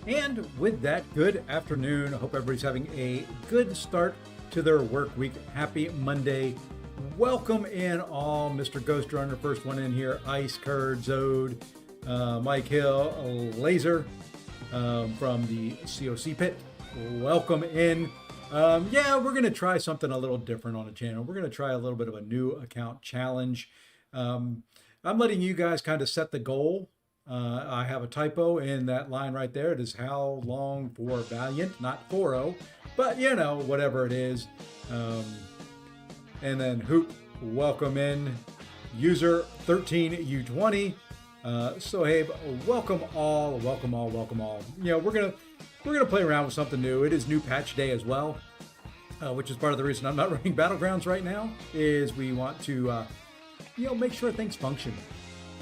And with that, good afternoon. I hope everybody's having a good start to their work week. Happy Monday. Welcome in all. Mr. Ghost Runner, first one in here. Ice, Kurd, Zode, Mike Hill, Laser from the COC pit. Welcome in. Yeah, we're going to try something a little different on the channel. We're going to try a little bit of a new account challenge. I'm letting you guys kind of set the goal. I have a typo in that line right there. It is how long for Valiant, not 4-0, but you know, whatever it is. And then Hoop, welcome in. User 13U20. Sohaib, welcome all, welcome all, welcome all. You know, we're gonna play around with something new. It is new patch day as well, which is part of the reason I'm not running Battlegrounds right now. Is we want to, you know, make sure things function.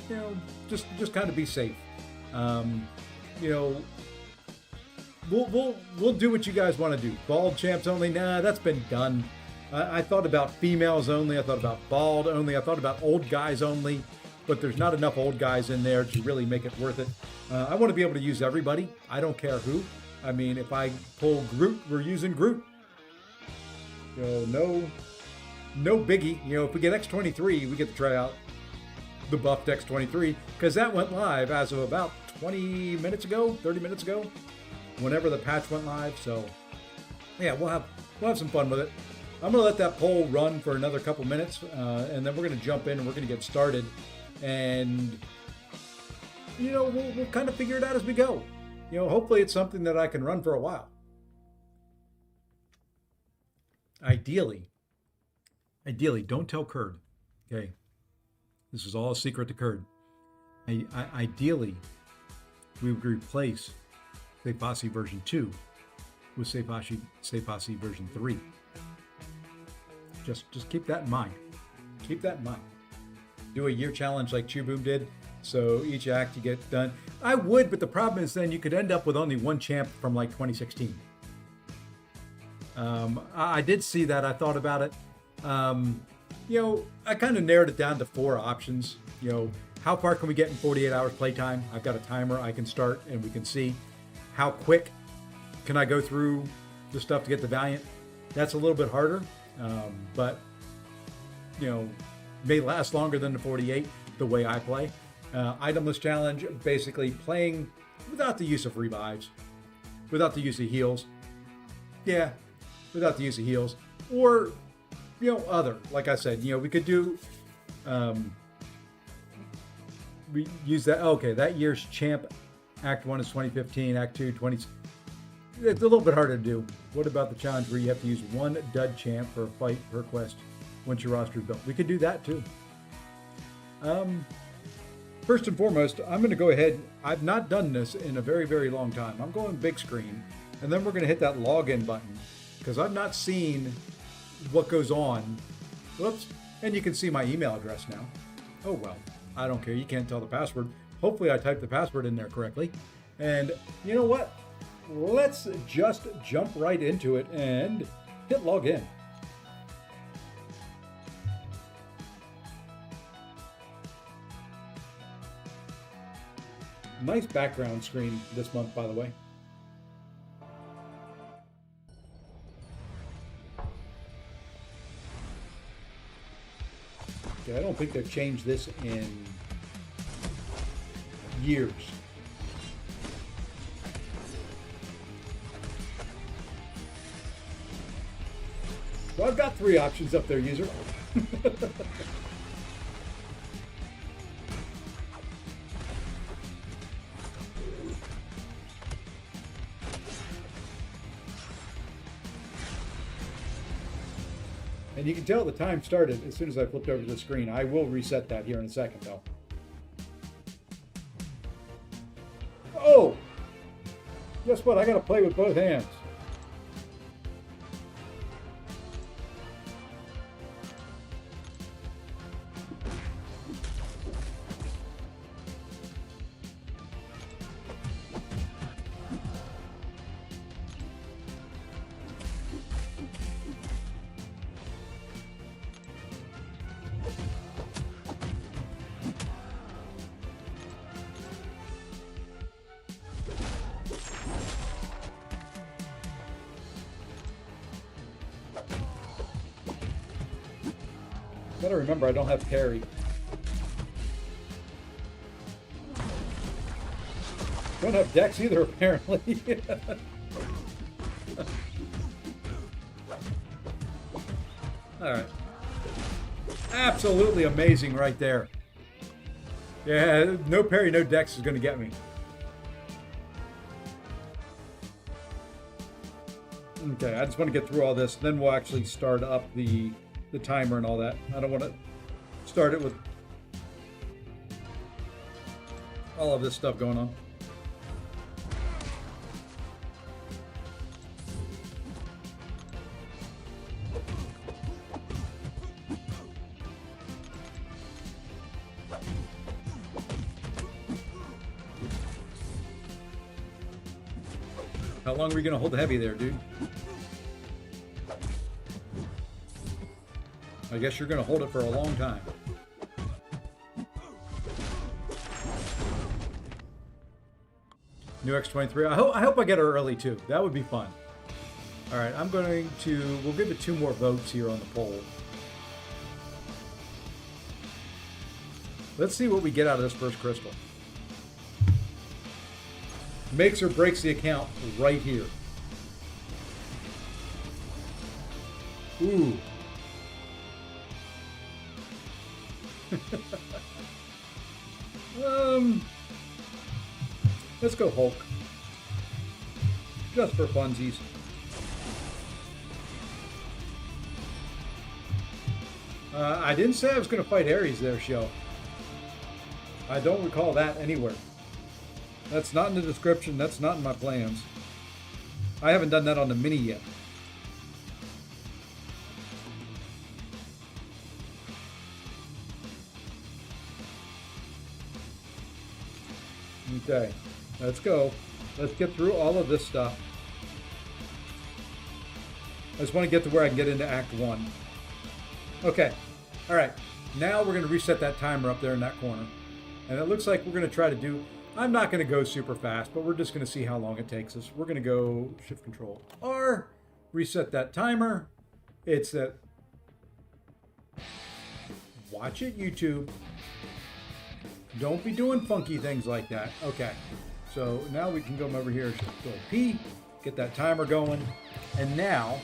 You know, just kind of be safe. You know, we'll do what you guys want to do. Bald champs only, nah, that's been done. I thought about females only. I thought about bald only. I thought about old guys only, but there's not enough old guys in there to really make it worth it. I want to be able to use everybody. I don't care who. I mean, if I pull Groot, we're using Groot. You know, no biggie. You know, if we get X23, we get to try out the buffed X23, because that went live as of about 20 minutes ago, 30 minutes ago, whenever the patch went live. So yeah, we'll have some fun with it. I'm gonna let that poll run for another couple minutes, and then we're gonna jump in and we're gonna get started, and you know, we'll kind of figure it out as we go. You know, hopefully it's something that I can run for a while. Ideally, don't tell Kurd, okay? This is all a secret to Kurd. Ideally, we would replace Seifasi version 2 with Seifasi version 3. Just keep that in mind. Keep that in mind. Do a year challenge like Chuboom did, so each act you get done. I would, but the problem is then you could end up with only one champ from like 2016. I did see that. I thought about it. You know, I kind of narrowed it down to 4 options. You know, how far can we get in 48 hours playtime? I've got a timer I can start and we can see. How quick can I go through the stuff to get the Valiant? That's a little bit harder, but, you know, may last longer than the 48 the way I play. Itemless challenge, basically playing without the use of revives, without the use of heals. Yeah, without the use of heals. Or, you know, other, like I said, you know, we could do, we use that, okay, that year's champ, Act 1 is 2015, Act 2, 20, it's a little bit harder to do. What about the challenge where you have to use 1 dud champ for a fight per quest once your roster is built? We could do that too. First and foremost, I'm going to go ahead, I've not done this in a very, very long time. I'm going big screen, and then we're going to hit that login button, because I've not seen what goes on. Whoops. And you can see my email address now. Oh, well, I don't care. You can't tell the password. Hopefully I typed the password in there correctly. And you know what? Let's just jump right into it and hit login. Nice background screen this month, by the way. I don't think they've changed this in years. So I've got 3 options up there, user. And you can tell the time started as soon as I flipped over to the screen. I will reset that here in a second, though. Oh! Guess what? I gotta play with both hands. Gotta remember, I don't have parry. Don't have Dex either, apparently. Alright. Absolutely amazing right there. Yeah, no parry, no Dex is going to get me. Okay, I just want to get through all this. Then we'll actually start up the timer and all that. I don't want to start it with all of this stuff going on. How long are we going to hold heavy there, dude? I guess you're going to hold it for a long time. New X23. I hope I get her early, too. That would be fun. All right, I'm going to... We'll give it 2 more votes here on the poll. Let's see what we get out of this first crystal. Makes or breaks the account right here. Ooh. Let's go Hulk. Just for funsies. I didn't say I was going to fight Ares there, Show. I don't recall that anywhere. That's not in the description. That's not in my plans. I haven't done that on the mini yet. Okay, let's go. Let's get through all of this stuff. I just want to get to where I can get into Act 1. Okay, all right. Now we're going to reset that timer up there in that corner. And it looks like we're going to try to do... I'm not going to go super fast, but we're just going to see how long it takes us. We're going to go Shift Control R, reset that timer. It's that... Watch it, YouTube. Don't be doing funky things like that. Okay, so now we can go over here, Shift P, get that timer going. And now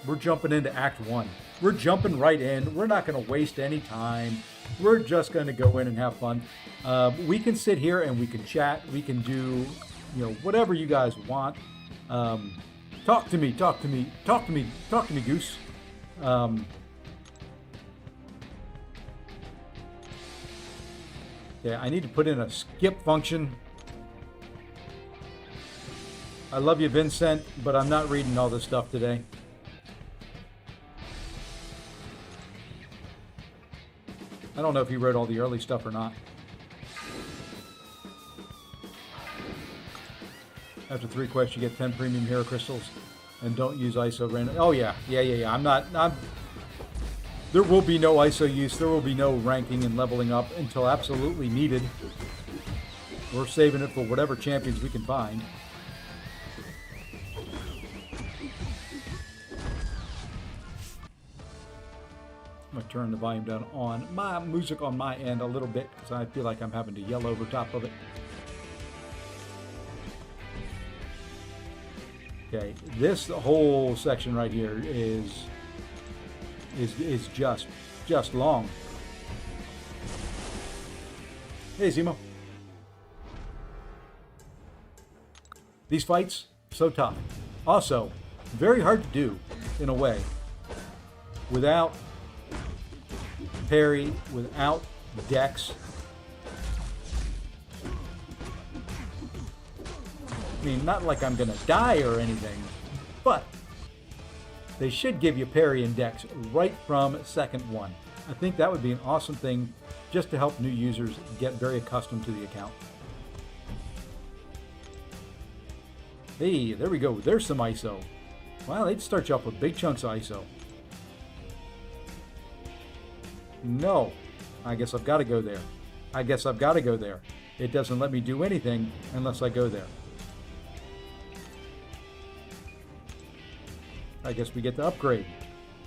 we're jumping into Act 1. We're jumping right in. We're not going to waste any time. We're just going to go in and have fun. We can sit here and we can chat. We can do, whatever you guys want. Talk to me, Goose. Yeah, I need to put in a skip function. I love you, Vincent, but I'm not reading all this stuff today. I don't know if he wrote all the early stuff or not. After 3 quests, you get 10 premium hero crystals, and don't use ISO random. Oh yeah. There will be no ISO use. There will be no ranking and leveling up until absolutely needed. We're saving it for whatever champions we can find. I'm going to turn the volume down on my music on my end a little bit because I feel like I'm having to yell over top of it. Okay, this whole section right here is just long. Hey, Zemo. These fights, so tough. Also, very hard to do in a way. Without parry, without dex. I mean, not like I'm gonna die or anything, but they should give you parry and dex right from second one. I think that would be an awesome thing just to help new users get very accustomed to the account. Hey, there we go. There's some ISO. Wow, they'd start you off with big chunks of ISO. No, I guess I've got to go there. It doesn't let me do anything unless I go there. I guess we get to upgrade.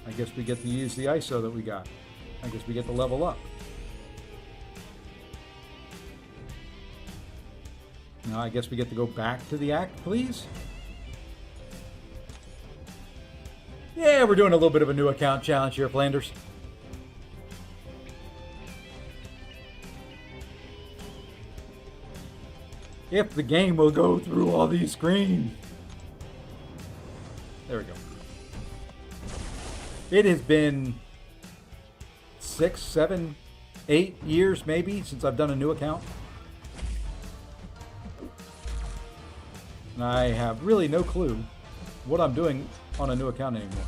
I guess we get to use the ISO that we got. I guess we get to level up. Now I guess we get to go back to the act, please. Yeah, we're doing a little bit of a new account challenge here, Flanders. If the game will go through all these screens. There we go. It has been 6, 7, 8 years maybe since I've done a new account. And I have really no clue what I'm doing on a new account anymore.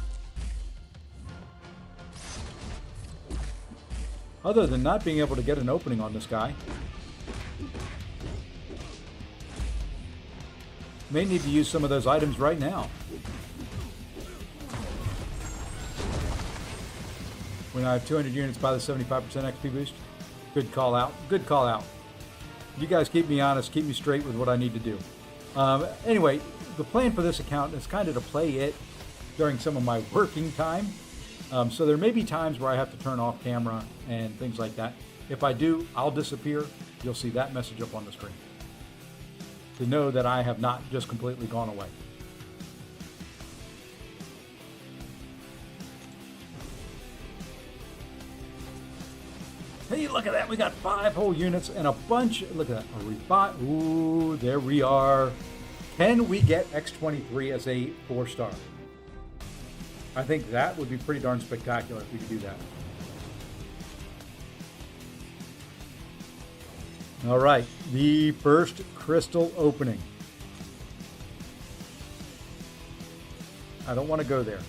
Other than not being able to get an opening on this guy. May need to use some of those items right now. When I have 200 units by the 75% XP boost. Good call out. Good call out. You guys keep me honest, keep me straight with what I need to do. Anyway, the plan for this account is kind of to play it during some of my working time. So there may be times where I have to turn off camera and things like that. If I do, I'll disappear. You'll see that message up on the screen to know that I have not just completely gone away. Hey, look at that. We got 5 whole units and a bunch. Look at that. Ooh, there we are. Can we get X23 as a 4-star? I think that would be pretty darn spectacular if we could do that. All right, the first crystal opening. I don't want to go there.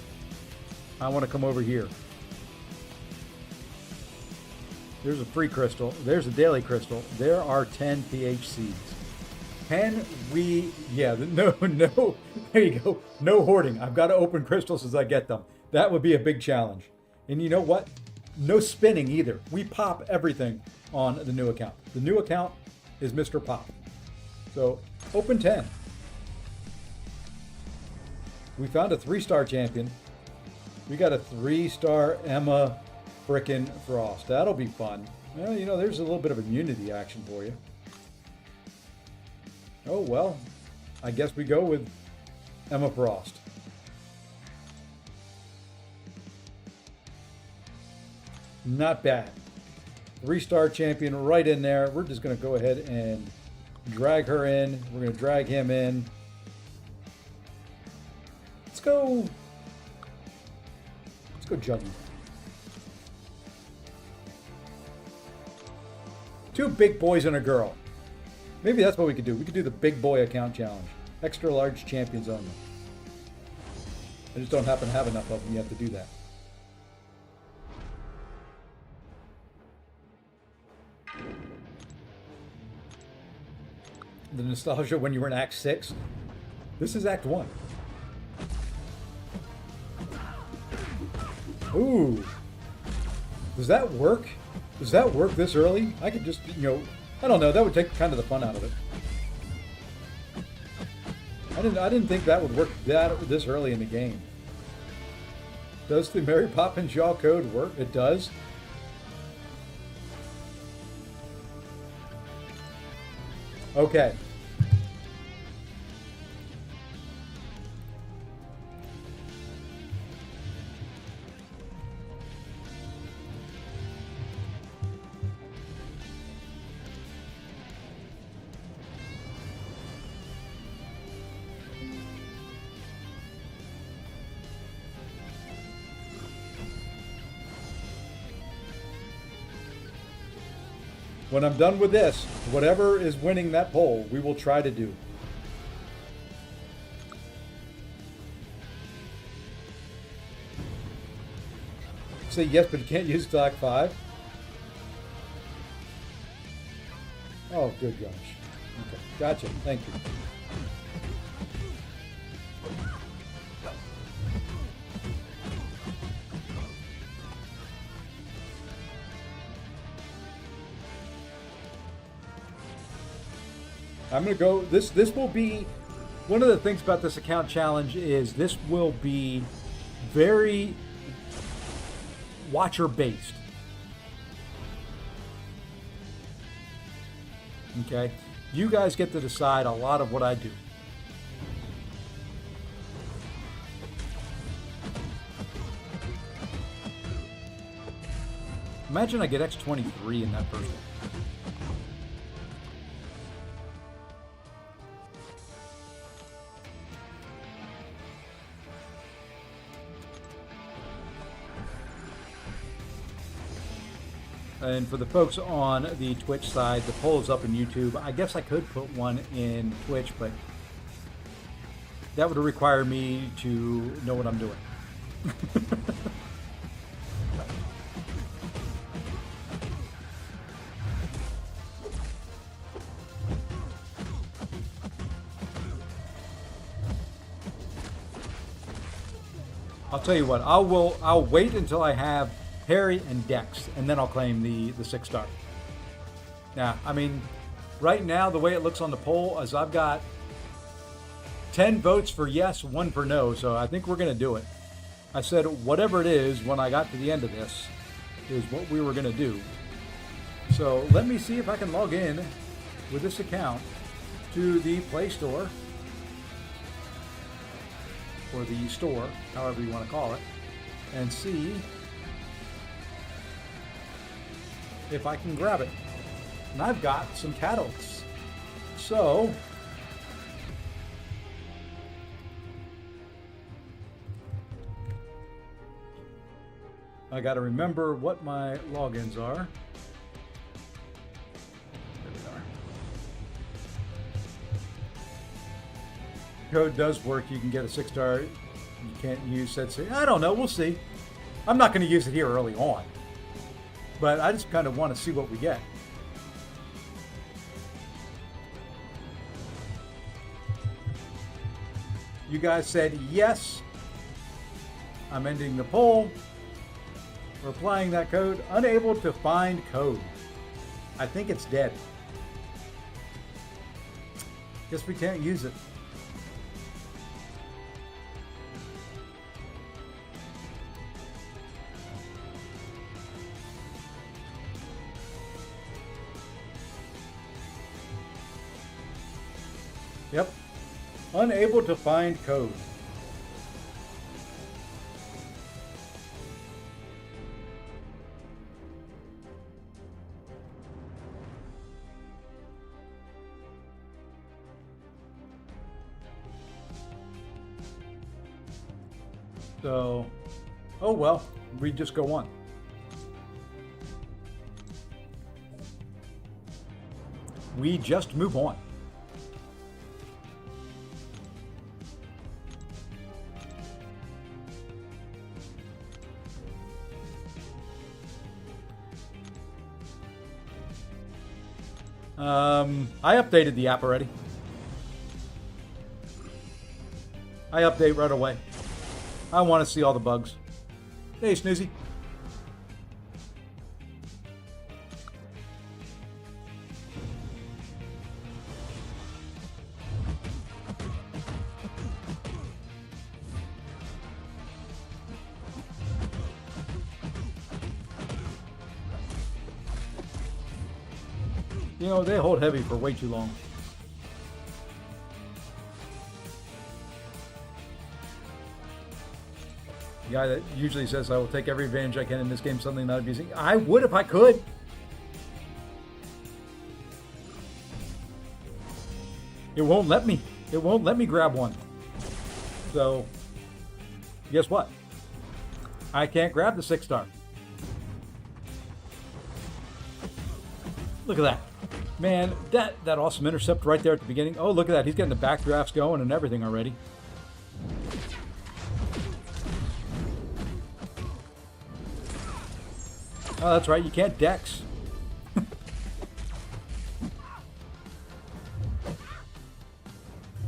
I want to come over here. There's a free crystal. There's a daily crystal. There are 10 PHCs. Can we... Yeah, no. There you go. No hoarding. I've got to open crystals as I get them. That would be a big challenge. And you know what? No spinning either. We pop everything on the new account. The new account is Mr. Pop. So, open 10. We found a 3-star champion. We got a 3-star Emma frickin' Frost. That'll be fun. Well, you know, there's a little bit of immunity action for you. Oh, well, I guess we go with Emma Frost. Not bad. 3-star champion right in there. We're just going to go ahead and drag her in. We're going to drag him in. Let's go Juggy. 2 big boys and a girl. Maybe that's what we could do. We could do the big boy account challenge. Extra large champions only. I just don't happen to have enough of them yet to do that. The nostalgia when you were in Act 6. This is Act 1. Ooh. Does that work? Does that work this early? I could just, you know, I don't know. That would take kind of the fun out of it. I didn't think that would work this early in the game. Does the Mary Poppins Yaw code work? It does. Okay. When I'm done with this, whatever is winning that poll, we will try to do. Say yes, but you can't use it till Act 5. Oh, good gosh. Okay, gotcha. Thank you. I'm going to go, this will be, one of the things about this account challenge is this will be very watcher based. Okay? You guys get to decide a lot of what I do. Imagine I get X23 in that first one. And for the folks on the Twitch side, the poll is up in YouTube. I guess I could put one in Twitch, but that would require me to know what I'm doing. I'll tell you what, I'll wait until I have Harry and Dex, and then I'll claim the 6-star. Now, I mean, right now, the way it looks on the poll is I've got 10 votes for yes, 1 for no, so I think we're going to do it. I said whatever it is when I got to the end of this is what we were going to do. So let me see if I can log in with this account to the Play Store, or the store, however you want to call it, and see if I can grab it. And I've got some catalysts. So I got to remember what my logins are. There we are. Code does work. You can get a 6-star. You can't use said. I don't know. We'll see. I'm not going to use it here early on. But I just kind of want to see what we get. You guys said yes. I'm ending the poll. We're applying that code. Unable to find code. I think it's dead. Guess we can't use it. Yep. Unable to find code. So, oh well, we just go on. We just move on. I updated the app already. I update right away. I want to see all the bugs. Hey, Snoozy. You know, they hold heavy for way too long. The guy that usually says, I will take every advantage I can in this game, something not abusing. I would if I could. It won't let me. It won't let me grab one. So, guess what? I can't grab the 6-star. Look at that. Man, that awesome intercept right there at the beginning. Oh, look at that. He's getting the backdrafts going and everything already. Oh, that's right. You can't dex.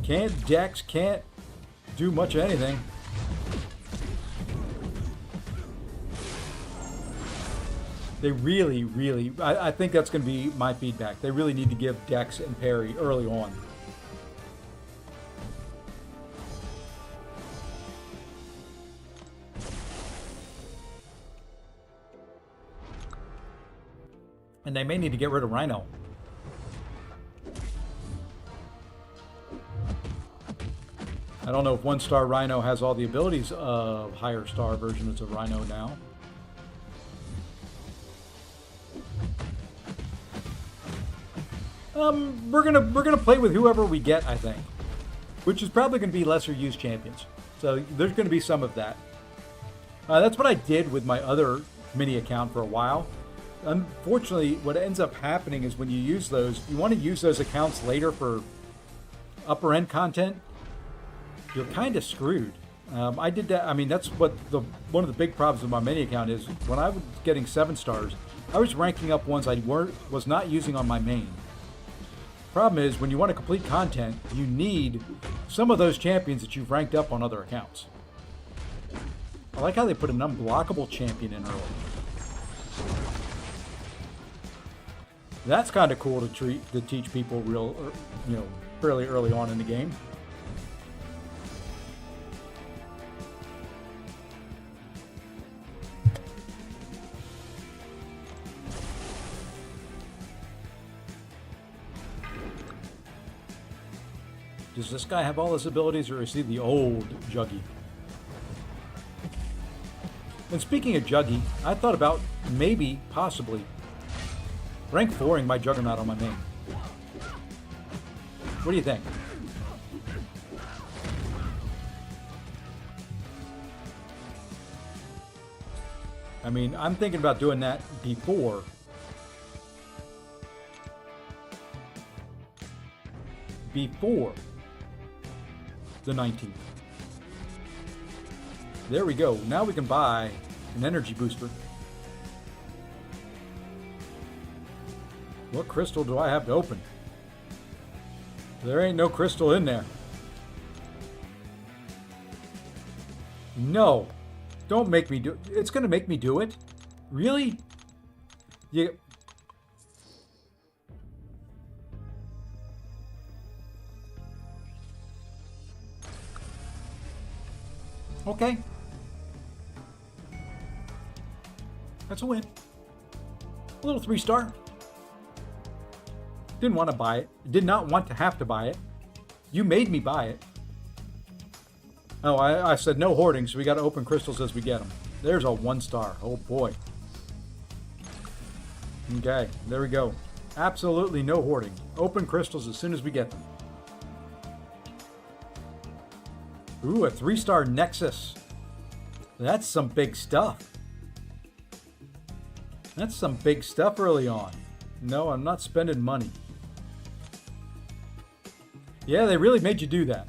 Can't dex, can't do much of anything. They really, I think that's going to be my feedback. They really need to give dex and parry early on. And they may need to get rid of Rhino. I don't know if 1-star Rhino has all the abilities of higher star versions of Rhino now. We're gonna play with whoever we get, I think, which is probably gonna be lesser used champions. So there's gonna be some of that. That's what I did with my other mini account for a while. Unfortunately, what ends up happening is when you use those, you want to use those accounts later for upper end content. You're kind of screwed. I did that. I mean, that's what one of the big problems with my mini account is. When I was getting 7 stars, I was ranking up ones I was not using on my main. Problem is, when you want to complete content, you need some of those champions that you've ranked up on other accounts. I like how they put an unblockable champion in early. That's kind of cool to teach people fairly early on in the game. Does this guy have all his abilities, or is he the old Juggy? And speaking of Juggy, I thought about maybe, possibly, rank 4ing my Juggernaut on my main. What do you think? I mean, I'm thinking about doing that before the 19th. There we go. Now we can buy an energy booster. What crystal do I have to open? There ain't no crystal in there. No. Don't make me do it. It's going to make me do it? Really? You... Okay. That's a win. A little 3-star. Didn't want to buy it. Did not want to have to buy it. You made me buy it. Oh, I said no hoarding, so we got to open crystals as we get them. There's a 1-star. Oh boy. Okay, there we go. Absolutely no hoarding. Open crystals as soon as we get them. Ooh, a 3-star Nexus. That's some big stuff. That's some big stuff early on. No, I'm not spending money. Yeah, they really made you do that.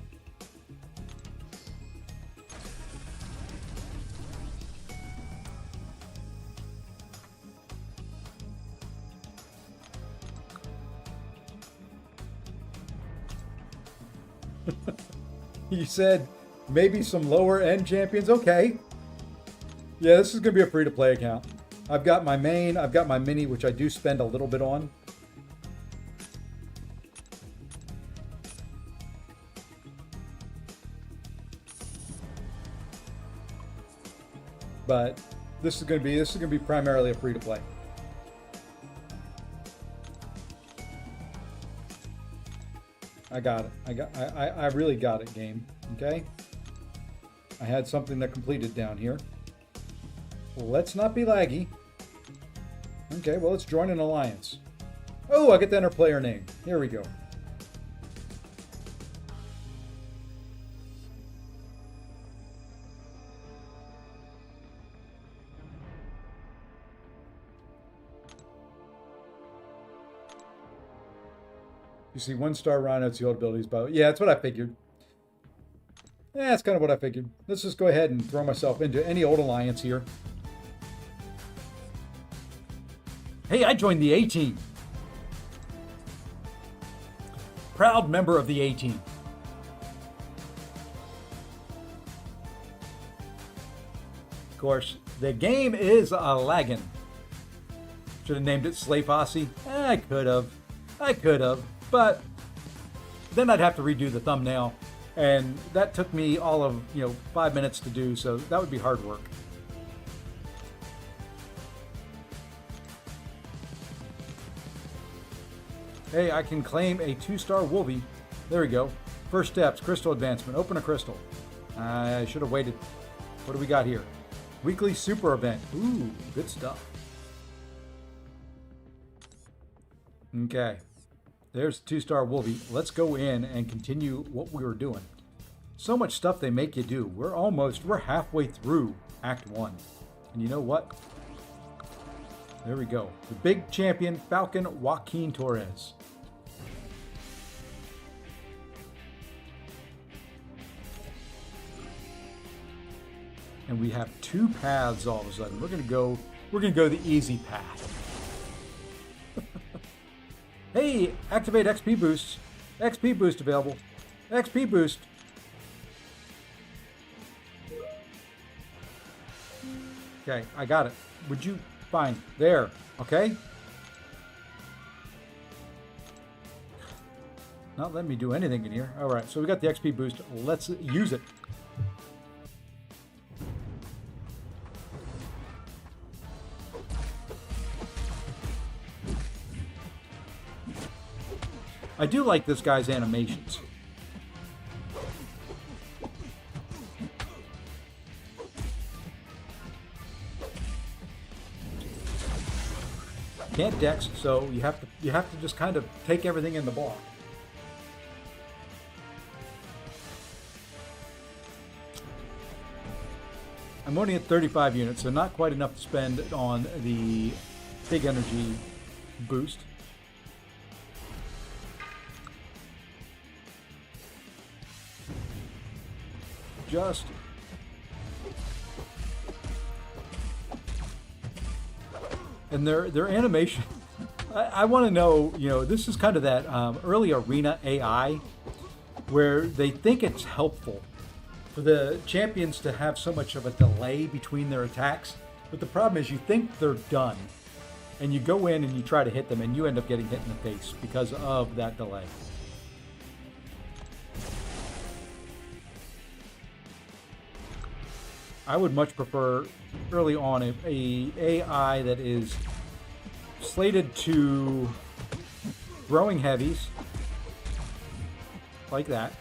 You said maybe some lower end champions. Okay. Yeah, this is going to be a free to play account. I've got my main, I've got my mini, which I do spend a little bit on. But this is going to be primarily a free to play. I got it. I really got it, game. Okay. I had something that completed down here. Let's not be laggy. Okay, well, let's join an alliance. Oh, I get to enter player name. Here we go. You see 1-star Rhino, it's the old abilities, but yeah, that's what I figured. Yeah, that's kind of what I figured. Let's just go ahead and throw myself into any old alliance here. Hey, I joined the A-Team. Proud member of the A-Team. Of course, the game is a lagging. Should have named it Slay Fossey. I could have. But then I'd have to redo the thumbnail. And that took me all of, 5 minutes to do, so that would be hard work. Hey, I can claim a 2-star Wolvie. There we go. First steps, crystal advancement. Open a crystal. I should have waited. What do we got here? Weekly super event. Ooh, good stuff. Okay. There's 2-star Wolvie. Let's go in and continue what we were doing. So much stuff they make you do. We're halfway through Act 1. And you know what? There we go. The big champion, Falcon Joaquin Torres. And we have 2 paths all of a sudden. We're gonna go the easy path. Hey, activate XP boosts. XP boost available. XP boost. Okay, I got it. Would you fine there? Okay. Not letting me do anything in here. All right, so we got the XP boost. Let's use it. I do like this guy's animations. Can't dex, so you have to just kind of take everything in the block. I'm only at 35 units, so not quite enough to spend on the big energy boost. Just and their animation. I want to know, this is kind of that early arena AI where they think it's helpful for the champions to have so much of a delay between their attacks, but the problem is you think they're done, and you go in and you try to hit them, and you end up getting hit in the face because of that delay. I would much prefer early on a AI that is slated to throwing heavies like that,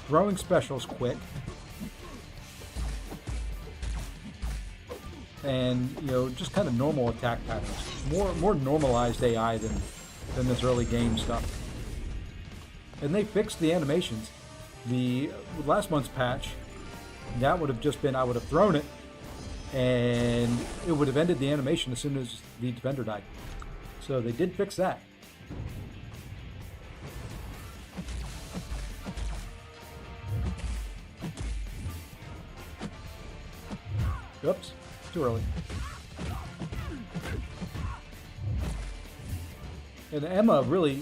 throwing specials quick, and just kind of normal attack patterns. More normalized AI than this early game stuff. And they fixed the animations. The last month's patch, that would have just been, I would have thrown it, and it would have ended the animation as soon as the defender died. So they did fix that. Oops, too early. And Emma really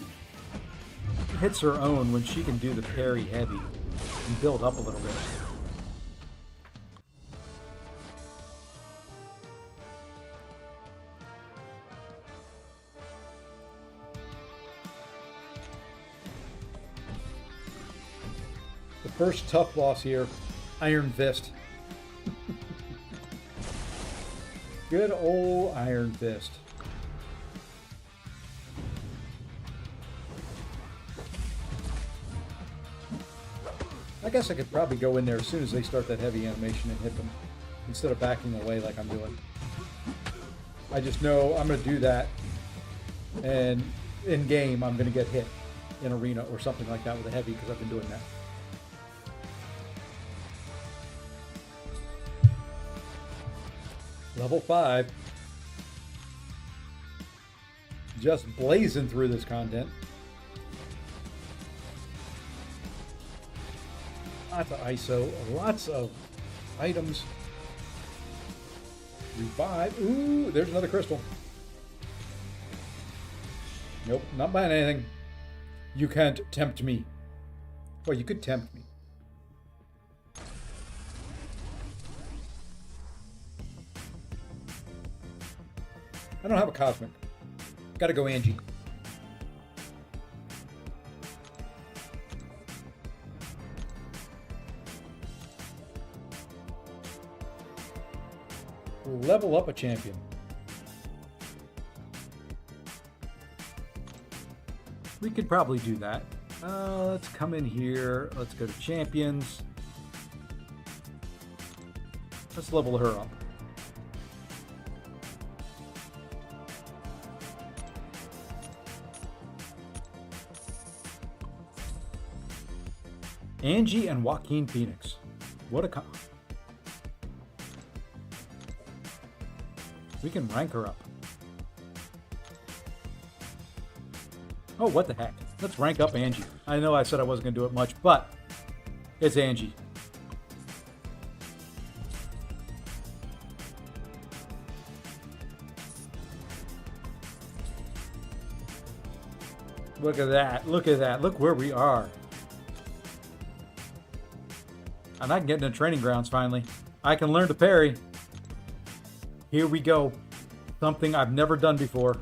hits her own when she can do the parry heavy and build up a little bit. First tough boss here, Iron Fist. Good old Iron Fist. I guess I could probably go in there as soon as they start that heavy animation and hit them, instead of backing away like I'm doing. I just know I'm going to do that, and in game I'm going to get hit in arena or something like that with a heavy because I've been doing that. Level 5. Just blazing through this content. Lots of ISO, lots of items. Revive. Ooh, there's another crystal. Nope, not buying anything. You can't tempt me. Well, you could tempt me. I don't have a cosmic. Gotta go Angie. Level up a champion. We could probably do that. Let's come in here. Let's go to champions. Let's level her up. Angie and Joaquin Phoenix. What a we can rank her up. Oh, what the heck. Let's rank up Angie. I know I said I wasn't going to do it much, but it's Angie. Look at that. Look at that. Look where we are. And I can get into training grounds finally. I can learn to parry. Here we go. Something I've never done before.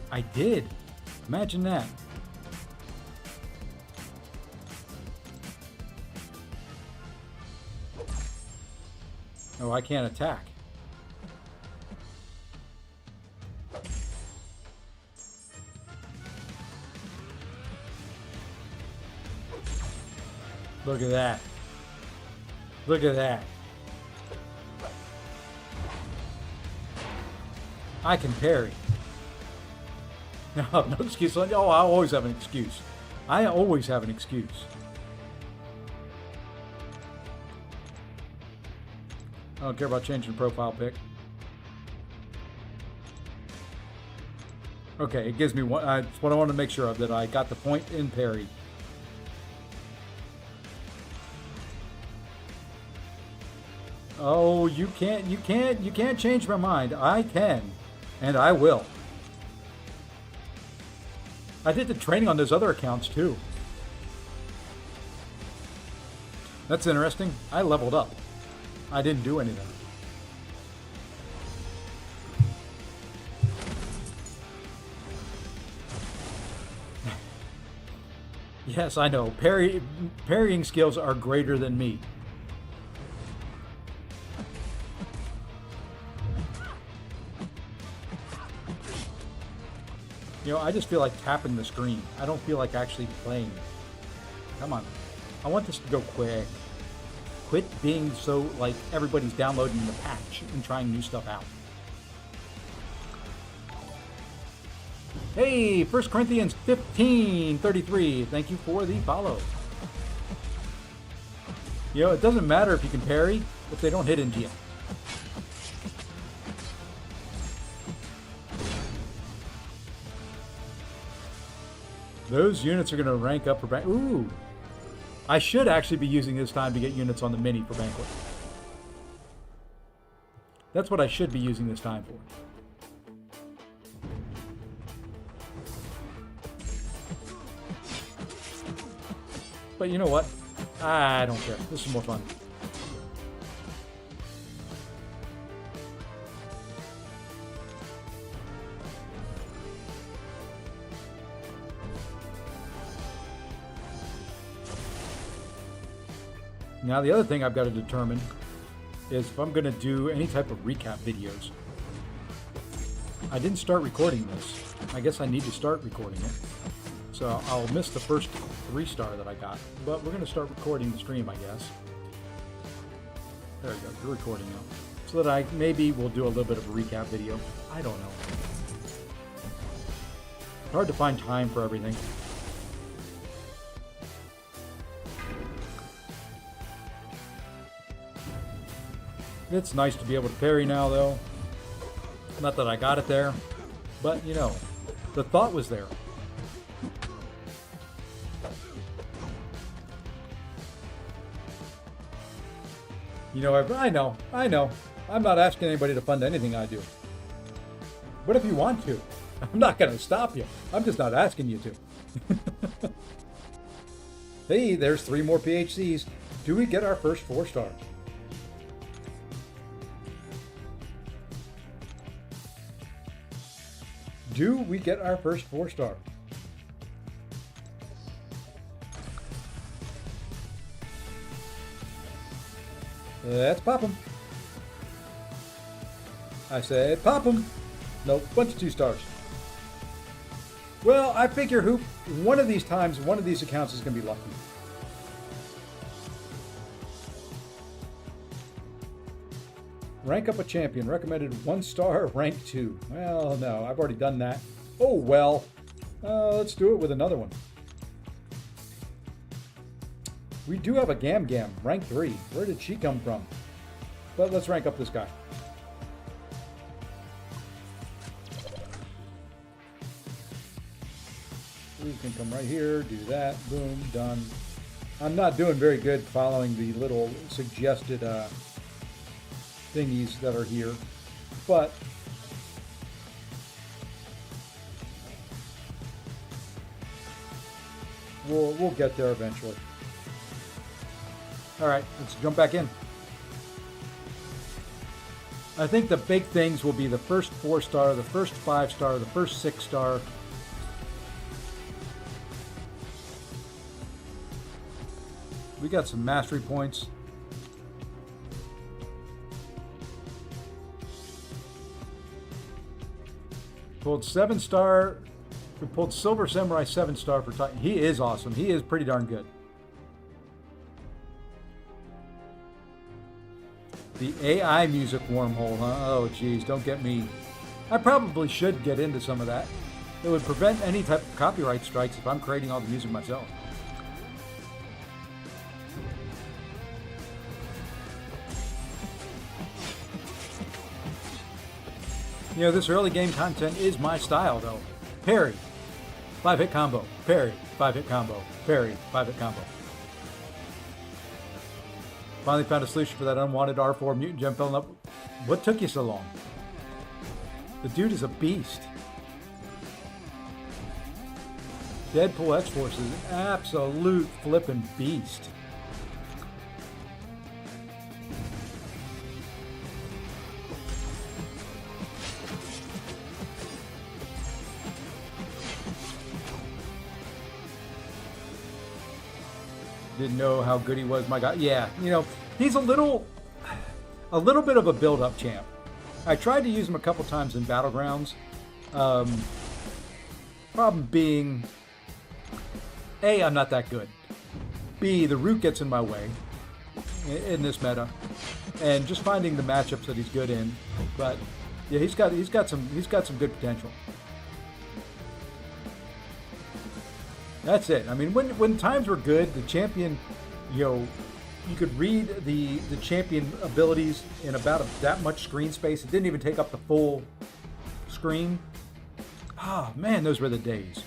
I did. Imagine that. Oh, I can't attack. Look at that. Look at that. I can parry. No, no excuse. Oh, I always have an excuse. I always have an excuse. I don't care about changing the profile pic. Okay, it gives me one. That's what I want to make sure of, that I got the point in parry. Oh, you can't change my mind. I can, and I will. I did the training on those other accounts too. That's interesting. I leveled up. I didn't do anything. Yes, I know. Parrying skills are greater than me. You know, I just feel like tapping the screen. I don't feel like actually playing. Come on. I want this to go quick. Quit being so, like, everybody's downloading the patch and trying new stuff out. Hey, 1 Corinthians 15:33. Thank you for the follow. You know, it doesn't matter if you can parry if they don't hit into you. Those units are going to rank up for banquet. Ooh. I should actually be using this time to get units on the mini for banquet. That's what I should be using this time for. But you know what? I don't care. This is more fun. Now, the other thing I've got to determine is if I'm going to do any type of recap videos. I didn't start recording this. I guess I need to start recording it. So I'll miss the first 3-star that I got. But we're going to start recording the stream, I guess. There we go. You're recording now. So that I maybe will do a little bit of a recap video. I don't know. It's hard to find time for everything. It's nice to be able to parry now, though. Not that I got it there, but, you know, the thought was there. You know, I know. I'm not asking anybody to fund anything I do. But if you want to, I'm not going to stop you. I'm just not asking you to. Hey, there's 3 more PHCs. Do we get our first 4-star? Do we get our first 4-star? Let's pop them. I said, pop them. Nope, bunch of 2 stars. Well, I figure one of these times, one of these accounts is going to be lucky. Rank up a champion. Recommended 1 star, rank 2. Well, no, I've already done that. Oh, well. Let's do it with another one. We do have a Gam Gam, rank 3. Where did she come from? But let's rank up this guy. We can come right here, do that, boom, done. I'm not doing very good following the little suggested thingies that are here, but we'll get there eventually. All right, let's jump back in. I think the big things will be the first 4 star, the first 5 star, the first 6 star. We got some mastery points. Pulled 7 star. We pulled Silver Samurai 7 star for Titan. He is awesome. He is pretty darn good. The AI music wormhole, huh? Oh, geez, don't get me. I probably should get into some of that. It would prevent any type of copyright strikes if I'm creating all the music myself. You know, this early game content is my style, though. Parry, 5-hit combo. Parry, 5-hit combo. Parry, 5-hit combo. Finally found a solution for that unwanted R4 mutant gem filling up. What took you so long? The dude is a beast. Deadpool X-Force is an absolute flippin' beast. Didn't know how good he was, my God. Yeah, you know, he's a little bit of a build-up champ. I tried to use him a couple times in Battlegrounds. Problem being, A, I'm not that good. B, the root gets in my way in this meta, and just finding the matchups that he's good in. But yeah, he's got some good potential. That's it. I mean, when times were good, the champion, you know, you could read the champion abilities in about that much screen space. It didn't even take up the full screen. Ah, man, those were the days.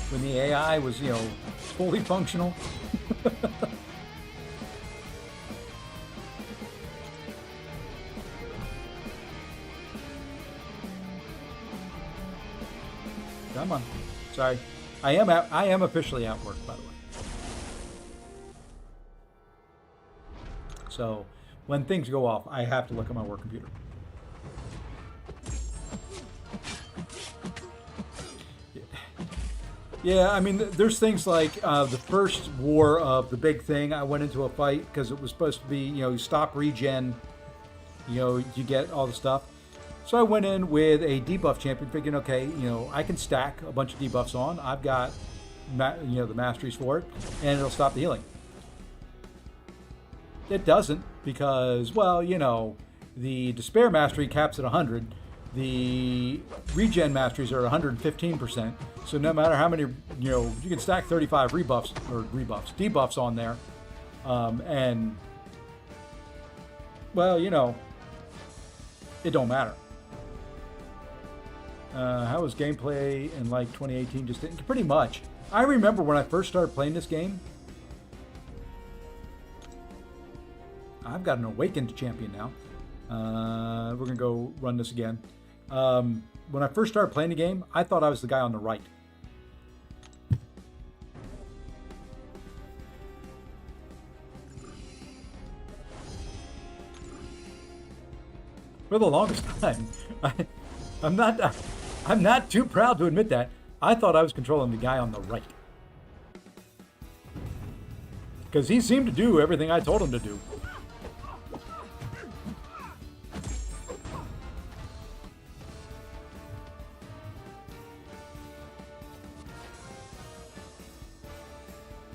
When the AI was, you know, fully functional. Come on. Sorry. I am officially at work, by the way. So when things go off, I have to look at my work computer. Yeah, I mean, there's things like the first war of the big thing. I went into a fight because it was supposed to be, you know, you stop regen, you know, you get all the stuff. So I went in with a debuff champion, thinking, okay, you know, I can stack a bunch of debuffs on. I've got, you know, the masteries for it, and it'll stop the healing. It doesn't because, well, you know, the Despair Mastery caps at 100. The Regen Masteries are 115%. So no matter how many, you know, you can stack 35 debuffs on there. And, well, you know, it don't matter. How was gameplay in like 2018? Just pretty much. I remember when I first started playing this game. I've got an awakened champion now. We're gonna go run this again. When I first started playing the game, I thought I was the guy on the right. For the longest time, I'm not too proud to admit that. I thought I was controlling the guy on the right. Because he seemed to do everything I told him to do.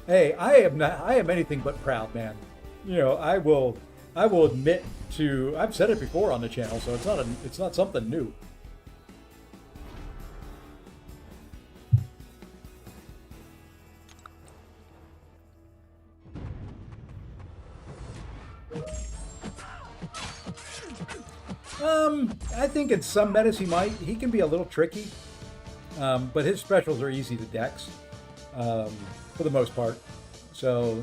Hey, I am anything but proud, man. You know, I will admit to, I've said it before on the channel, so it's not something new. I think in some metas he can be a little tricky, but his specials are easy to dex, for the most part. So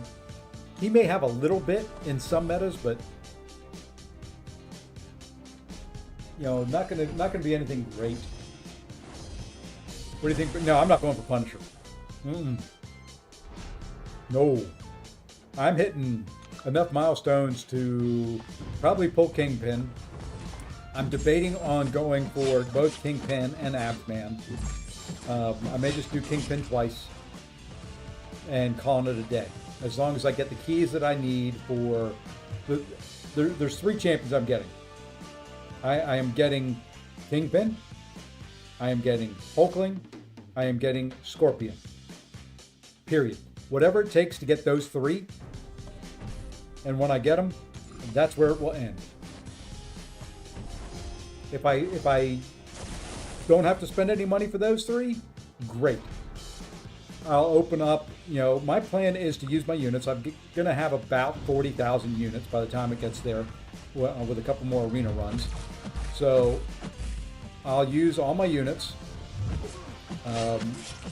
he may have a little bit in some metas, but you know, not gonna be anything great. What do you think? No, I'm not going for Punisher. No, I'm hitting enough milestones to probably pull Kingpin. I'm debating on going for both Kingpin and Absman. I may just do Kingpin twice and calling it a day. As long as I get the keys that I need for... There's 3 champions I'm getting. I am getting Kingpin, I am getting Hulkling, I am getting Scorpion. Period. Whatever it takes to get those 3, and when I get them, that's where it will end. If I don't have to spend any money for those 3, great. I'll open up, you know, my plan is to use my units. I'm going to have about 40,000 units by the time it gets there with a couple more arena runs. So I'll use all my units.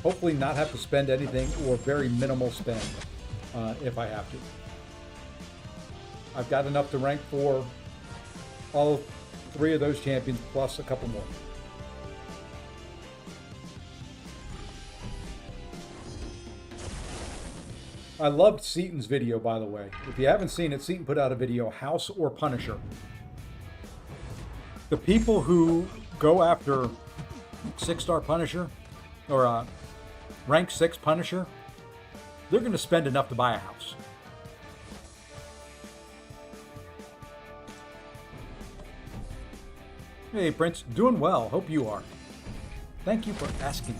Hopefully not have to spend anything or very minimal spend if I have to. I've got enough to rank for all 3 of those champions plus a couple more. I loved Seaton's video, by the way. If you haven't seen it, Seaton put out a video, House or Punisher. The people who go after 6-star Punisher, or rank 6 Punisher, they're going to spend enough to buy a house. Hey, Prince, doing well. Hope you are. Thank you for asking.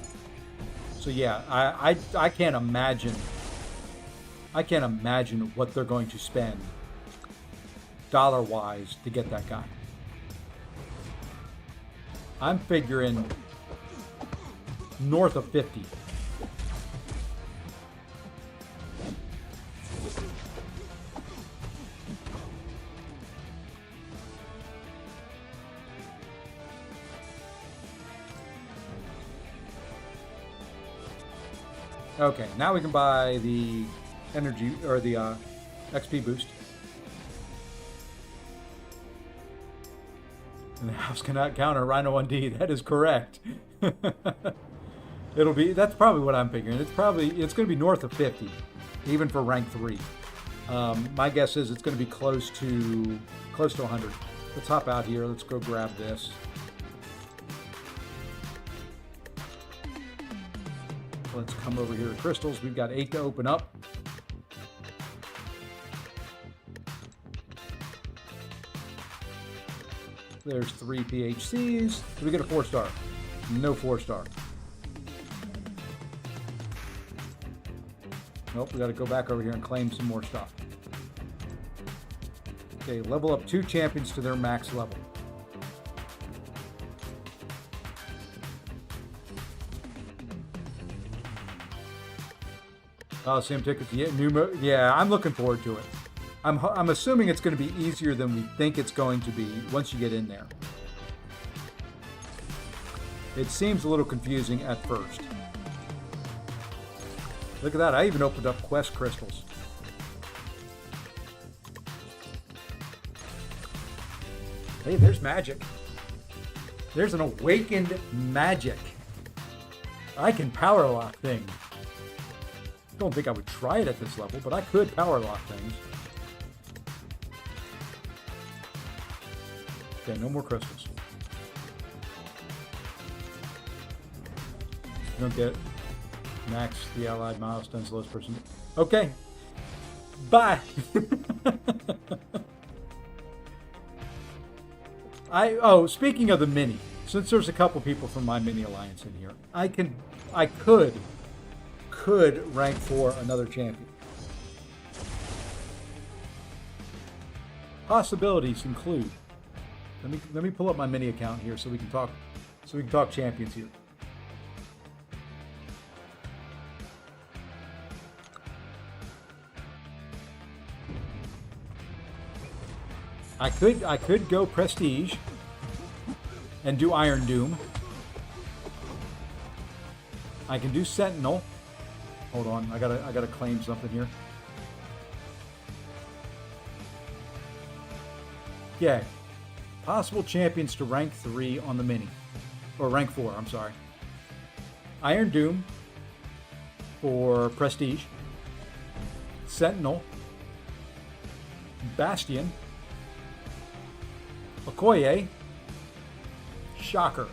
So yeah, I can't imagine. I can't imagine what they're going to spend dollar-wise to get that guy. I'm figuring north of 50. Okay, now we can buy the energy or the XP boost. And the house cannot counter Rhino 1D. That is correct. That's probably what I'm figuring. It's going to be north of 50, even for rank 3. My guess is it's going to be close to 100. Let's hop out here. Let's go grab this. Let's come over here to crystals. We've got 8 to open up. There's 3 PHCs. Do we get a 4-star? No 4-star. Nope, we got to go back over here and claim some more stuff. Okay, level up 2 champions to their max level. Coliseum tickets. Yeah, I'm looking forward to it. I'm assuming it's going to be easier than we think it's going to be once you get in there. It seems a little confusing at first. Look at that. I even opened up quest crystals. Hey, there's magic. There's an awakened magic. I can power lock things. Don't think I would try it at this level, but I could power lock things. Okay, no more crystals. You don't get max the allied milestones lowest person. Okay. Bye. Speaking of the mini, since there's a couple people from my mini alliance in here, I could rank for another champion. Possibilities include. Let me pull up my mini account here so we can talk champions here. I could go Prestige and do Iron Doom. I can do Sentinel. Hold on, I gotta claim something here. Yeah. Possible champions to rank 3 on the mini. Or rank 4, I'm sorry. Iron Doom for Prestige. Sentinel. Bastion. Okoye. Shocker.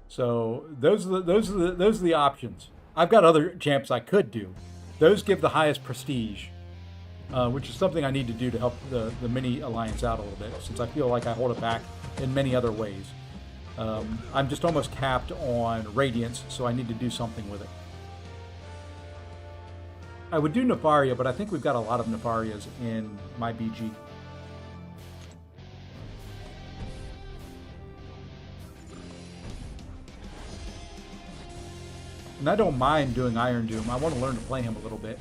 So those are the options. I've got other champs I could do. Those give the highest prestige, which is something I need to do to help the mini alliance out a little bit, since I feel like I hold it back in many other ways. I'm just almost capped on Radiance, so I need to do something with it. I would do Nefaria, but I think we've got a lot of Nefarias in my BG. And I don't mind doing Iron Doom. I want to learn to play him a little bit.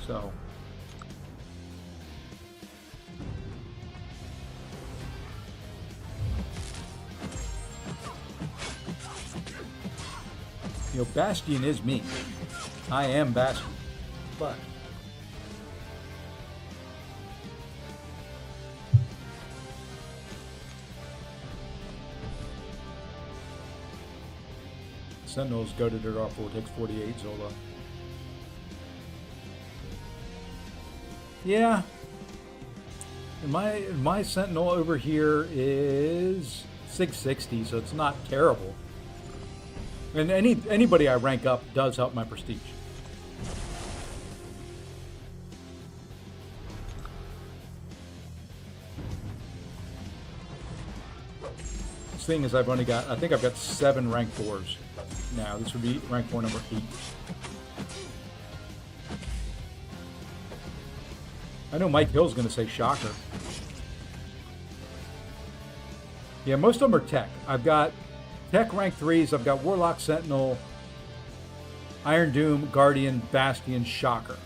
So. You know, Bastion is me. I am Bastion. But Sentinels goaded it off for takes 48 Zola. Yeah. And my Sentinel over here is 660, so it's not terrible. And anybody I rank up does help my prestige. Thing is, I think I've got 7 rank 4s now. This would be rank 4 number 8. I know Mike Hill's going to say Shocker. Yeah, most of them are tech. I've got tech rank 3s. I've got Warlock, Sentinel, Iron Doom, Guardian, Bastion, Shocker.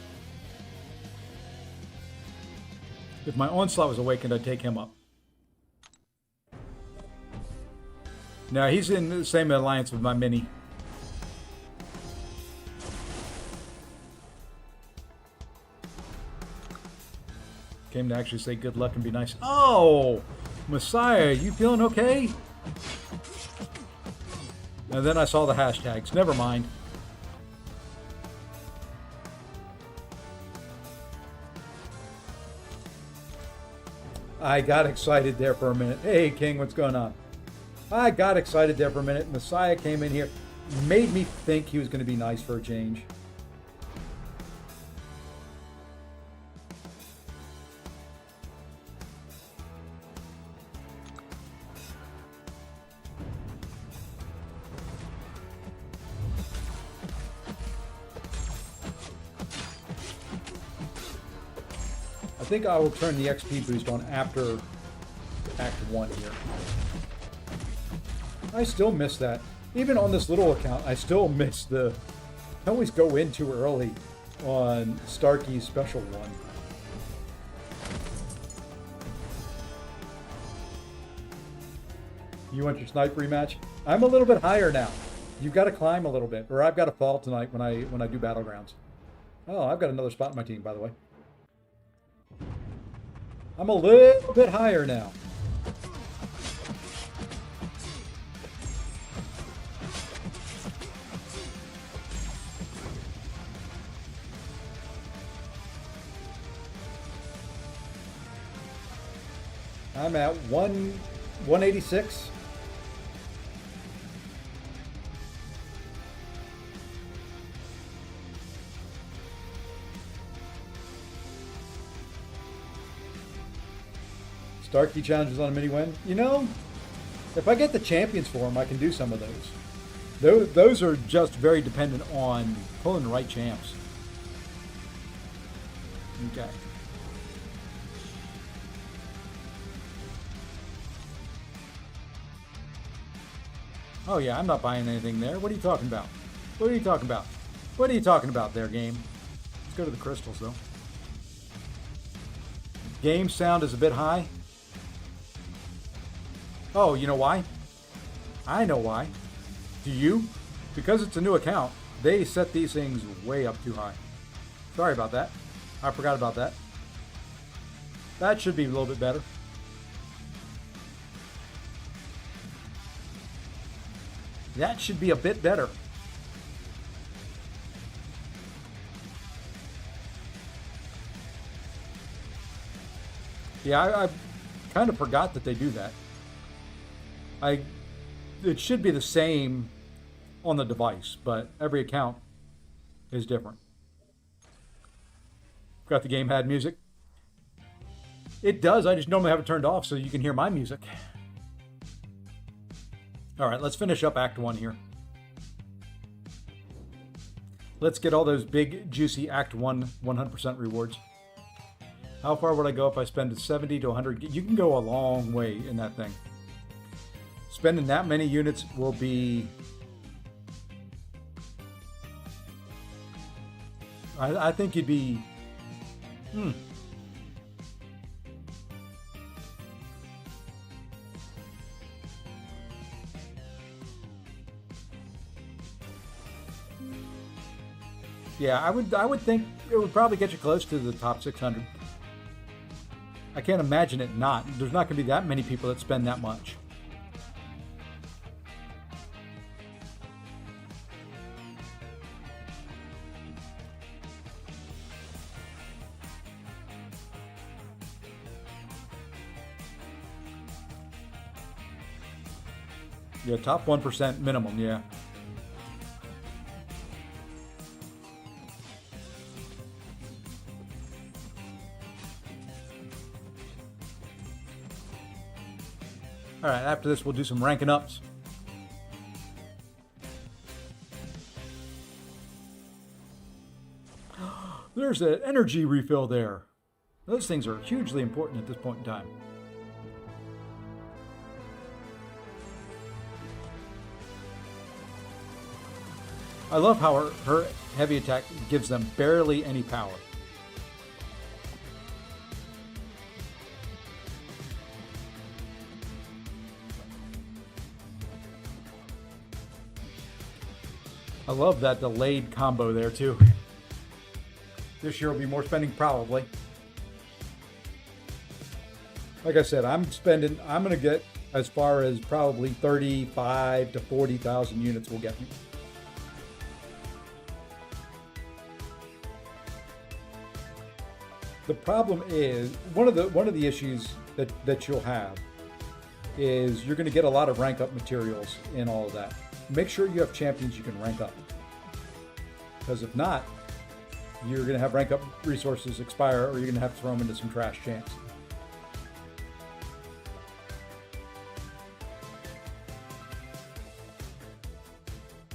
If my Onslaught was awakened, I'd take him up. No, he's in the same alliance with my mini. Came to actually say good luck and be nice. Oh! Messiah, you feeling okay? And then I saw the hashtags. Never mind. I got excited there for a minute. Hey, King, what's going on? I got excited there for a minute. Messiah came in here, made me think he was going to be nice for a change. I think I will turn the XP boost on after Act 1 here. I still miss that. Even on this little account, I still miss the... I always go in too early on Starkey's special one. You want your snipe rematch? I'm a little bit higher now. You've got to climb a little bit, or I've got to fall tonight when I do Battlegrounds. Oh, I've got another spot in my team, by the way. I'm a little bit higher now. I'm at 186. Starkey challenges on a mini win. You know, if I get the champions for them, I can do some of those. Those are just very dependent on pulling the right champs. Okay. Oh yeah, I'm not buying anything there. What are you talking about? What are you talking about? What are you talking about there, game? Let's go to the crystals, though. Game sound is a bit high. Oh, you know why? I know why. Do you? Because it's a new account, they set these things way up too high. Sorry about that. I forgot about that. That should be a little bit better. That should be a bit better. Yeah, I kind of forgot that they do that. It should be the same on the device, but every account is different. Got the game had music? It does. I just normally have it turned off so you can hear my music. All right, let's finish up Act 1 here. Let's get all those big, juicy Act 1 100% rewards. How far would I go if I spend 70 to 100? You can go a long way in that thing. Spending that many units will be... I think you'd be... Yeah, I would think it would probably get you close to the top 600. I can't imagine it not. There's not going to be that many people that spend that much. Yeah, top 1% minimum, yeah. All right, after this, we'll do some ranking ups. There's an energy refill there. Those things are hugely important at this point in time. I love how her heavy attack gives them barely any power. I love that delayed combo there too. This year will be more spending probably. Like I said, I'm going to get as far as probably 35 to 40,000 units will get me. The problem is, one of the issues that you'll have is you're going to get a lot of rank up materials in all of that. Make sure you have champions you can rank up. Because if not, you're going to have rank up resources expire, or you're going to have to throw them into some trash champs.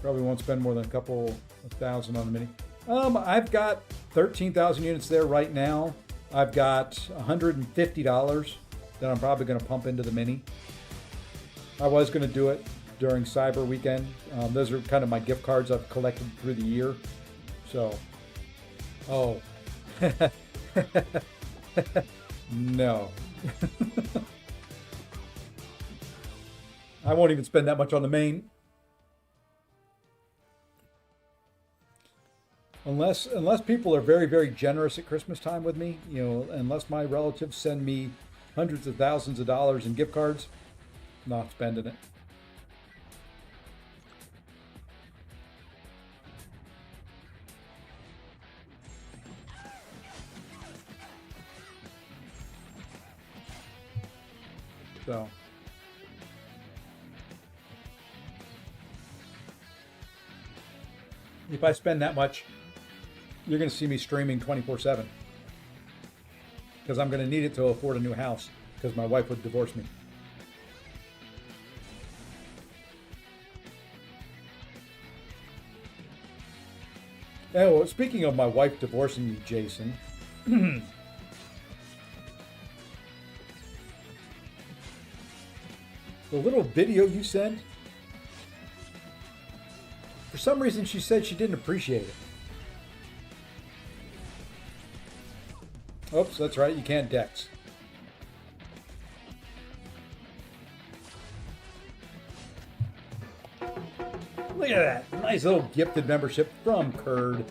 Probably won't spend more than a couple of thousand on the mini. I've got 13,000 units there right now. I've got $150 that I'm probably going to pump into the mini. I was going to do it during Cyber Weekend. Those are kind of my gift cards I've collected through the year. So, oh, no. I won't even spend that much on the main. Unless people are very, very generous at Christmas time with me, unless my relatives send me hundreds of thousands of dollars in gift cards, not spending it. So, if I spend that much, you're going to see me streaming 24/7 because I'm going to need it to afford a new house. because my wife would divorce me. Oh, well, speaking of my wife divorcing me, Jason. The little video you sent, for some reason she said she didn't appreciate it. Oops, that's right, you can't dex. Look at that. Nice little gifted membership from Curd.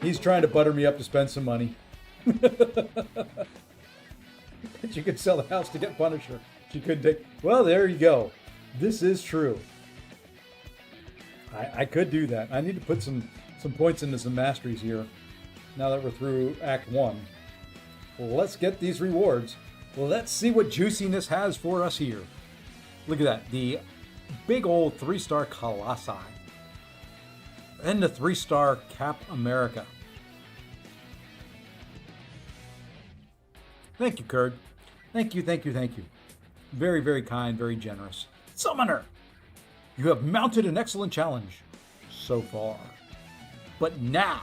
He's trying to butter me up to spend some money. But you could sell the house to get Punisher. She couldn't take... Well, there you go. This is true. I could do that. I need to put some points into some masteries here. Now that we're through Act 1. Well, let's get these rewards. Well, let's see what juiciness has for us here. Look at that. The big old 3-star Colossi. And the 3-star Cap America. Thank you, Curd. Thank you, thank you, thank you. Very, very kind, very generous. Summoner! You have mounted an excellent challenge so far. But now,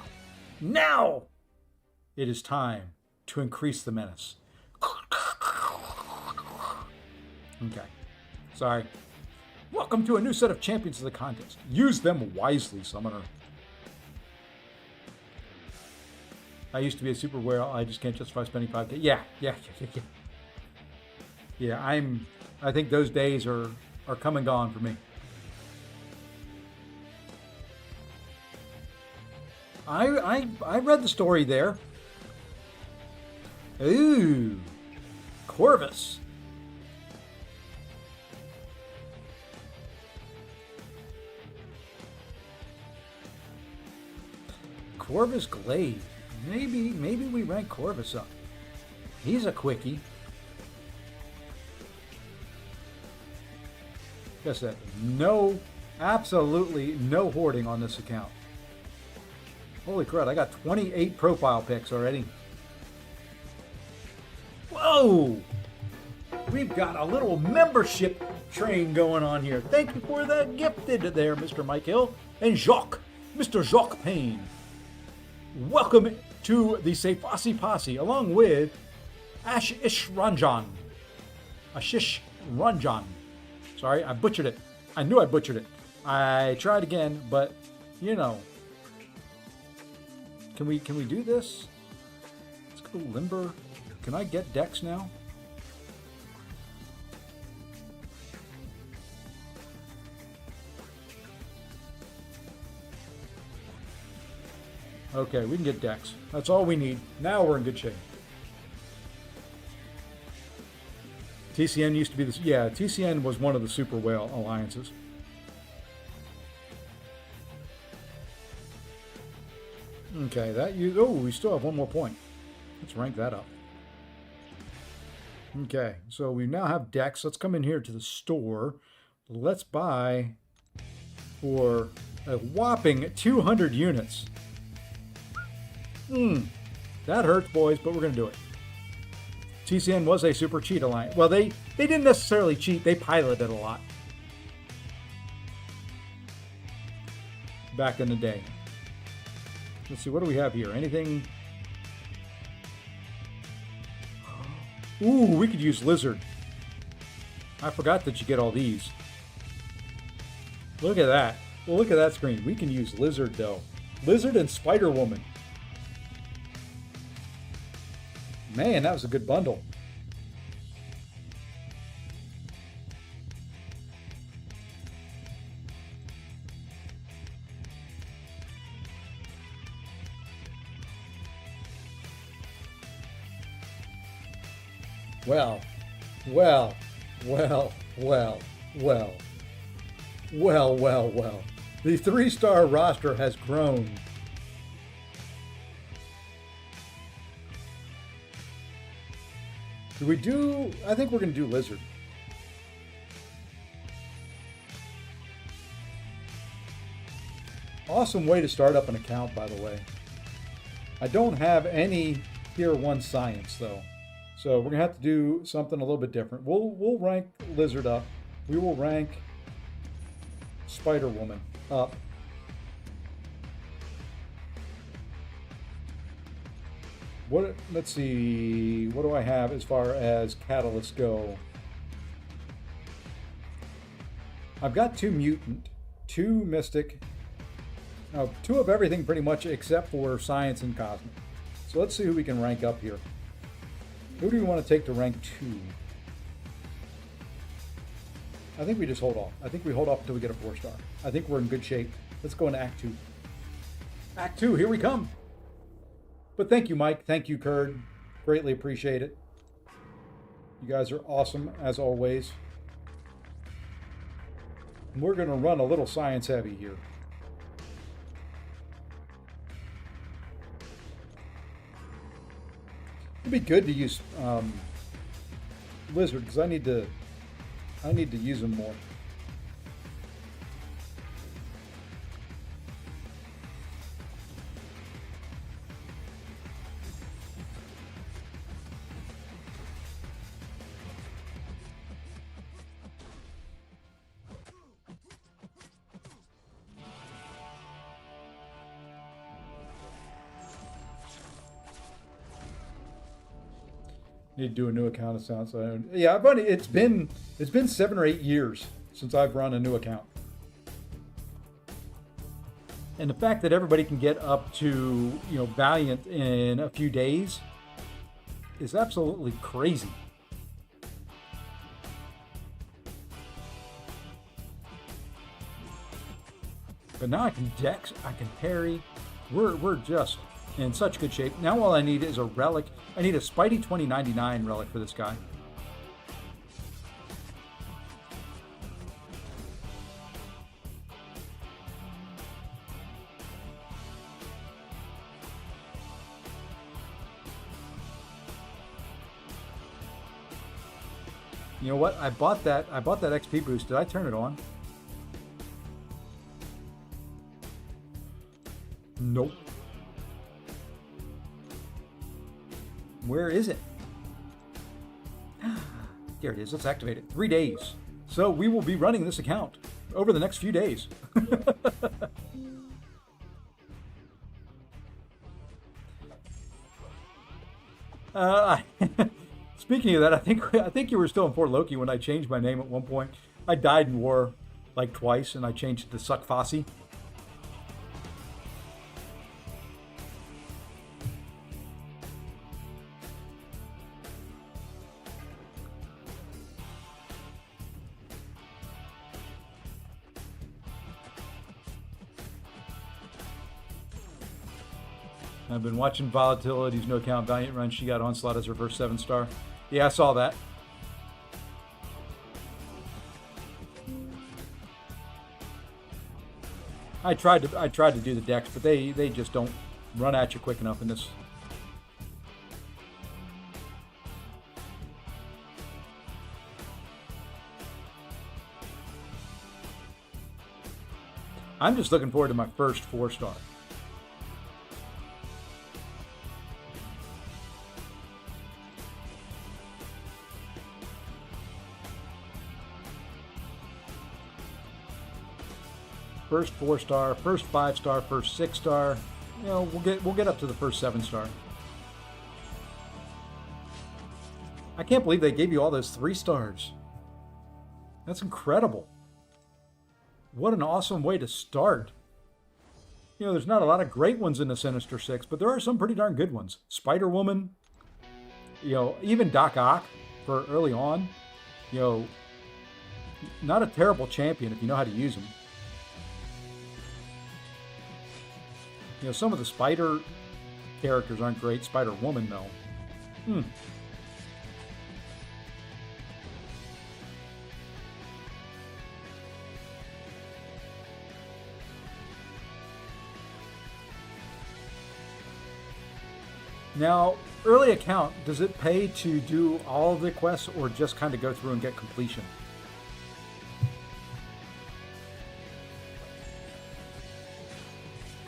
it is time to increase the menace. Okay. Sorry. Welcome to a new set of champions of the contest. Use them wisely, Summoner. I used to be a super whale. I just can't justify spending 5K. Yeah. Yeah, I think those days are come and gone for me. I read the story there. Ooh. Corvus. Corvus Glade. Maybe we rank Corvus up. He's a quickie. Guess that. No, absolutely no hoarding on this account. Holy crud, I got 28 profile picks already. Whoa! We've got a little membership train going on here. Thank you for that gifted there, Mr. Mike Hill. And Jacques, Mr. Jacques Payne. Welcome to the Sefasi Posse, along with Ashish Ranjan. Ashish Ranjan. Sorry, I butchered it. I knew I butchered it. I tried again, but, you know. Can we do this? Let's go Limber. Can I get Dex now? Okay, we can get Dex. That's all we need. Now we're in good shape. TCN used to be this. Yeah, TCN was one of the Super Whale alliances. Okay, that you. Oh, we still have one more point. Let's rank that up. Okay, so we now have Dex. Let's come in here to the store. Let's buy for a whopping 200 units. That hurts, boys, but we're going to do it. TCN was a super cheat alliance. Well, they didn't necessarily cheat. They piloted a lot. Back in the day. Let's see, what do we have here? Anything? Ooh, we could use Lizard. I forgot that you get all these. Look at that. Well, look at that screen. We can use Lizard, though. Lizard and Spider-Woman. Man, that was a good bundle. Well. The 3-star roster has grown. Do we do... I think we're going to do Lizard. Awesome way to start up an account, by the way. I don't have any Tier 1 science, though. So we're gonna have to do something a little bit different. We'll rank Lizard up. We will rank Spider Woman up. What? Let's see. What do I have as far as catalysts go? I've got 2 mutant, 2 mystic, no, 2 of everything pretty much except for science and cosmic. So let's see who we can rank up here. Who do we want to take to rank 2? I think we just hold off. I think we hold off until we get a 4-star. I think we're in good shape. Let's go into Act 2. Act 2, here we come. But thank you, Mike. Thank you, Kurd. Greatly appreciate it. You guys are awesome, as always. We're going to run a little science heavy here. It'd be good to use Lizard because I need to use them more. Need to do a new account. It sounds like, yeah. It's been 7 or 8 years since I've run a new account, and the fact that everybody can get up to Valiant in a few days is absolutely crazy. But now I can Dex, I can parry. We're just in such good shape. Now all I need is a relic. I need a Spidey 2099 relic for this guy. You know what? I bought that XP boost. Did I turn it on? Nope. Where is it? There it is. Let's activate it. 3 days. So we will be running this account over the next few days. Speaking of that, I think you were still in Fort Loki when I changed my name at one point. I died in war like twice, and I changed it to Suck Fossey. I've been watching Volatility's no count Valiant run. She got Onslaught as her first 7-star. Yeah, I saw that. I tried to do the decks, but they just don't run at you quick enough in this. I'm just looking forward to my first 4-star. First 4-star, first 5-star, first 6-star. We'll get up to the first 7-star. I can't believe they gave you all those 3 stars. That's incredible. What an awesome way to start. There's not a lot of great ones in the Sinister Six, but there are some pretty darn good ones. Spider-Woman, even Doc Ock for early on. Not a terrible champion if you know how to use him. Some of the Spider characters aren't great. Spider-Woman, though. Now, early account, does it pay to do all of the quests or just kind of go through and get completion?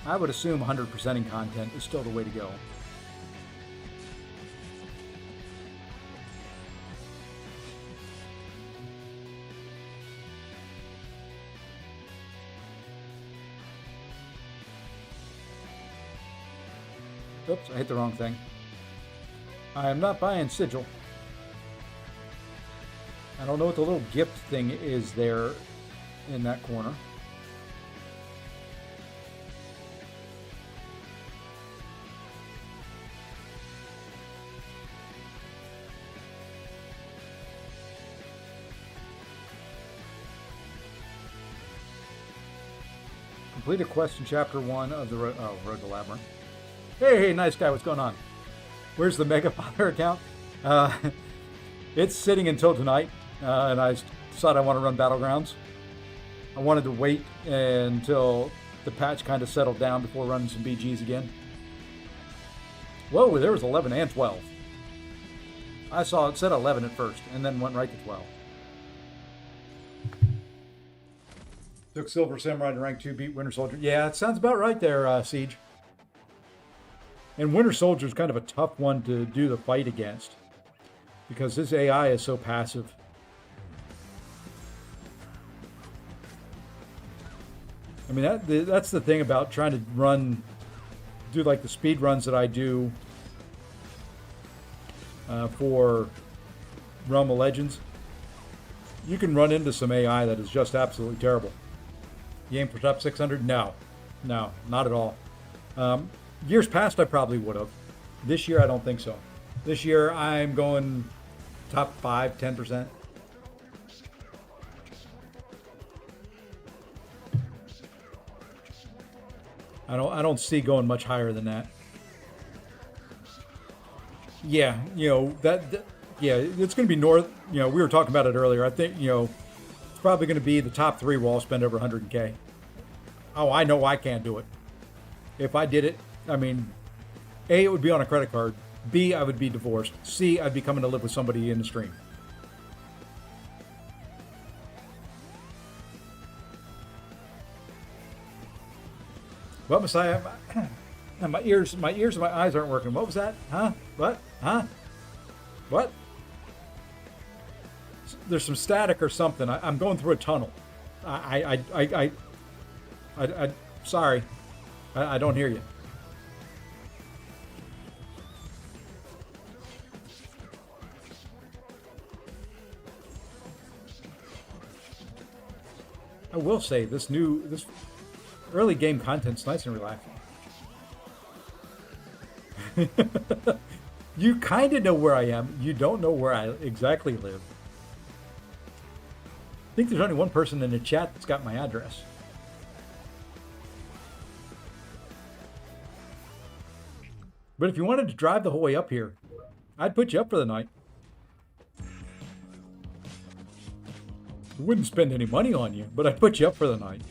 I would assume 100%ing content is still the way to go. Oops, I hit the wrong thing. I am not buying Sigil. I don't know what the little gift thing is there in that corner. Complete a quest in Chapter 1 of the Road to Labyrinth. Hey, nice guy, what's going on? Where's the Mega Father account? It's sitting until tonight, and I decided I want to run Battlegrounds. I wanted to wait until the patch kind of settled down before running some BGs again. Whoa, there was 11 and 12. I saw it said 11 at first, and then went right to 12. Took Silver Samurai to rank 2, beat Winter Soldier. Yeah, it sounds about right there, Siege. And Winter Soldier is kind of a tough one to do the fight against, because his AI is so passive. I mean, that's the thing about trying to do like the speed runs that I do for Realm of Legends. You can run into some AI that is just absolutely terrible. You aim for top 600? No, not at all. Years past, I probably would have. This year, I don't think so. This year, I'm going top 5, 10%. I don't see going much higher than that. Yeah, yeah, it's going to be north. We were talking about it earlier. I think, it's probably going to be the top 3 will all spend over 100K. Oh, I know I can't do it. If I did it, I mean, A, it would be on a credit card. B, I would be divorced. C, I'd be coming to live with somebody in the stream. What, Messiah? My ears and my eyes aren't working. What was that? Huh? What? Huh? What? There's some static or something. I'm going through a tunnel. Sorry. I don't hear you. I will say this early game content's nice and relaxing. You kind of know where I am. You don't know where I exactly live. I think there's only one person in the chat that's got my address. But if you wanted to drive the whole way up here, I'd put you up for the night. Wouldn't spend any money on you, but I'd put you up for the night.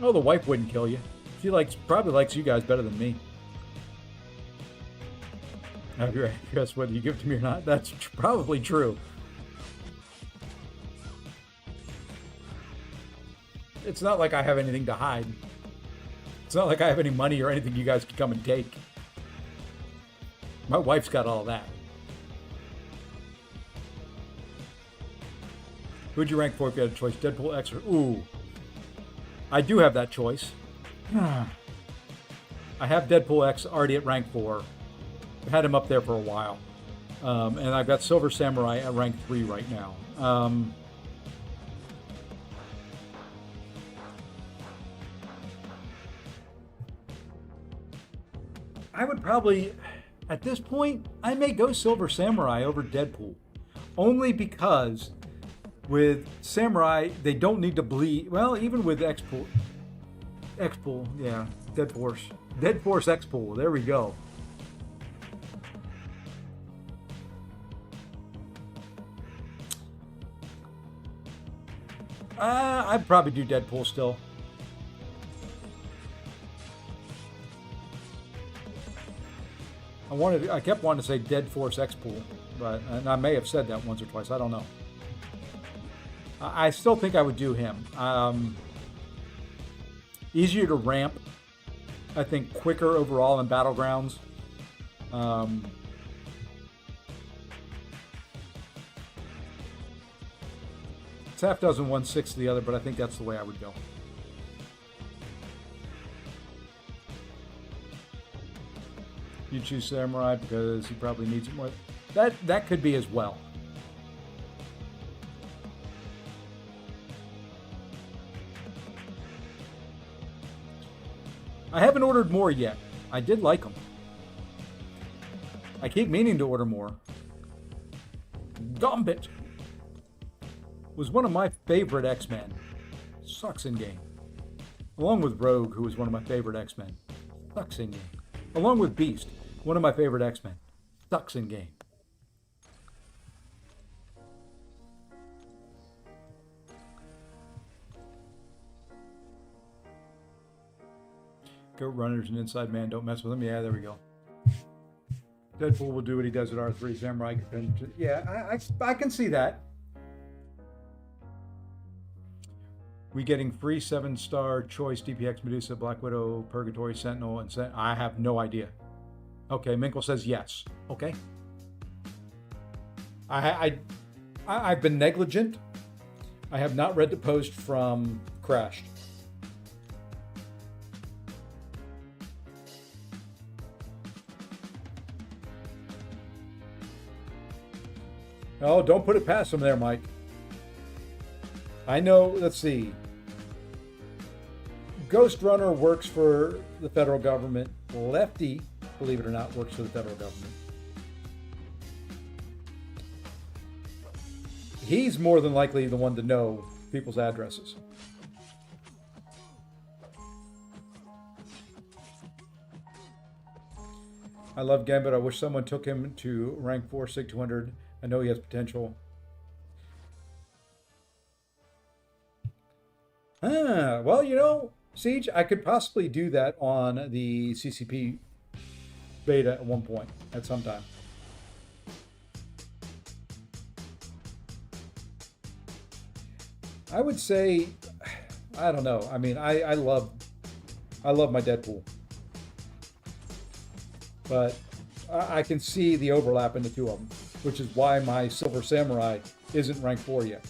Oh, the wife wouldn't kill you. She probably likes you guys better than me. Guess whether you give it to me or not. That's probably true. It's not like I have anything to hide. It's not like I have any money or anything you guys could come and take. My wife's got all that. Who'd you rank for if you had a choice? Deadpool X or... Ooh. I do have that choice. I have Deadpool X already at rank 4. I've had him up there for a while. And I've got Silver Samurai at rank 3 right now. I would probably, at this point, I may go Silver Samurai over Deadpool. Only because with Samurai, they don't need to bleed. Well, even with X-Pool, yeah, Dead Force X-Pool, there we go. I'd probably do Deadpool still. I kept wanting to say Dead Force X-Pool, and I may have said that once or twice. I don't know. I still think I would do him. Easier to ramp. I think quicker overall in Battlegrounds. Um, it's half dozen, 1/6 the other, but I think that's the way I would go. You choose Samurai because he probably needs it more. That could be as well. I haven't ordered more yet. I did like them. I keep meaning to order more. Gambit was one of my favorite X-Men. Sucks in game. Along with Rogue, who was one of my favorite X-Men. Sucks in game. Along with Beast, one of my favorite X-Men. Sucks in game. Goat Runner's an inside man. Don't mess with him. Yeah, there we go. Deadpool will do what he does at R3. Samurai. Yeah, I can see that. We getting free 7-star choice DPX Medusa, Black Widow, Purgatory, Sentinel, and I have no idea. Okay, Minkle says yes. Okay. I've been negligent. I have not read the post from Crashed. Oh, don't put it past him there, Mike. I know, let's see. Ghost Runner works for the federal government. Lefty, believe it or not, works for the federal government. He's more than likely the one to know people's addresses. I love Gambit. I wish someone took him to rank 4 SIG 200. I know he has potential. Well, you know, Siege, I could possibly do that on the CCP beta at one point, at some time. I would say, I don't know. I mean, I love my Deadpool, but I can see the overlap in the two of them, which is why my Silver Samurai isn't rank 4 yet.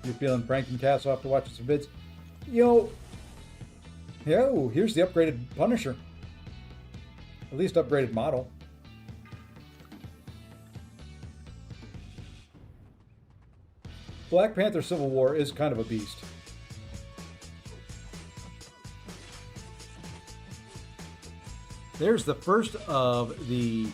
You're feeling pranking Cass after watching some vids? Here's the upgraded Punisher. At least upgraded model. Black Panther Civil War is kind of a beast. There's the first of the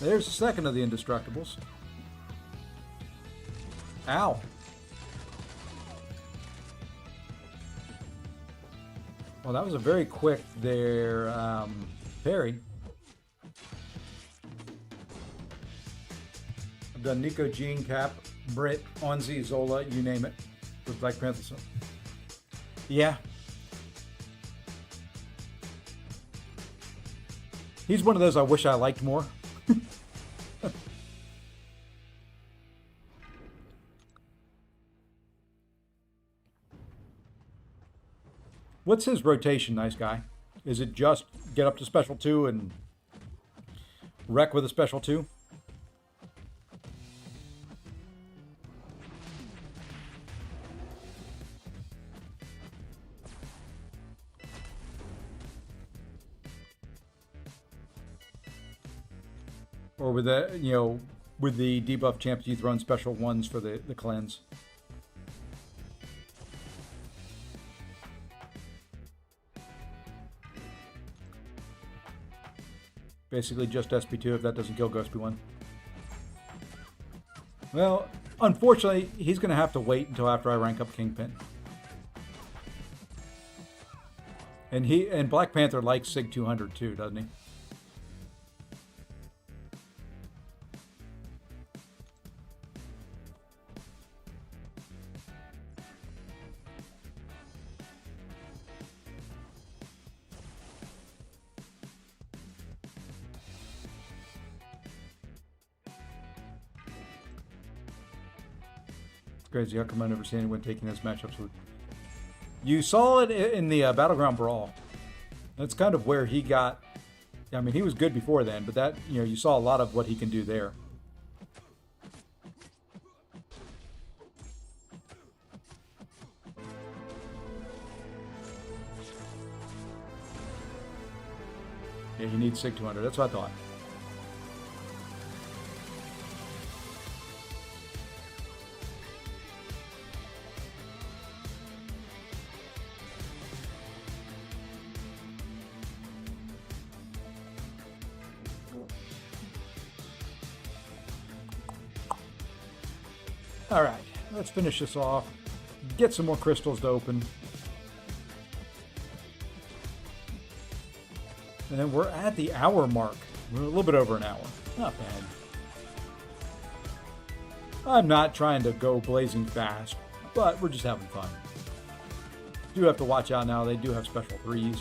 There's the second of the Indestructibles. Ow. Well, that was a very quick there, parry. I've done Nico, Jean, Cap, Britt, Onzi, Zola, you name it, with Black Panther. Yeah. He's one of those I wish I liked more. What's his rotation, nice guy? Is it just get up to special 2 and wreck with a special 2? Or with the, with the debuff champs, you throw in special 1s for the cleanse. Basically just SP2 if that doesn't kill Ghost B1. Well, unfortunately, he's going to have to wait until after I rank up Kingpin. And Black Panther likes SIG 200 too, doesn't he? Crazy. How come I never seen anyone taking those matchups with? You saw it in the Battleground Brawl. That's kind of where he got. I mean, he was good before then, but that, you saw a lot of what he can do there. Yeah, you need SIG 200. That's what I thought. All right, let's finish this off. Get some more crystals to open. And then we're at the hour mark. We're a little bit over an hour. Not bad. I'm not trying to go blazing fast, but we're just having fun. Do have to watch out now. They do have special 3s.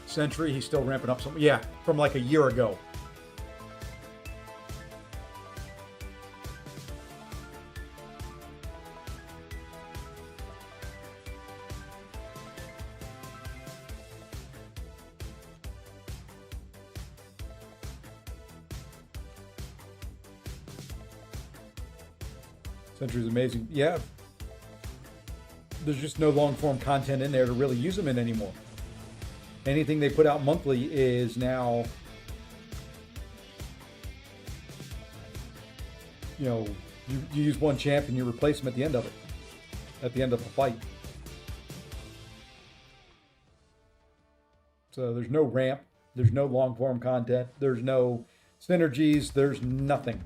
Sentry, he's still ramping up some. Yeah, from like a year ago. Sentry's amazing. Yeah. There's just no long form content in there to really use them in anymore. Anything they put out monthly is now, you use one champ and you replace them at the end of it. At the end of the fight. So there's no ramp. There's no long form content. There's no synergies. There's nothing.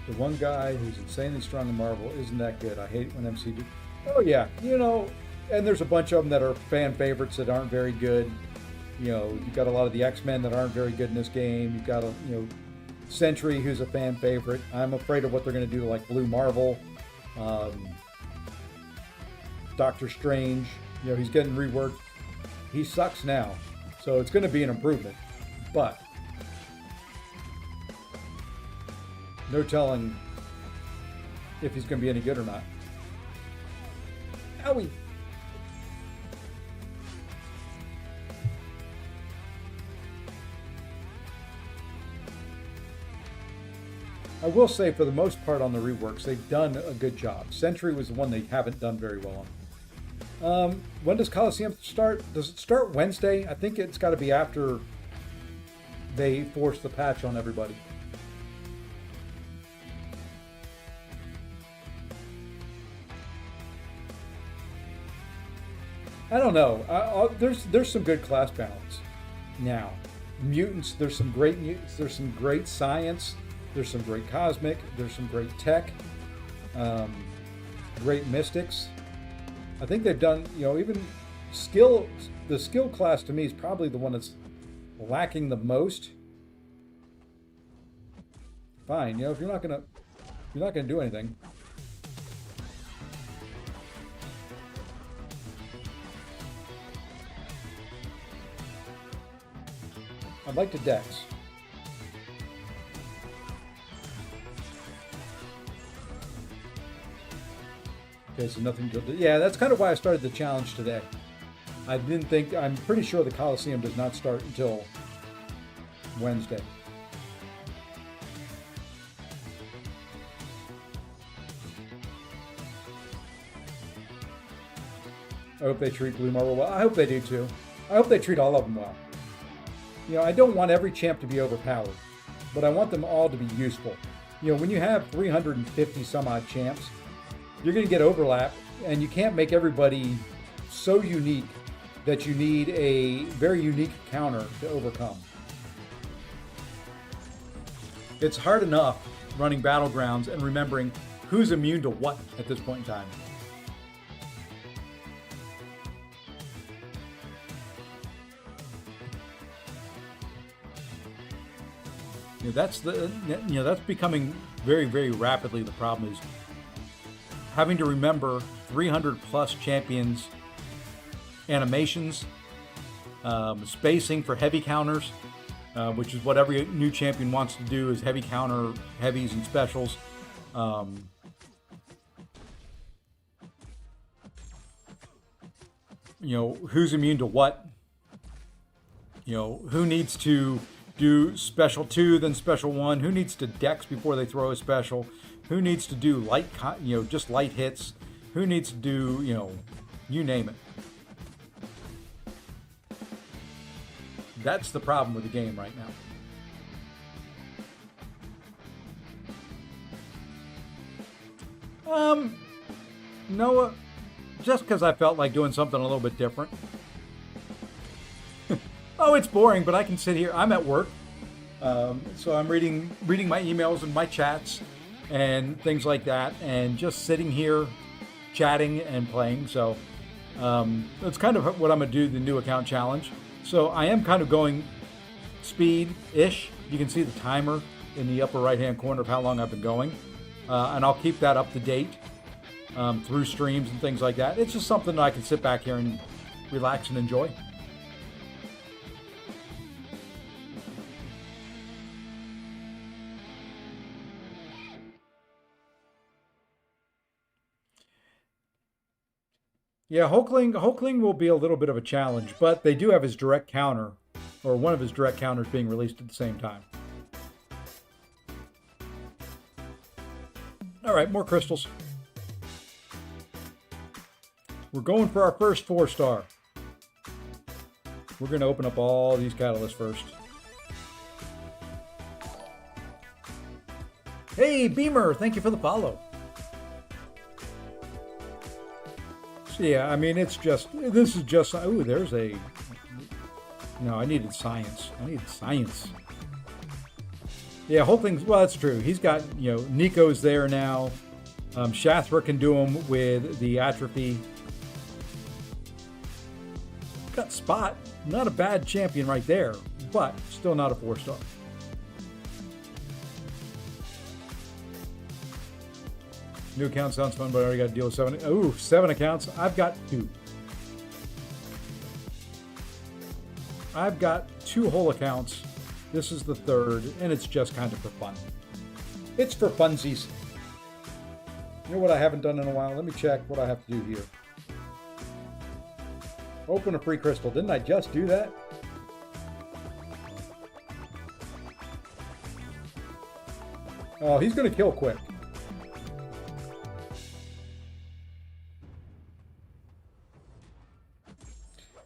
The one guy who's insanely strong in Marvel isn't that good. I hate when MC do. Oh yeah, and there's a bunch of them that are fan favorites that aren't very good. You've got a lot of the X-Men that aren't very good in this game. You've got Sentry, who's a fan favorite. I'm afraid of what they're going to do to like Blue Marvel, Doctor Strange. He's getting reworked. He sucks now, so it's going to be an improvement, but no telling if he's going to be any good or not. Owie! I will say, for the most part on the reworks, they've done a good job. Sentry was the one they haven't done very well on. When does Coliseum start? Does it start Wednesday? I think it's got to be after they force the patch on everybody. I don't know. There's some good class balance now. Mutants, there's some great mutants. There's some great science. There's some great cosmic. There's some great tech. Great mystics. I think they've done, even skill. The skill class to me is probably the one that's lacking the most. Fine, if you're not gonna do anything. I'd like to Dex. Okay, so nothing to do. Yeah, that's kind of why I started the challenge today. I'm pretty sure the Coliseum does not start until Wednesday. I hope they treat Blue Marvel well. I hope they do too. I hope they treat all of them well. I don't want every champ to be overpowered, but I want them all to be useful. When you have 350 some odd champs, you're going to get overlap, and you can't make everybody so unique that you need a very unique counter to overcome. It's hard enough running Battlegrounds and remembering who's immune to what at this point in time. That's becoming very, very rapidly the problem is having to remember 300 plus champions animations, spacing for heavy counters, which is what every new champion wants to do is heavy counter heavies and specials. Who's immune to what? Who needs to do special 2, then special 1? Who needs to dex before they throw a special? Who needs to do just light hits? Who needs to do, you name it. That's the problem with the game right now. Noah, just because I felt like doing something a little bit different. Oh, it's boring, but I can sit here. I'm at work, so I'm reading my emails and my chats and things like that, and just sitting here, chatting and playing. So that's kind of what I'm gonna do. The new account challenge. So I am kind of going speed-ish. You can see the timer in the upper right-hand corner of how long I've been going, and I'll keep that up to date through streams and things like that. It's just something that I can sit back here and relax and enjoy. Yeah, Hulkling will be a little bit of a challenge, but they do have his direct counter, or one of his direct counters being released at the same time. All right, more crystals. We're going for our first 4-star. We're going to open up all these catalysts first. Hey, Beamer, thank you for the follow. Yeah, I mean, this is just, ooh, there's a, no, I needed science. Yeah, whole thing's, well, that's true. He's got, Nico's there now. Shathra can do him with the atrophy. Got Spot, not a bad champion right there, but still not a 4-star. New account sounds fun, but I already got to deal with 7. Ooh, 7 accounts. I've got 2. I've got 2 whole accounts. This is the 3rd, and it's just kind of for fun. It's for funsies. You know what I haven't done in a while? Let me check what I have to do here. Open a free crystal. Didn't I just do that? Oh, he's going to kill quick.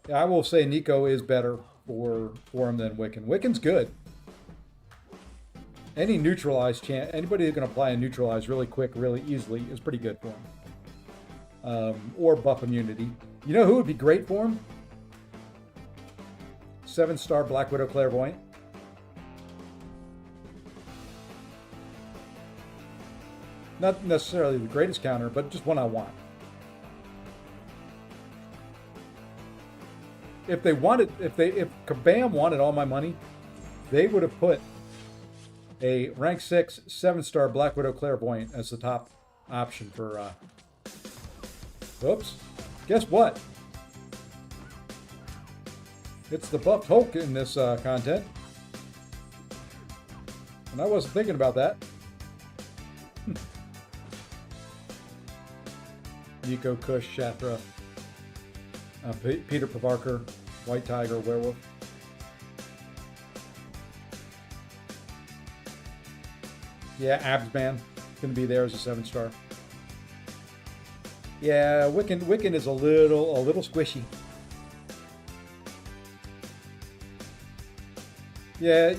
Yeah, I will say Nico is better for him than Wiccan. Wiccan's good. Any neutralize anybody who can apply a neutralize really quick, really easily is pretty good for him. Or buff immunity. You know who would be great for him? 7-star Black Widow Clairvoyant. Not necessarily the greatest counter, but just one I want. If Kabam wanted all my money, they would have put a rank 6 7-star Black Widow Clairvoyant as the top option for oops. Guess what? It's the buffed Hulk in this content. And I wasn't thinking about that. Nico, Kush, Shathra, Peter Pavarkar, White Tiger, Werewolf. Yeah, Absman going to be there as a 7-star. Yeah, Wiccan is a little squishy. Yeah,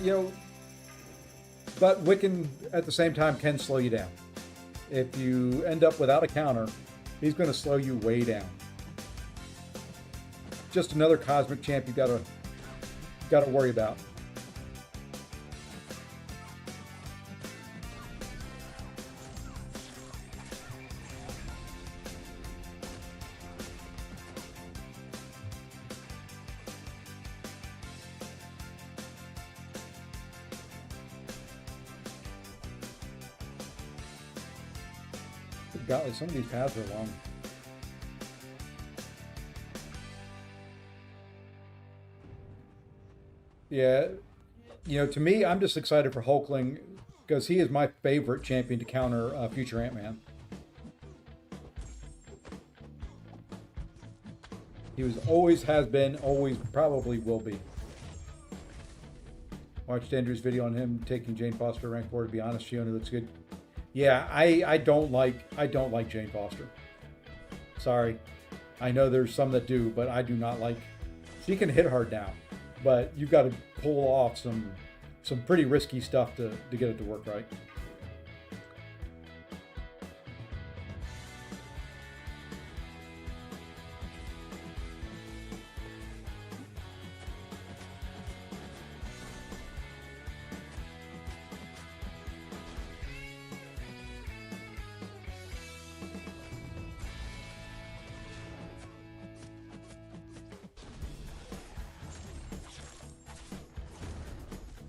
but Wiccan at the same time can slow you down. If you end up without a counter, he's going to slow you way down. Just another cosmic champ you gotta worry about. golly, some of these paths are long. Yeah, you know, to me, I'm just excited for Hulkling because he is my favorite champion to counter future Ant-Man. He always has been, always probably will be. Watched Andrew's video on him taking Jane Foster rank 4. To be honest, she only looks good. Yeah, I don't like Jane Foster. Sorry, I know there's some that do, but I do not like. She can hit hard now, but you've got to pull off some pretty risky stuff to get it to work right.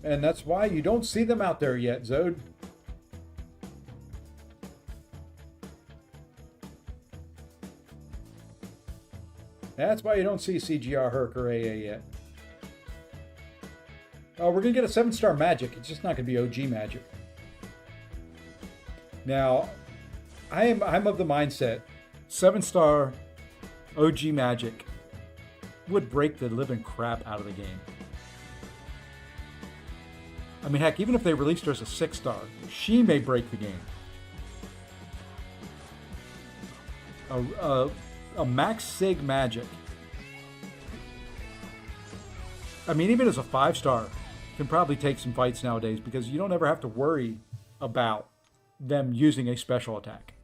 And that's why you don't see them out there yet, Zode. That's why you don't see CGR, Herc, or AA yet. Oh, we're going to get a 7-star Magic. It's just not going to be OG Magic. Now, I'm of the mindset 7-star OG Magic would break the living crap out of the game. I mean, heck, even if they released her as a 6-star, she may break the game. A Max Sig Magic. I mean, even as a 5-star, can probably take some fights nowadays because you don't ever have to worry about them using a special attack.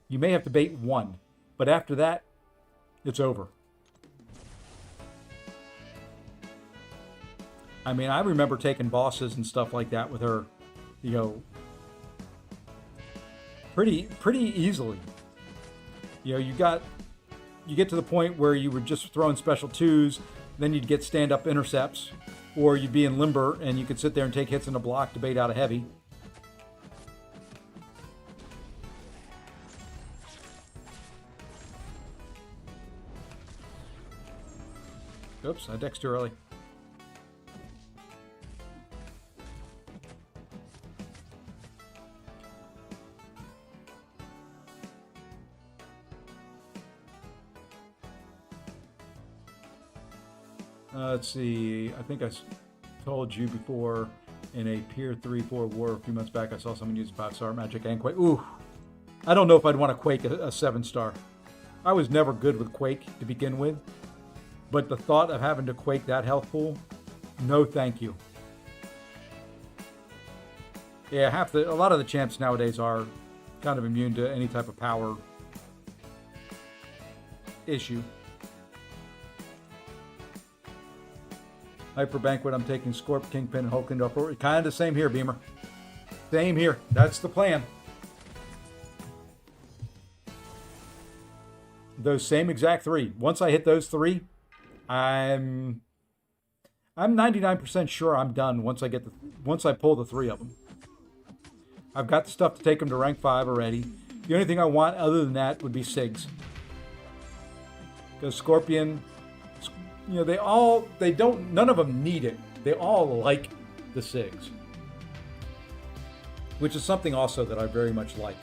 You may have to bait one, but after that, it's over. I mean, I remember taking bosses and stuff like that with her, you know, pretty easily. You know, you get to the point where you were just throwing special 2s, then you'd get stand-up intercepts, or you'd be in limber and you could sit there and take hits in a block to bait out a heavy. Oops, I dexed too early. Let's see, I think I told you before in a Pier 3-4 war a few months back, I saw someone use 5-star Magic and Quake. Ooh, I don't know if I'd want to Quake a 7-star. I was never good with Quake to begin with, but the thought of having to Quake that health pool, no thank you. Yeah, a lot of the champs nowadays are kind of immune to any type of power issue. Hyper Banquet, I'm taking Scorp, Kingpin, and Hulkling. Kind of the same here, Beamer. Same here. That's the plan. Those same exact 3. Once I hit those 3, I'm 99% sure I'm done once I pull the 3 of them. I've got the stuff to take them to rank 5 already. The only thing I want other than that would be SIGs. Because Scorpion, you know, none of them need it. They all like the SIGs. Which is something also that I very much like.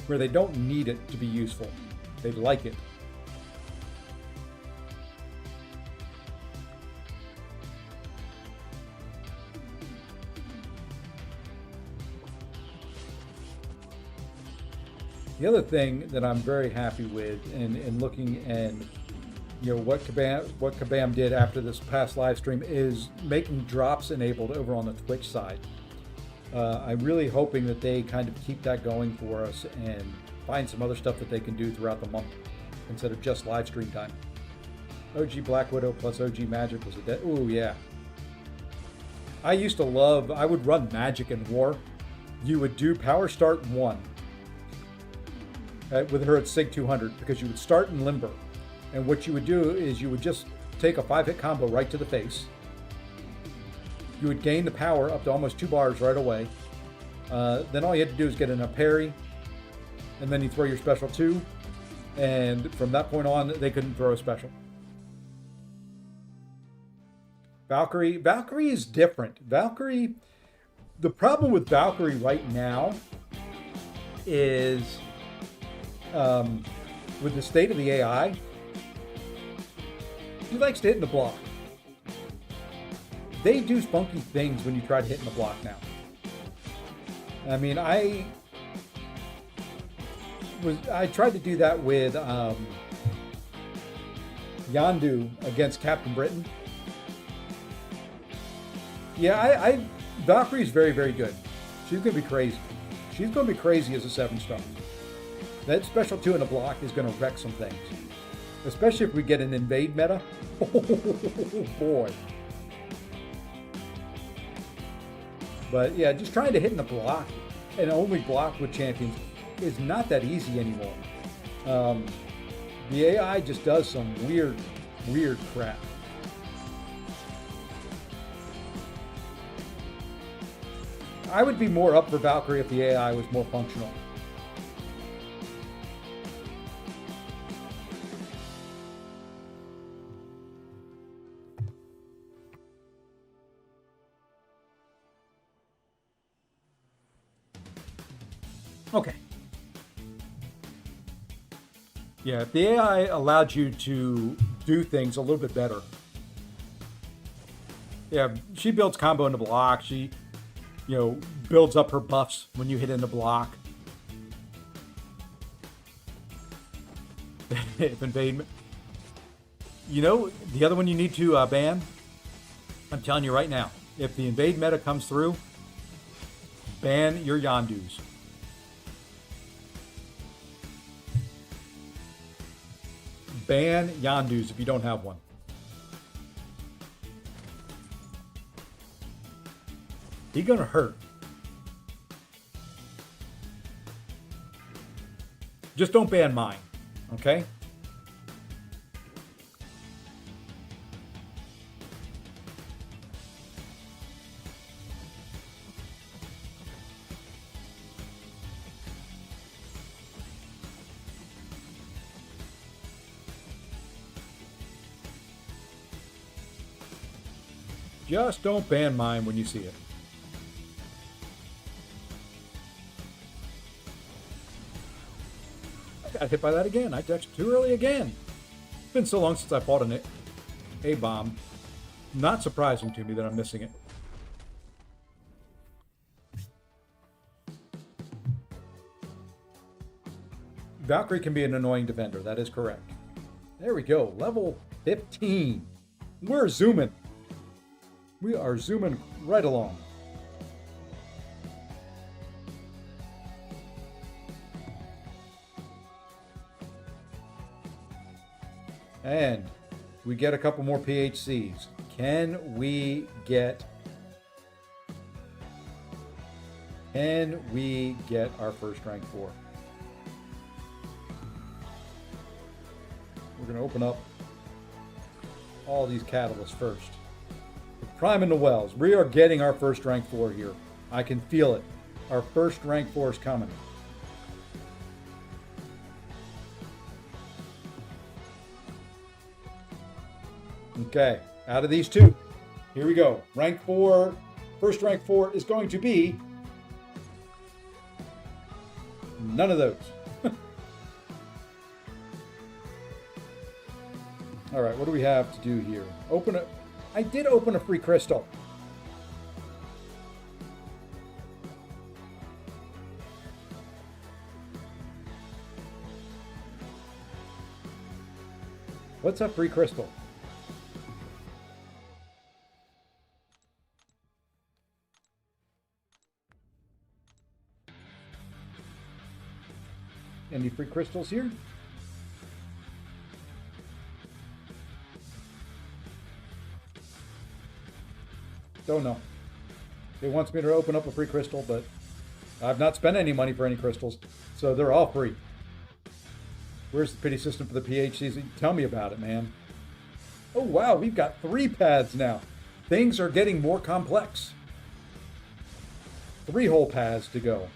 Where they don't need it to be useful. They like it. The other thing that I'm very happy with in looking and, you know, what Kabam did after this past live stream is making drops enabled over on the Twitch side. I'm really hoping that they kind of keep that going for us and find some other stuff that they can do throughout the month instead of just live stream time. OG Black Widow plus OG Magic was a dead. Ooh, yeah. I would run Magic in War. You would do Power Start 1 with her at Sig 200 because you would start in Limber. And what you would do is you would just take a 5-hit combo right to the face. You would gain the power up to almost 2 bars right away. Then all you had to do is get in a parry, and then you throw your special 2, and from that point on, they couldn't throw a special. Valkyrie is different. Valkyrie, the problem with Valkyrie right now is with the state of the AI, she likes to hit in the block. They do funky things when you try to hit in the block now. I mean, I tried to do that with Yondu against Captain Britain. Yeah, Valkyrie's very, very good. She's going to be crazy. She's going to be crazy as a 7-star. That special 2 in the block is going to wreck some things. Especially if we get an invade meta. Oh, boy. But yeah, just trying to hit in the block and only block with champions is not that easy anymore. The AI just does some weird crap. I would be more up for Valkyrie if the AI was more functional. Okay. Yeah, if the AI allowed you to do things a little bit better. Yeah, she builds combo in the block. She, builds up her buffs when you hit in the block. If invade, the other one you need to ban. I'm telling you right now, if the invade meta comes through, ban your Yondus. Ban Yondus if you don't have one. He's gonna hurt. Just don't ban mine, okay? Just don't ban mine when you see it. I got hit by that again. I texted too early again. It's been so long since I fought an A-bomb. Not surprising to me that I'm missing it. Valkyrie can be an annoying defender. That is correct. There we go. Level 15. We're zooming. We are zooming right along. And we get a couple more PHCs. Can we get our first rank 4? We're going to open up all these catalysts first. Prime in the wells. We are getting our first rank 4 here. I can feel it. Our first rank 4 is coming. Okay, out of these two, here we go. Rank 4, first rank 4 is going to be none of those. All right, what do we have to do here? Open it. I did open a free crystal. What's a free crystal? Any free crystals here? Don't know. It wants me to open up a free crystal, but I've not spent any money for any crystals, so they're all free. Where's the pity system for the PHCs? Tell me about it, man. Oh, wow, we've got 3 paths now. Things are getting more complex. 3 whole paths to go.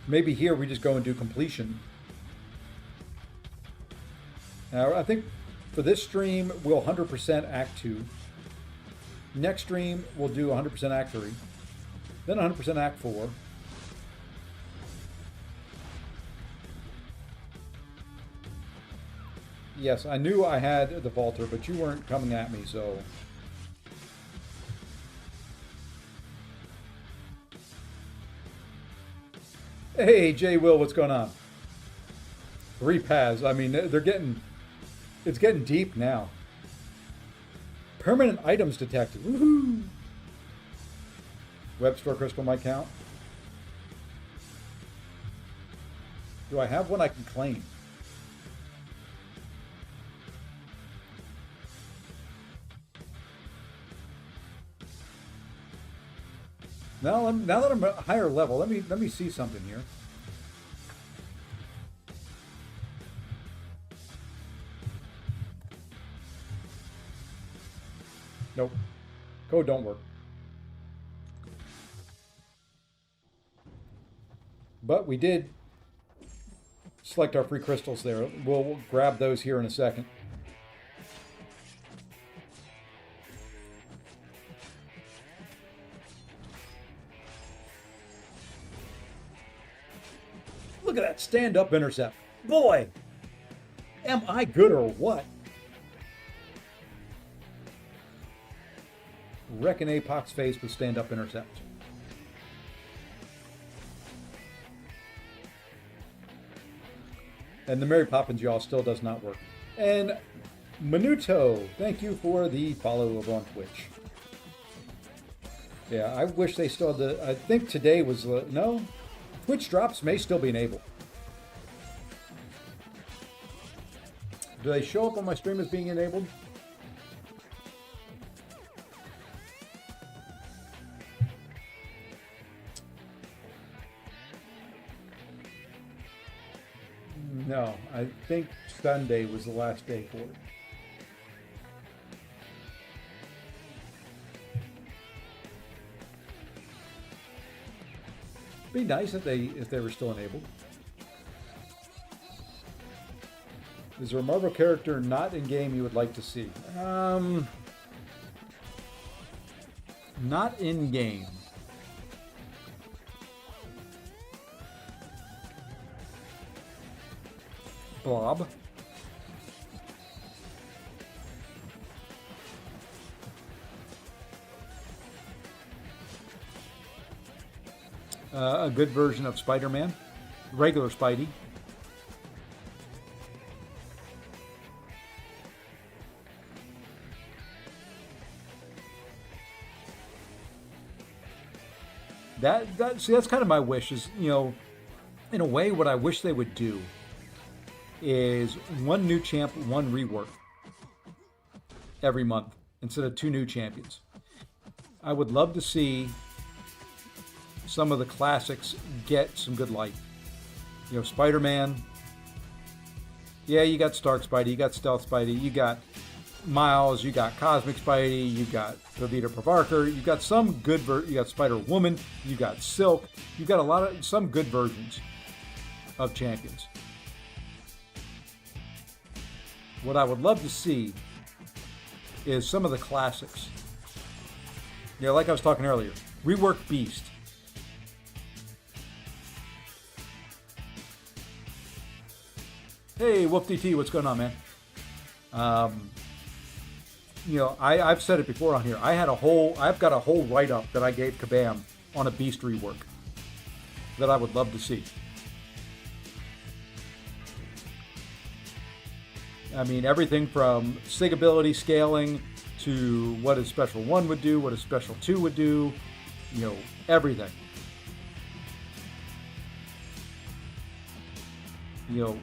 Maybe here we just go and do completion. Now, I think for this stream, we'll 100% Act 2. Next stream, we'll do 100% Act 3. Then 100% Act 4. Yes, I knew I had the Vaulter, but you weren't coming at me, so... Hey, Jay Will, what's going on? 3 paths. I mean, they're getting... It's getting deep now. Permanent items detected. Woohoo! Web store crystal might count. Do I have one I can claim? Now that I'm at a higher level, let me see something here. Nope. Code don't work. But we did select our free crystals there. We'll grab those here in a second. Look at that stand-up intercept. Boy, am I good or what? Reckon Apoc's face with stand-up intercept. And the Mary Poppins y'all still does not work. And Minuto, thank you for the follow on Twitch. Yeah, I wish they still had the... I think today was... no? Twitch drops may still be enabled. Do they show up on my stream as being enabled? No, I think Sunday was the last day for it. Be nice if they were still enabled. Is there a Marvel character not in game you would like to see? Not in game. Blob. A good version of Spider-Man, regular Spidey. See, that's kind of my wish is, you know, in a way, what I wish they would do is one new champ, one rework every month instead of 2 new champions. I would love to see some of the classics get some good light. You know, Spider-Man. Yeah, you got Stark Spidey, you got Stealth Spidey, you got Miles, you got Cosmic Spidey, you got Pavita Pravarkar, you got some good you got Spider-Woman, you got Silk, you got some good versions of champions. What I would love to see is some of the classics. You know, like I was talking earlier, rework Beast. Hey, Whoop DT, what's going on, man? You know, I've said it before on here. I've got a whole write-up that I gave Kabam on a Beast rework that I would love to see. I mean, everything from sig ability scaling to what a Special 1 would do, what a Special 2 would do, you know, everything. You know,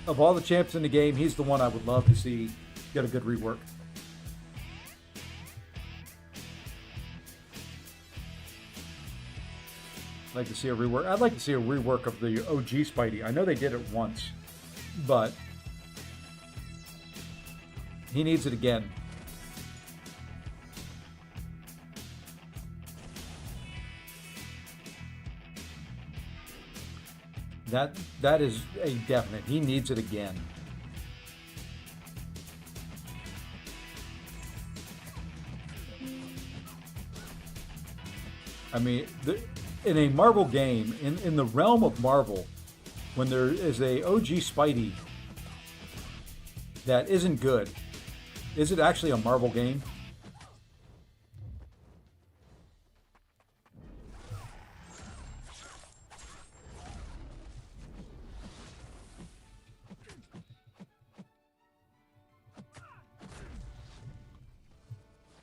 of all the champs in the game, he's the one I would love to see get a good rework. I'd like to see a rework. I'd like to see a rework of the OG Spidey. I know they did it once, but he needs it again. That is a definite. He needs it again. I mean, in a Marvel game, in the realm of Marvel, when there is a OG Spidey that isn't good, is it actually a Marvel game?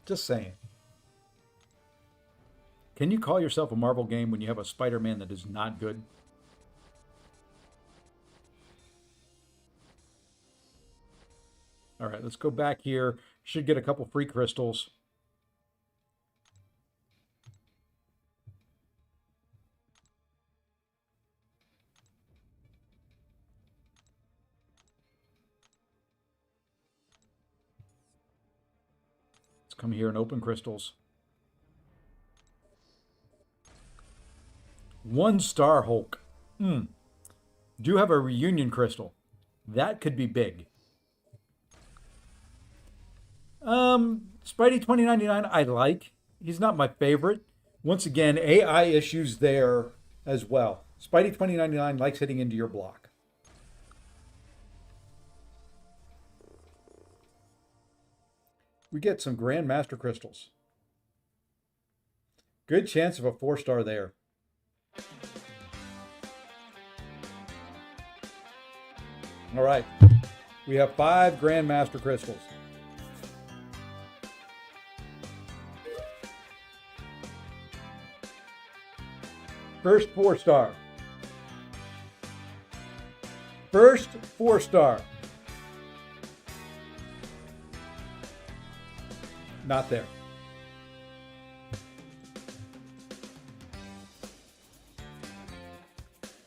Just saying. Can you call yourself a Marvel game when you have a Spider-Man that is not good? All right, let's go back here. Should get a couple free crystals. Let's come here and open crystals. 1-star Hulk. Do have a reunion crystal. That could be big. Spidey 2099 I like. He's not my favorite. Once again, AI issues there as well. Spidey 2099 likes hitting into your block. We get some Grandmaster crystals. Good chance of a 4-star there. All right. We have 5 Grandmaster crystals. First 4-star. First 4-star. Not there.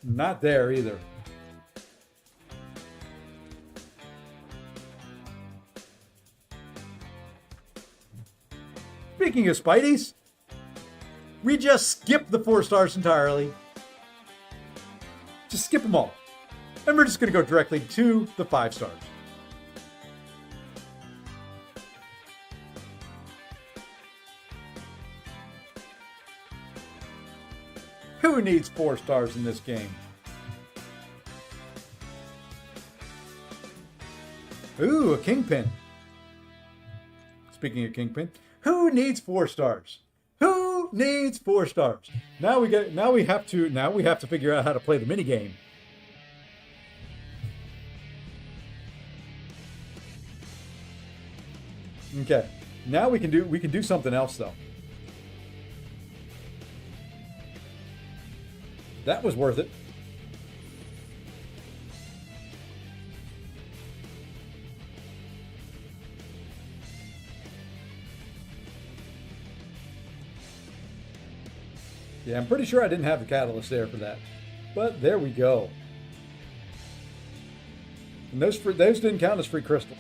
Not there either. Speaking of Spideys, we just skip the 4 stars entirely. Just skip them all. And we're just going to go directly to the 5 stars. Who needs 4 stars in this game? Ooh, a Kingpin. Speaking of Kingpin, who needs 4 stars? Who needs 4 stars? Now we have to figure out how to play the mini game. Okay. Now we can do something else though. That was worth it. Yeah, I'm pretty sure I didn't have the catalyst there for that. But there we go. And those didn't count as free crystals.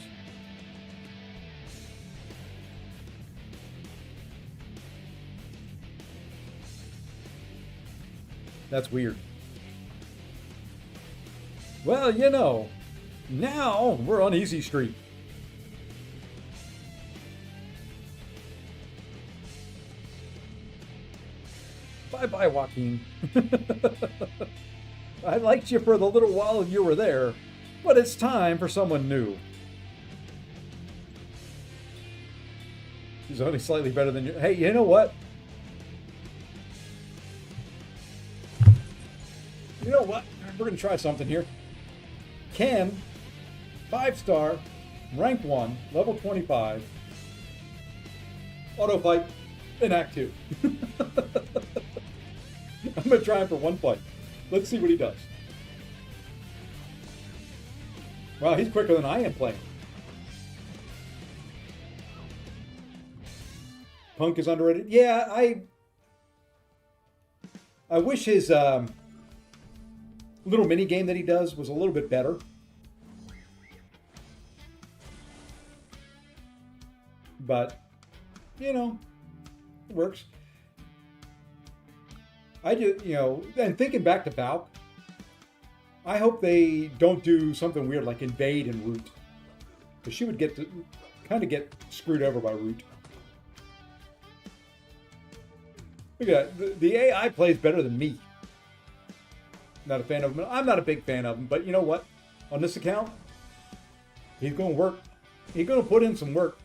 That's weird. Well, you know, now we're on easy street. Bye-bye, Joaquin. I liked you for the little while you were there, but it's time for someone new. He's only slightly better than you. Hey, you know what? You know what? We're going to try something here. Ken, 5-star, rank 1, level 25, auto fight in Act 2. I'm going to try him for 1 fight. Let's see what he does. Wow, he's quicker than I am playing. Punk is underrated. Yeah, I wish his little mini game that he does was a little bit better. But, you know, it works. I just, you know, and thinking back to Valk, I hope they don't do something weird like invade and root. Because she would kind of get screwed over by root. Look at that. The AI plays better than me. Not a fan of him. I'm not a big fan of him, but you know what? On this account, he's going to work. He's going to put in some work.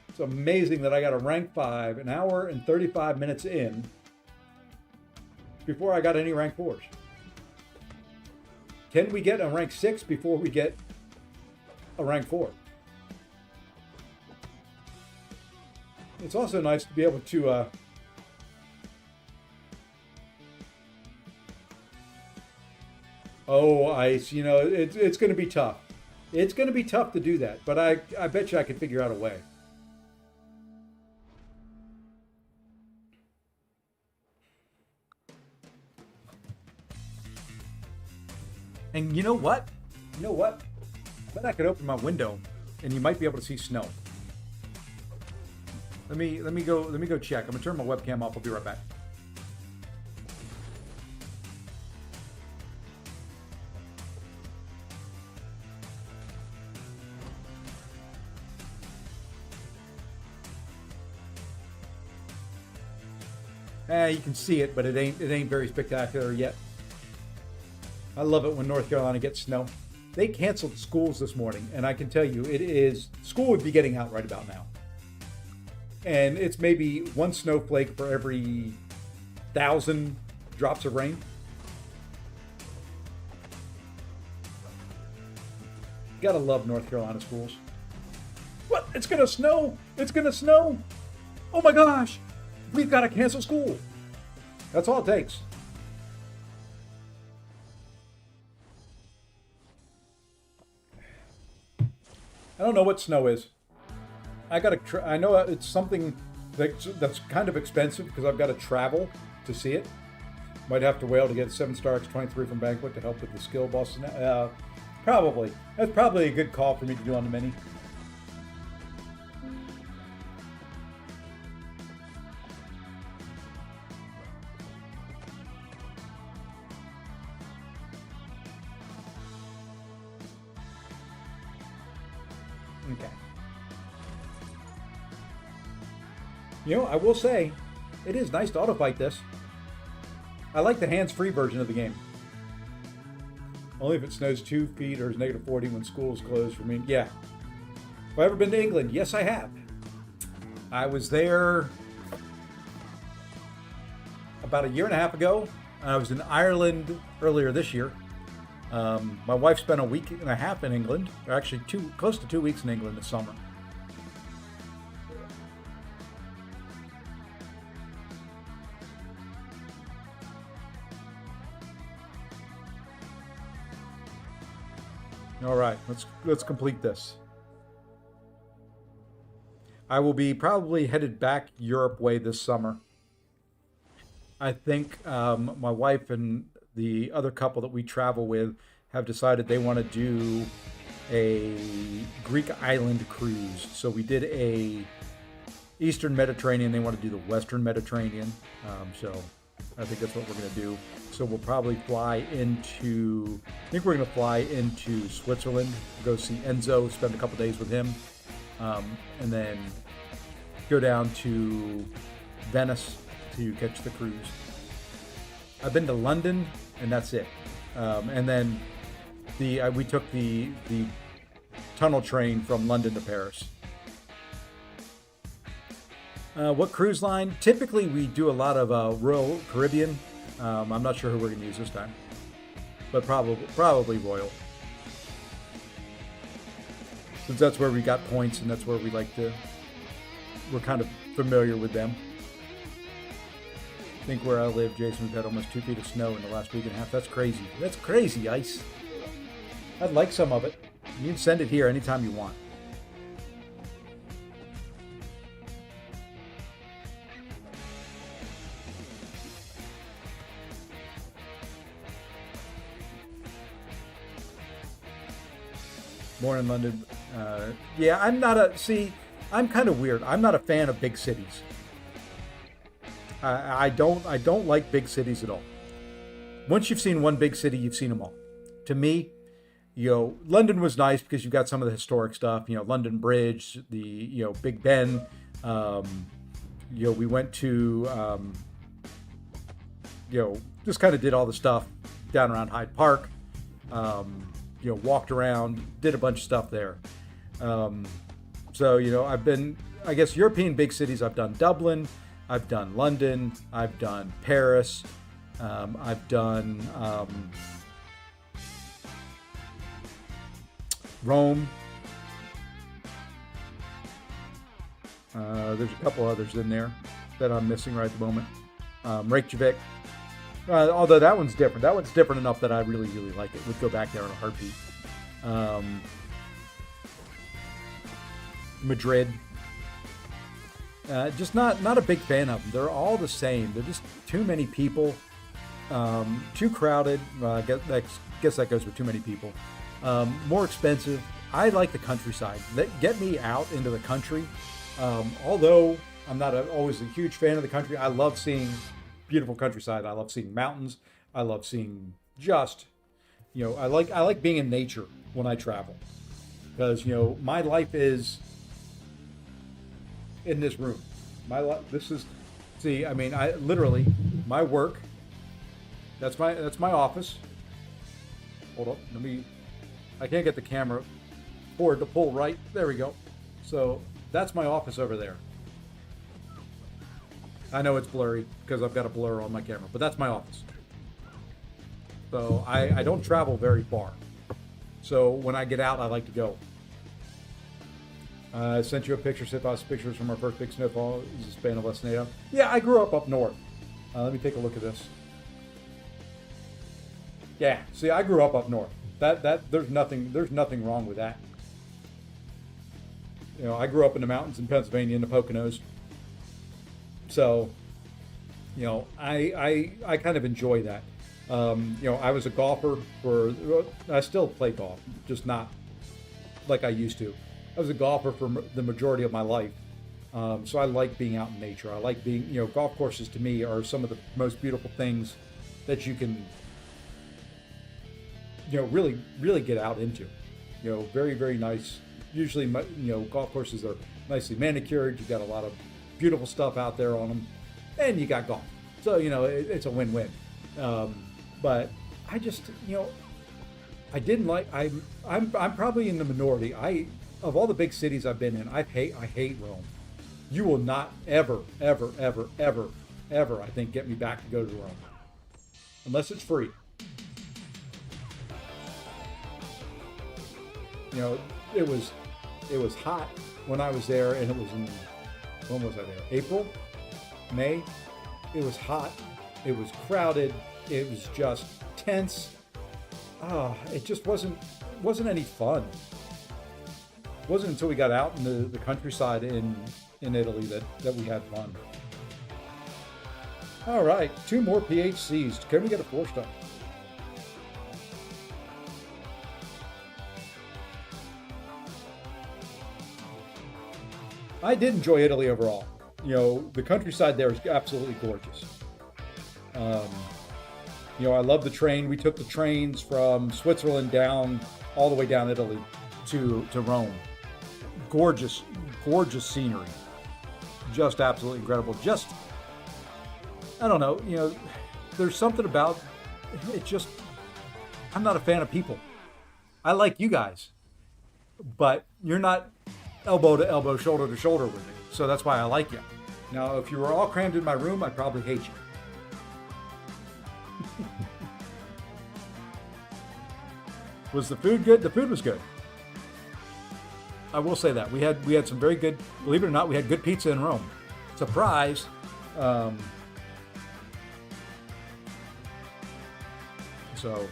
It's amazing that I got a rank 5 an hour and 35 minutes in before I got any rank 4s. Can we get a rank 6 before we get a rank 4? It's also nice to be able to ice, you know, it's going to be tough. It's going to be tough to do that, but I bet you I could figure out a way. And you know what? I bet I could open my window and you might be able to see snow. Let me go check. I'm gonna turn my webcam off. I'll be right back. You can see it, but it ain't very spectacular yet. I love it when North Carolina gets snow. They canceled schools this morning, and I can tell you, school would be getting out right about now. And it's maybe one snowflake for every 1,000 drops of rain. You gotta love North Carolina schools. What? It's gonna snow! It's gonna snow! Oh my gosh! We've gotta cancel school! That's all it takes. I don't know what snow is. I know it's something that's kind of expensive because I've got to travel to see it. Might have to whale to get a 7-star X23 from Banquet to help with the skill boss. Probably. That's probably a good call for me to do on the Mini. Okay. You know, I will say, it is nice to auto-fight this. I like the hands-free version of the game. Only if it snows 2 feet or is negative 40 when school is closed for me. Yeah. Have I ever been to England? Yes, I have. I was there about a year and a half ago. I was in Ireland earlier this year. My wife spent a week and a half in England, or actually close to 2 weeks in England this summer. All right, let's complete this. I will be probably headed back Europe way this summer. I think my wife and the other couple that we travel with have decided they want to do a Greek island cruise. So we did a Eastern Mediterranean. They want to do the Western Mediterranean. So I think that's what we're going to do. So we'll probably I think we're going to fly into Switzerland, go see Enzo, spend a couple days with him, and then go down to Venice to catch the cruise. I've been to London, and that's it. And then we took the tunnel train from London to Paris. What cruise line? Typically, we do a lot of Royal Caribbean. I'm not sure who we're going to use this time, but probably Royal, since that's where we got points and that's where we're kind of familiar with them. I think where I live, Jason, we've had almost 2 feet of snow in the last week and a half. That's crazy. That's crazy, Ice. I'd like some of it. You can send it here anytime you want. More in London. Yeah, I'm kind of weird. I'm not a fan of big cities. I don't like big cities at all. Once you've seen one big city, you've seen them all. To me, London was nice because you got some of the historic stuff. London Bridge, the Big Ben. We went to just kind of did all the stuff down around Hyde Park. Walked around, did a bunch of stuff there. I've been, I guess, European big cities. I've done Dublin, I've done London, I've done Paris, I've done Rome. There's a couple others in there that I'm missing right at the moment. Reykjavik. Although that one's different. That one's different enough that I really, really like it. Would go back there in a heartbeat. Madrid. Just not a big fan of them. They're all the same. They're just too many people. Too crowded. I guess that goes with too many people. More expensive. I like the countryside. Get me out into the country. Although I'm not always a huge fan of the country, I love seeing beautiful countryside. I love seeing mountains. I love seeing I like being in nature when I travel, because my life is in this room. My life. I literally, my work. That's my office. Hold up. I can't get the camera forward to pull right. There we go. So that's my office over there. I know it's blurry because I've got a blur on my camera, but that's my office. So I don't travel very far. So when I get out, I like to go. I sent you a picture, pictures from our first big snowfall. This is Spain of West NATO. Yeah, I grew up north. Let me take a look at this. Yeah, see, I grew up north. There's nothing wrong with that. I grew up in the mountains in Pennsylvania, in the Poconos. So, I kind of enjoy that. I was a golfer I still play golf, just not like I used to. I was a golfer for the majority of my life. So I like being out in nature. I like being, golf courses to me are some of the most beautiful things that you can, really, really get out into. Very, very nice. Usually, golf courses are nicely manicured. You've got a lot of beautiful stuff out there on them, and you got golf. So, it's a win-win. But I just, I didn't like, I'm probably in the minority. Of all the big cities I've been in, I hate Rome. You will not ever, I think, get me back to go to Rome. Unless it's free. It was hot when I was there, and it was when was I there? April? May? It was hot. It was crowded. It was just tense. It just wasn't any fun. It wasn't until we got out in the countryside in Italy that we had fun. All right, 2 more PHCs. Can we get a 4-star? I did enjoy Italy overall. The countryside there is absolutely gorgeous. I love the train. We took the trains from Switzerland all the way down Italy to Rome. Gorgeous, gorgeous scenery. Just absolutely incredible. I don't know, there's something about it I'm not a fan of people. I like you guys, but you're not elbow to elbow, shoulder to shoulder with me. So that's why I like you. Now, if you were all crammed in my room, I'd probably hate you. Was the food good? The food was good. I will say that. We had some very good, believe it or not, we had good pizza in Rome. Surprise. So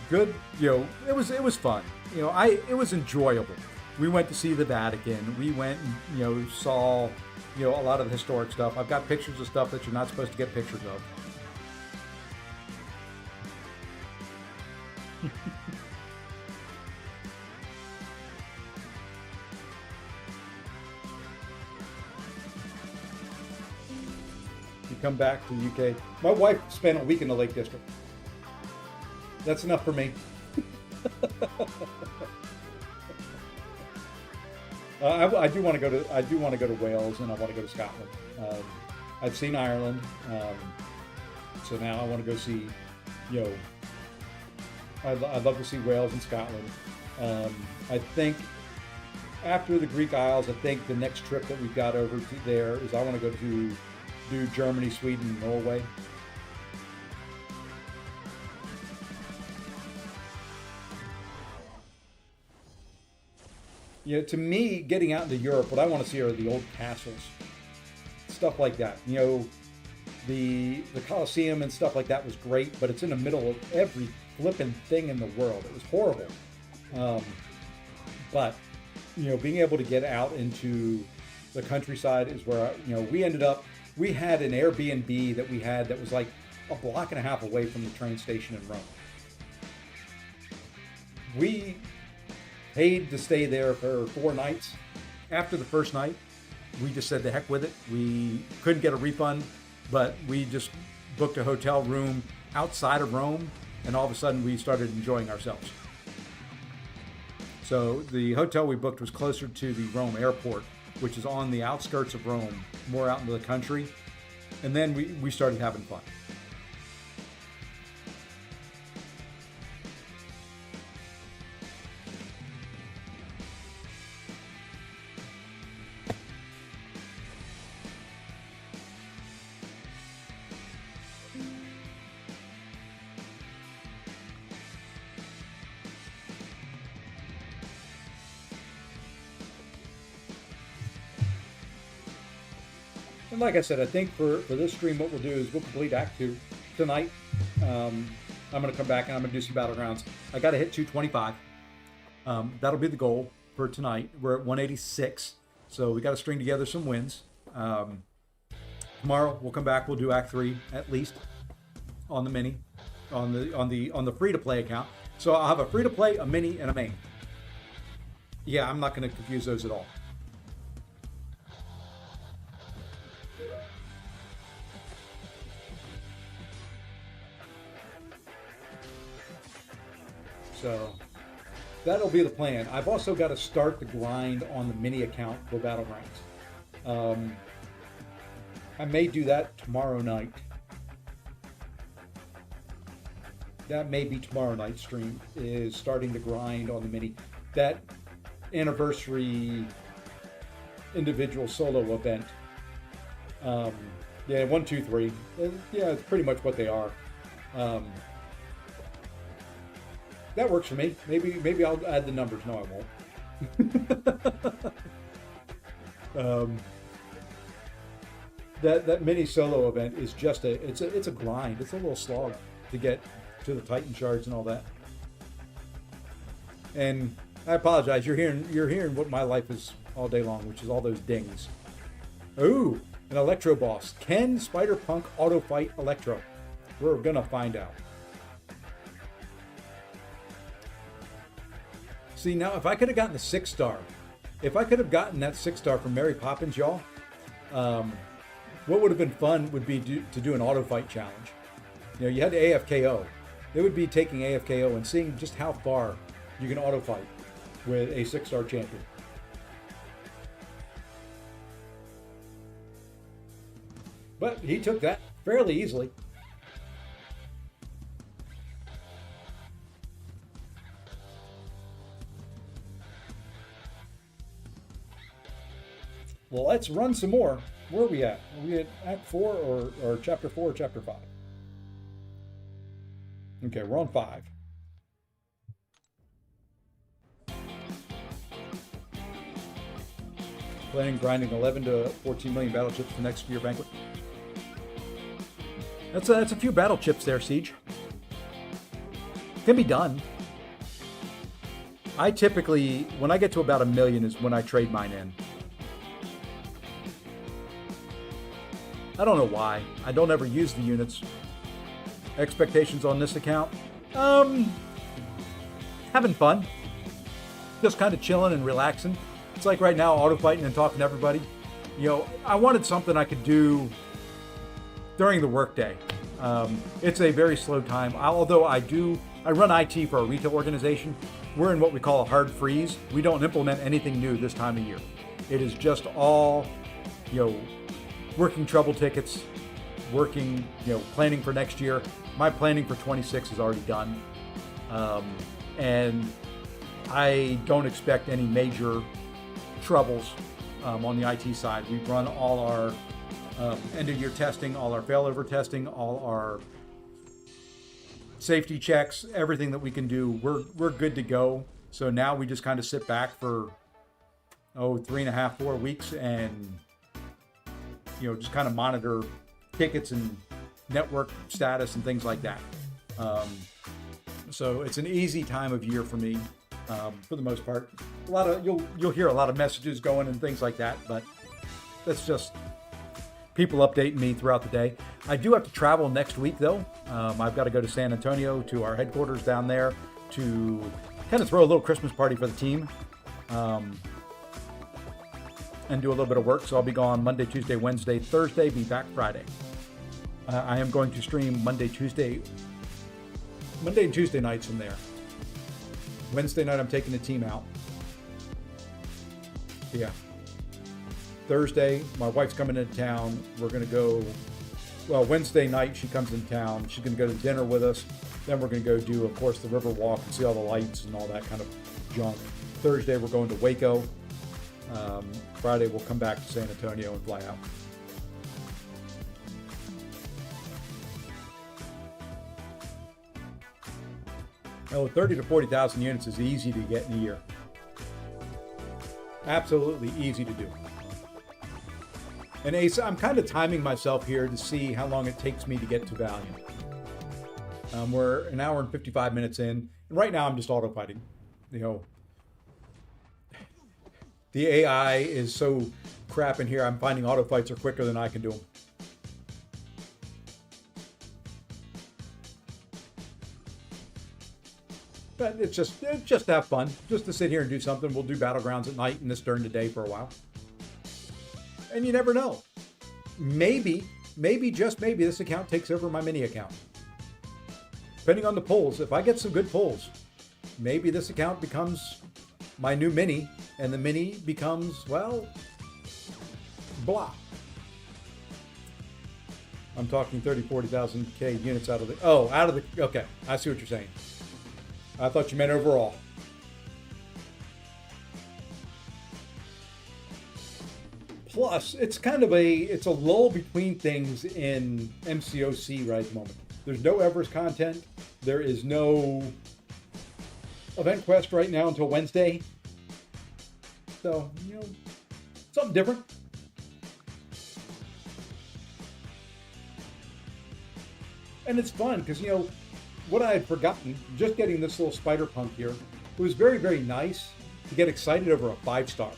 good, it was fun. It was enjoyable. We went to see the Vatican. We went and, saw, a lot of the historic stuff. I've got pictures of stuff that you're not supposed to get pictures of. come back to the UK. My wife spent a week in the Lake District. That's enough for me. I do want to go to Wales, and I want to go to Scotland. I've seen Ireland, so now I want to go see. I'd love to see Wales and Scotland. I think after the Greek Isles, I think the next trip that we've got over to there is I want to go to do Germany, Sweden, and Norway. To me, getting out into Europe, what I want to see are the old castles, stuff like that. The Colosseum and stuff like that was great, but it's in the middle of every flipping thing in the world. It was horrible. But being able to get out into the countryside is where we had an Airbnb that was like a block and a half away from the train station in Rome. We paid to stay there for 4 nights. After the first night, we just said the heck with it. We couldn't get a refund, but we just booked a hotel room outside of Rome, and all of a sudden we started enjoying ourselves. So the hotel we booked was closer to the Rome airport, which is on the outskirts of Rome, more out into the country. And then we started having fun. And like I said, I think for this stream, what we'll do is we'll complete Act 2 tonight. I'm going to come back and I'm going to do some battlegrounds. I got to hit 225. That'll be the goal for tonight. We're at 186, so we got to string together some wins. Tomorrow we'll come back. We'll do Act 3 at least on the mini, on the free-to-play account. So I'll have a free-to-play, a mini, and a main. Yeah, I'm not going to confuse those at all. So that'll be the plan. I've also got to start the grind on the mini account for Battlegrounds. I may do that tomorrow night. That may be tomorrow night's stream, is starting the grind on the mini. That anniversary individual solo event. Yeah, 1, 2, 3. Yeah, it's pretty much what they are. That works for me. Maybe I'll add the numbers. No, I won't. That mini solo event is just it's a grind. It's a little slog to get to the Titan shards and all that. And I apologize. You're hearing what my life is all day long, which is all those dings. Ooh, an Electro boss. Can Spider-Punk auto fight Electro? We're gonna find out. See, now if I could have gotten the 6-star, if I could have gotten that 6-star from Mary Poppins, y'all, what would have been fun would be to do an auto fight challenge. You had to AFKO. It would be taking AFKO and seeing just how far you can auto fight with a 6-star champion. But he took that fairly easily. Well, let's run some more. Where are we at? Are we at Act 4 or Chapter 4 or Chapter 5? Okay, we're on 5. Planning grinding 11 to 14 million battle chips for next year banquet. That's a few battle chips there, Siege. Can be done. I typically, when I get to about 1 million is when I trade mine in. I don't know why. I don't ever use the units. Expectations on this account? Having fun. Just kind of chilling and relaxing. It's like right now, auto fighting and talking to everybody. I wanted something I could do during the workday. It's a very slow time. Although I run IT for a retail organization. We're in what we call a hard freeze. We don't implement anything new this time of year. It is just all, working trouble tickets, working, planning for next year. My planning for 26 is already done. And I don't expect any major troubles on the IT side. We've run all our end of year testing, all our failover testing, all our safety checks, everything that we can do. We're good to go. So now we just kind of sit back for 3.5, 4 weeks and just kind of monitor tickets and network status and things like that. So it's an easy time of year for me, for the most part. You'll hear a lot of messages going and things like that, but that's just people updating me throughout the day. I do have to travel next week though. I've got to go to San Antonio to our headquarters down there to kind of throw a little Christmas party for the team, and do a little bit of work. So I'll be gone Monday, Tuesday, Wednesday, Thursday, be back Friday. I am going to stream Monday and Tuesday nights from there. Wednesday night, I'm taking the team out. Yeah. Thursday, my wife's coming into town. We're going to go, Wednesday night, she comes in town. She's going to go to dinner with us. Then we're going to go do, of course, the river walk and see all the lights and all that kind of junk. Thursday, we're going to Waco. Friday, we'll come back to San Antonio and fly out. Oh, 30 to 40,000 units is easy to get in a year. Absolutely easy to do. And Ace, I'm kind of timing myself here to see how long it takes me to get to Valiant. We're an hour and 55 minutes in, and right now I'm just autofighting. The AI is so crap in here, I'm finding autofights are quicker than I can do them. But it's just to have fun, just to sit here and do something. We'll do Battlegrounds at night and this during the day for a while. And you never know. Maybe, just maybe, this account takes over my mini account. Depending on the polls, if I get some good polls, maybe this account becomes my new mini, and the mini becomes, blah. I'm talking 30, 40,000 K units out of the, okay, I see what you're saying. I thought you meant overall. Plus, it's a lull between things in MCOC right at the moment. There's no Everest content. There is no Event Quest right now until Wednesday. So, something different. And it's fun because, what I had forgotten, just getting this little spider punk here, it was very, very nice to get excited over a 5-star.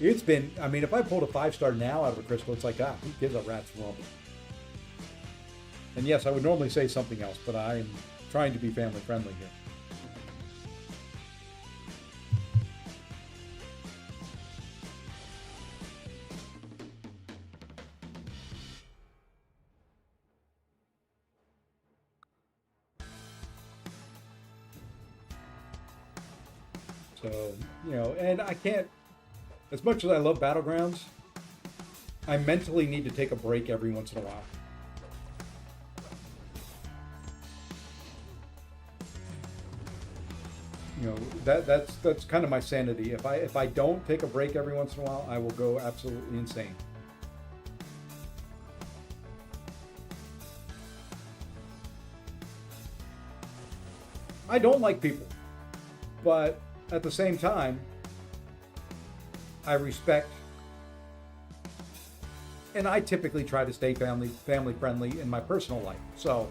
It's been, if I pulled a 5-star now out of a crystal, it's like, who gives a rat's rumble? And yes, I would normally say something else, but I'm trying to be family friendly here. So, and I can't, as much as I love Battlegrounds, I mentally need to take a break every once in a while. That's kind of my sanity. If I don't take a break every once in a while, I will go absolutely insane. I don't like people, but at the same time, I respect, and I typically try to stay family friendly in my personal life. So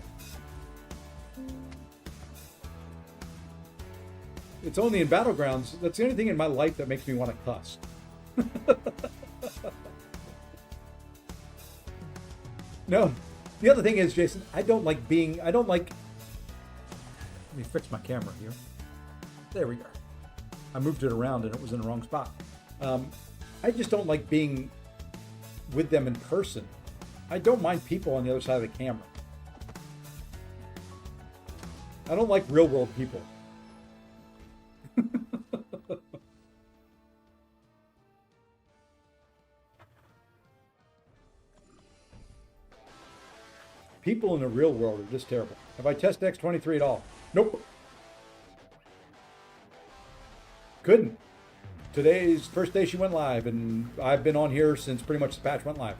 it's only in Battlegrounds, that's the only thing in my life that makes me want to cuss. No, the other thing is, Jason, let me fix my camera here. There we go. I moved it around and it was in the wrong spot. I just don't like being with them in person I don't mind people on the other side of the camera. I don't like real world people. People in the real world are just terrible. Have I tested X23 at all? Nope. Couldn't. Today's first day she went live, and I've been on here since pretty much the patch went live.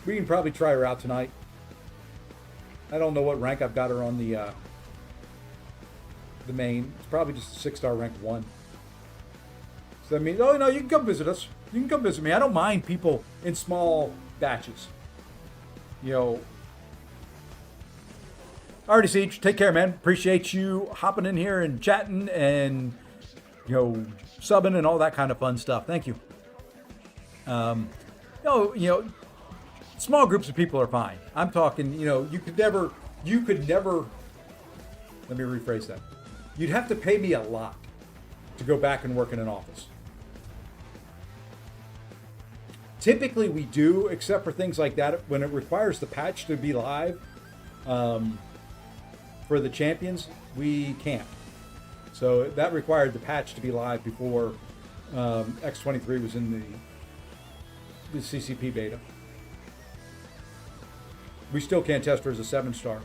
We can probably try her out tonight. I don't know what rank I've got her on the main. It's probably just a 6-star rank 1. So that means, oh no, you can come visit us. You can come visit me. I don't mind people in small batches. You know. Alrighty, Siege. Take care, man. Appreciate you hopping in here and chatting and, you know, subbing and all that kind of fun stuff. Thank you. You know, small groups of people are fine. I'm talking, you know, you could never, let me rephrase that. You'd have to pay me a lot to go back and work in an office. Typically we do, except for things like that, when it requires the patch to be live for the champions, we can't. So that required the patch to be live before X23 was in the CCP beta. We still can't test her as a 7-star.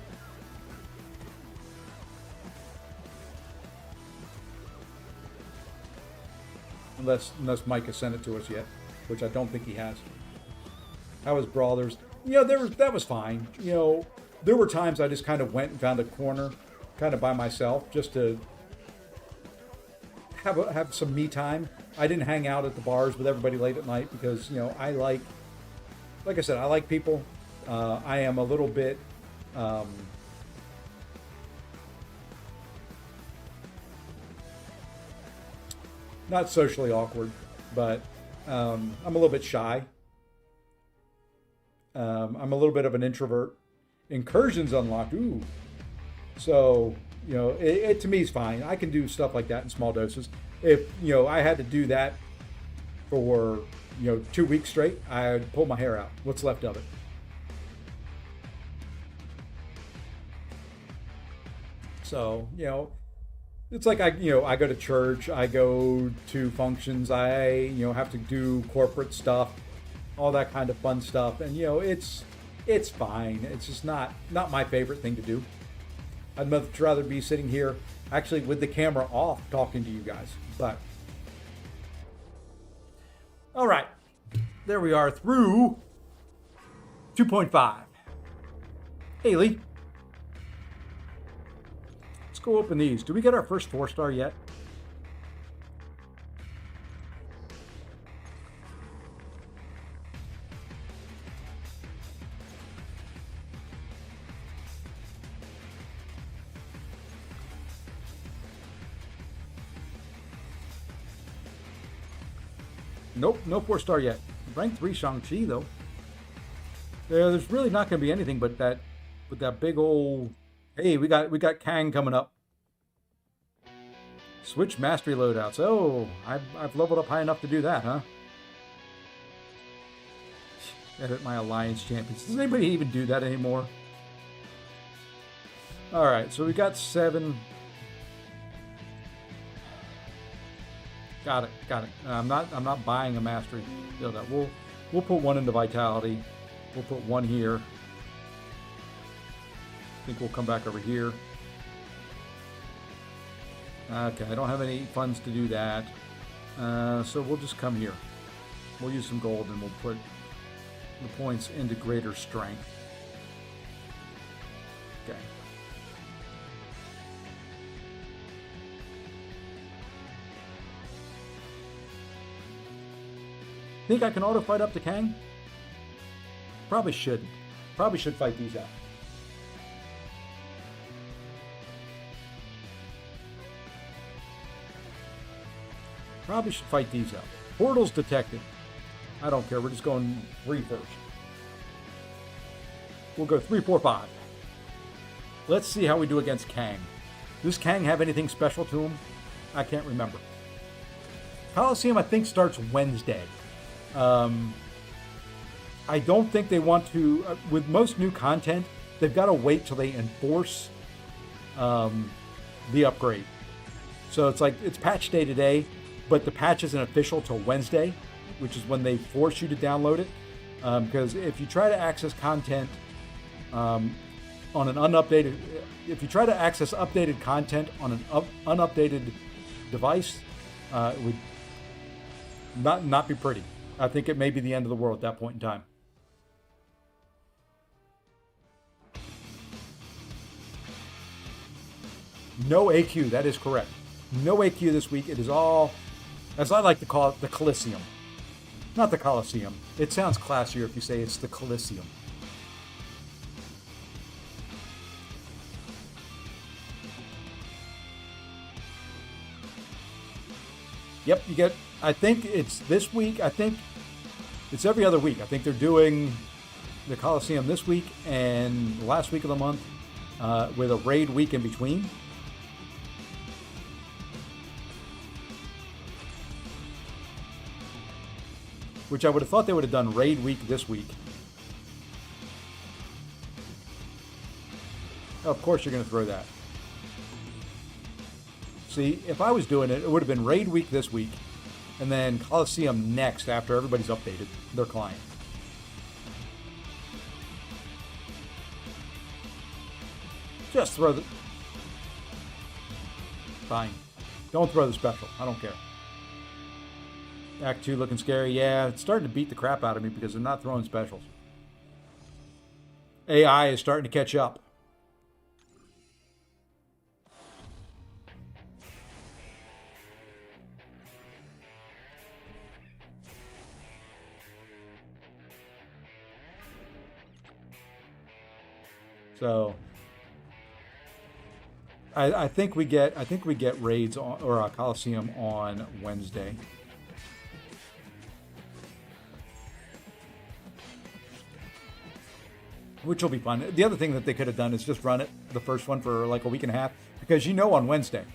Unless Mike has sent it to us yet, which I don't think he has. How was Brawlers? You know, that was fine. You know, there were times I just kind of went and found a corner, kind of by myself, just to have some me time. I didn't hang out at the bars with everybody late at night because, you know, I like I said, I like people. I am a little bit not socially awkward, but I'm a little bit shy. I'm a little bit of an introvert. Incursions unlocked. Ooh. So, you know, it to me is fine. I can do stuff like that in small doses. If, you know, I had to do that for, you know, 2 weeks straight, I'd pull my hair out. What's left of it. So, you know, it's like I go to church, I go to functions, I, you know, have to do corporate stuff, all that kind of fun stuff. And, you know, it's fine. It's just not my favorite thing to do. I'd much rather be sitting here actually with the camera off talking to you guys. But all right, there we are through 2.5. Hey, Lee. Let's go open these. Do we get our first 4-star yet? Nope, no 4-star yet. Rank 3 Shang-Chi though. There's really not going to be anything but that with that big old. Hey, we got Kang coming up. Switch mastery loadouts. Oh, I've leveled up high enough to do that, huh? Edit my alliance champions. Does anybody even do that anymore? All right, so we got 7. Got it. I'm not buying a mastery build-up. We'll put 1 into vitality. We'll put 1 here. I think we'll come back over here. Okay, I don't have any funds to do that. So we'll just come here. We'll use some gold and we'll put the points into greater strength. Okay. Think I can auto fight up to Kang? Probably should. Probably should fight these out. Probably should fight these out. Portals detected. I don't care. We're just going 3 first. We'll go 3, 4, 5. Let's see how we do against Kang. Does Kang have anything special to him? I can't remember. Coliseum, I think, starts Wednesday. Um, I don't think they want to, with most new content, they've got to wait till they enforce the upgrade. So it's like, it's patch day today, but the patch isn't official till Wednesday, which is when they force you to download it. Because if you try to access content on an unupdated, if you try to access updated content on an unupdated device, it would not be pretty. I think it may be the end of the world at that point in time. No AQ, that is correct. No AQ this week. It is all, as I like to call it, the Coliseum. Not the Coliseum. It sounds classier if you say it's the Coliseum. Yep, you get, I think it's this week. I think it's every other week. I think they're doing the Coliseum this week and the last week of the month with a raid week in between. Which I would have thought they would have done raid week this week. Of course you're going to throw that. See, if I was doing it, it would have been raid week this week, and then Coliseum next after everybody's updated their client. Just throw the... Fine. Don't throw the special. I don't care. Act 2 looking scary. Yeah, it's starting to beat the crap out of me because they're not throwing specials. AI is starting to catch up. So I think we get raids on, or a Coliseum on Wednesday. Which will be fun. The other thing that they could have done is just run it, the first one, for like a week and a half. Because on Wednesday,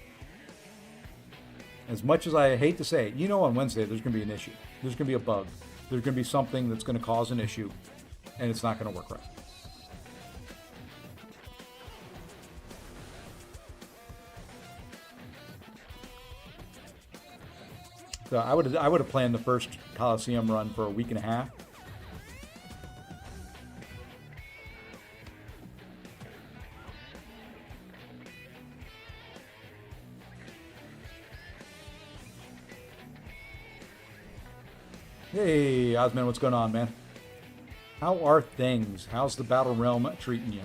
as much as I hate to say it, on Wednesday there's going to be an issue. There's going to be a bug. There's going to be something that's going to cause an issue. And it's not going to work right. So I would have planned the first Coliseum run for a week and a half. Hey, Osman, what's going on, man? How are things? How's the Battle Realm treating you?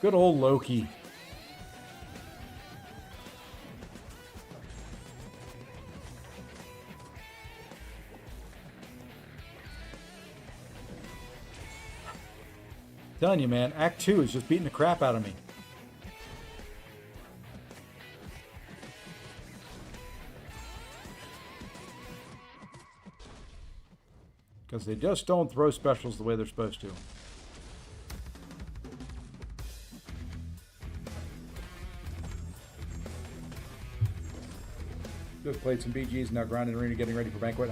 Good old Loki. Telling you, man, Act 2 is just beating the crap out of me. Because they just don't throw specials the way they're supposed to. Just played some BGs, now grinding arena, getting ready for banquet.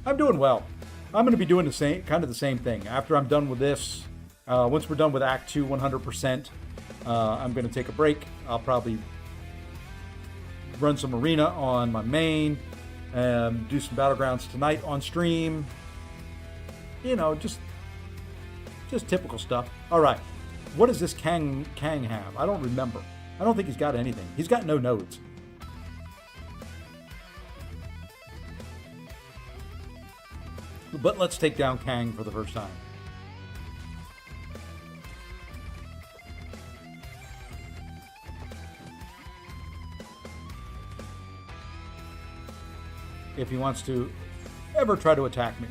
I'm doing well. I'm going to be doing the same thing. After I'm done with this, once we're done with Act 2 100%, I'm going to take a break. I'll probably run some arena on my main, do some battlegrounds tonight on stream. Just typical stuff. All right, what does this Kang have? I don't remember. I don't think he's got anything. He's got no nodes. But let's take down Kang for the first time. If he wants to ever try to attack me.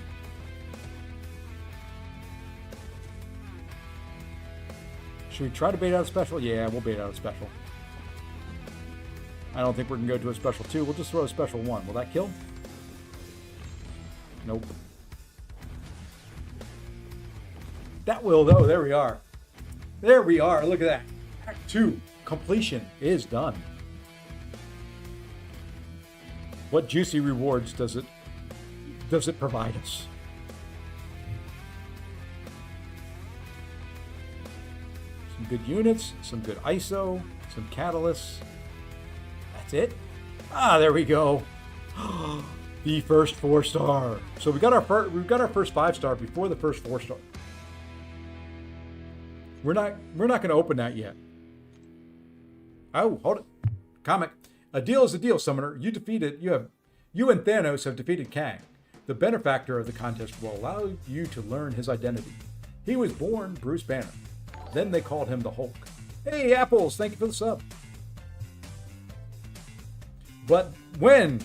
Should we try to bait out a special? Yeah, we'll bait out a special. I don't think we're going to go to a special 2. We'll just throw a special 1. Will that kill? Nope. That will, though. There we are. There we are. Look at that. Act 2. Completion is done. What juicy rewards does it provide us? Some good units, some good ISO, some catalysts. That's it. Ah, there we go. The first 4-star. So we got our first 5-star before the first 4-star. We're not going to open that yet. Oh, hold it. Comic. A deal is a deal, Summoner. You and Thanos have defeated Kang. The benefactor of the contest will allow you to learn his identity. He was born Bruce Banner. Then they called him the Hulk. Hey, Apples, thank you for the sub. But when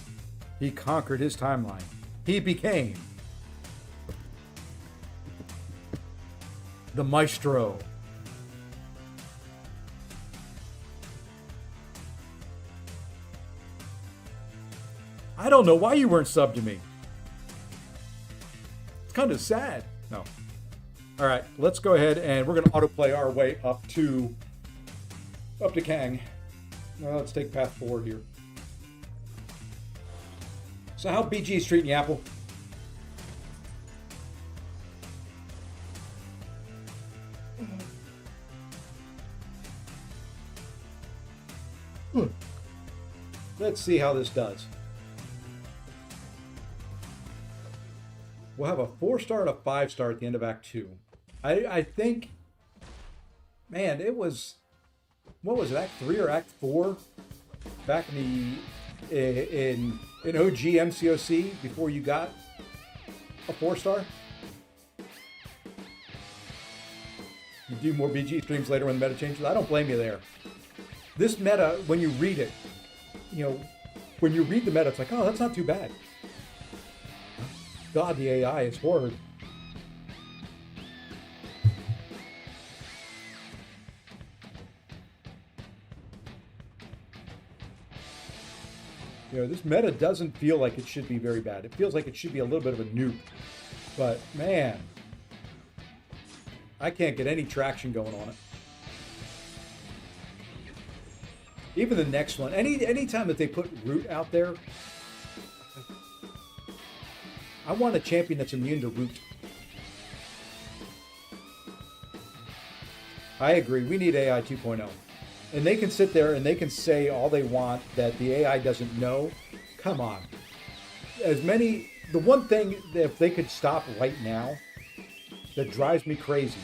he conquered his timeline, he became the Maestro. I don't know why you weren't subbed to me. It's kind of sad. No. All right, let's go ahead and we're going to autoplay our way up to Kang. Well, let's take path 4 here. So how BG's treating you, Apple? Let's see how this does. We'll have a 4-star and a 5-star at the end of Act 2. I think, man, it was, what was it, Act 3 or Act 4? Back in OG MCOC before you got a 4-star? You do more BG streams later when the meta changes? I don't blame you there. This meta, when you read it, when you read the meta, it's like, oh, that's not too bad. God, the AI is horrid. This meta doesn't feel like it should be very bad. It feels like it should be a little bit of a nuke. But, man, I can't get any traction going on it. Even the next one, any time that they put Root out there, I want a champion that's immune to Root. I agree. We need AI 2.0. And they can sit there and they can say all they want that the AI doesn't know. Come on. The one thing that if they could stop right now that drives me crazy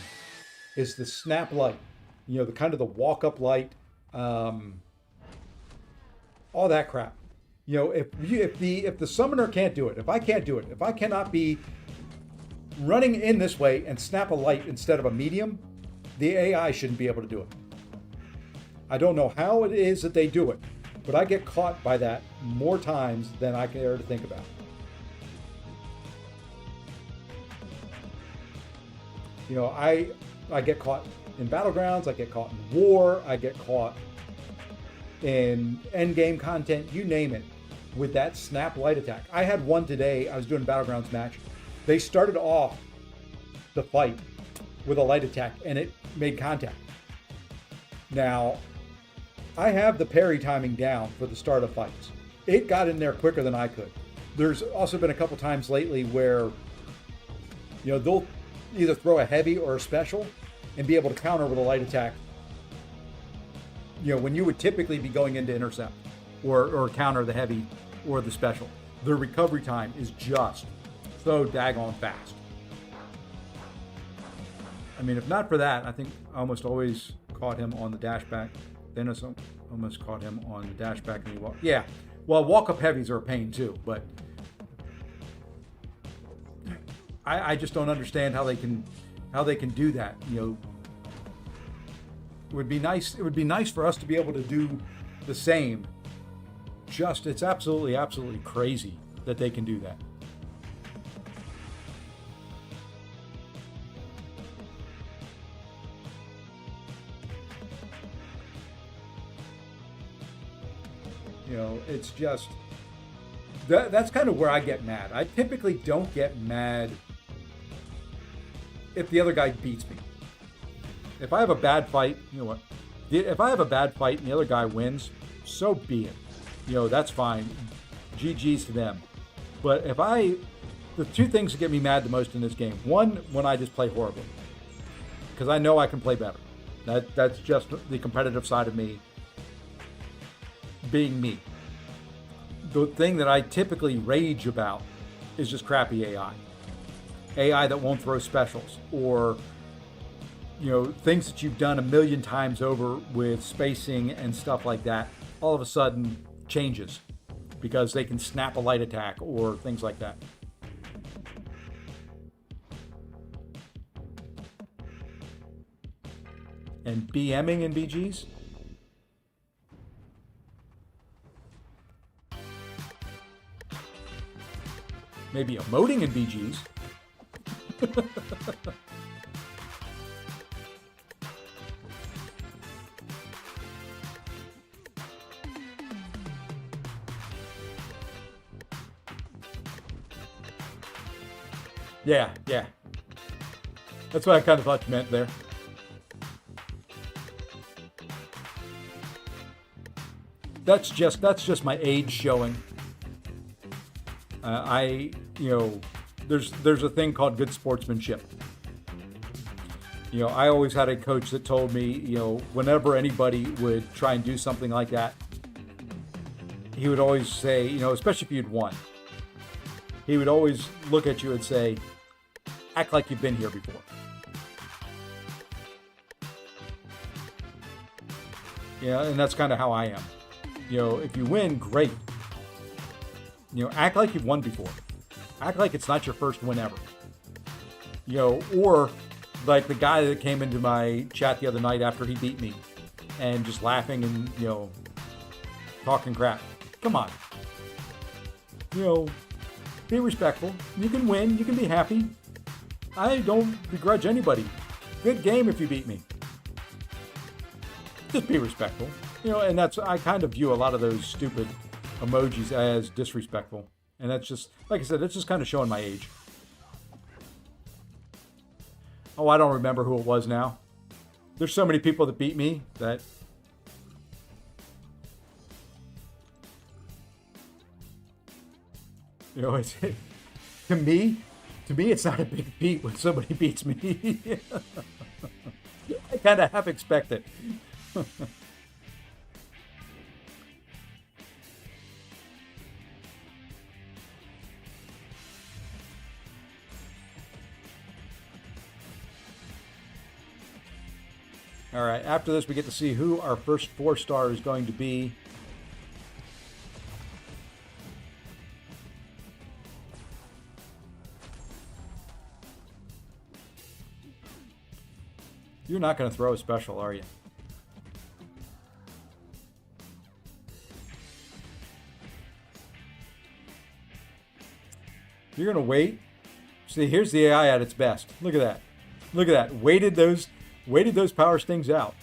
is the snap light. The kind of the walk-up light, all that crap. If the summoner can't do it, if I can't do it, if I cannot be running in this way and snap a light instead of a medium, the AI shouldn't be able to do it. I don't know how it is that they do it, but I get caught by that more times than I care to think about. I get caught in battlegrounds, I get caught in war, I get caught in endgame content, you name it, with that snap light attack. I had one today, I was doing a battlegrounds match. They started off the fight with a light attack and it made contact. Now, I have the parry timing down for the start of fights. It got in there quicker than I could. There's also been a couple times lately where, they'll either throw a heavy or a special and be able to counter with a light attack. When you would typically be going into intercept or counter the heavy or the special. The recovery time is just so daggone fast. I mean, if not for that, I think I almost always caught him on the dash back. Then I almost caught him on the dash back and he walked. Yeah, well, walk-up heavies are a pain too, but I just don't understand how they can do that. It would be nice. It would be nice for us to be able to do the same. It's absolutely crazy that they can do that. It's just that's kind of where I get mad. I typically don't get mad if the other guy beats me. If I have a bad fight, you know what? If I have a bad fight and the other guy wins, so be it. That's fine. GG's to them. But the two things that get me mad the most in this game. One, when I just play horribly, because I know I can play better. That's just the competitive side of me being me. The thing that I typically rage about is just crappy AI. AI that won't throw specials, or things that you've done a million times over with spacing and stuff like that, all of a sudden changes because they can snap a light attack or things like that. And BMing in BGs? Maybe emoting in BGs? Yeah. That's what I kind of thought you meant there. That's just my age showing. There's a thing called good sportsmanship. I always had a coach that told me, whenever anybody would try and do something like that, he would always say, especially if you'd won, he would always look at you and say, act like you've been here before. And that's kind of how I am. If you win, great. Act like you've won before. Act like it's not your first win ever. Or like the guy that came into my chat the other night after he beat me and just laughing and, talking crap. Come on. Be respectful. You can win. You can be happy. I don't begrudge anybody. Good game if you beat me. Just be respectful. And I kind of view a lot of those stupid emojis as disrespectful. And that's just, like I said, it's just kind of showing my age. Oh, I don't remember who it was now. There's so many people that beat me that... It's, to me, it's not a big beat when somebody beats me. I kind of half expect it. All right, after this, we get to see who our first 4-star is going to be. You're not going to throw a special, are you? You're going to wait. See, here's the AI at its best. Look at that. Look at that. Waited those power stings out.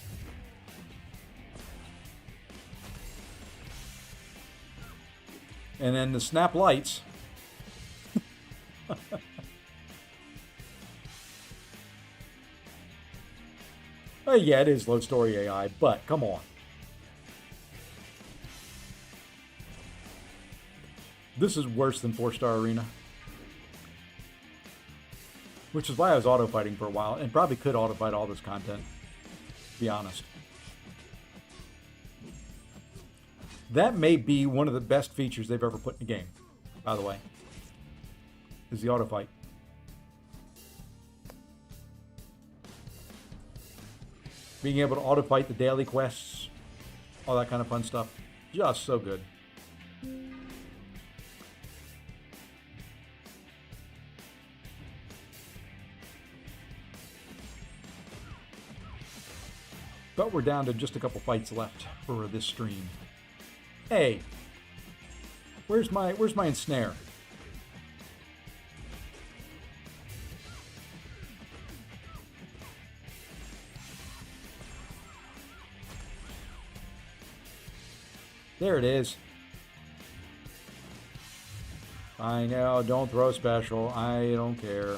And then the snap lights. Oh, yeah, it is low story AI, but come on. This is worse than 4-star Arena. Which is why I was auto-fighting for a while, and probably could auto-fight all this content, to be honest. That may be one of the best features they've ever put in a game, by the way, is the auto-fight. Being able to auto-fight the daily quests, all that kind of fun stuff. Just so good. But we're down to just a couple fights left for this stream. Hey, where's my ensnare? There it is. I know, don't throw special. I don't care.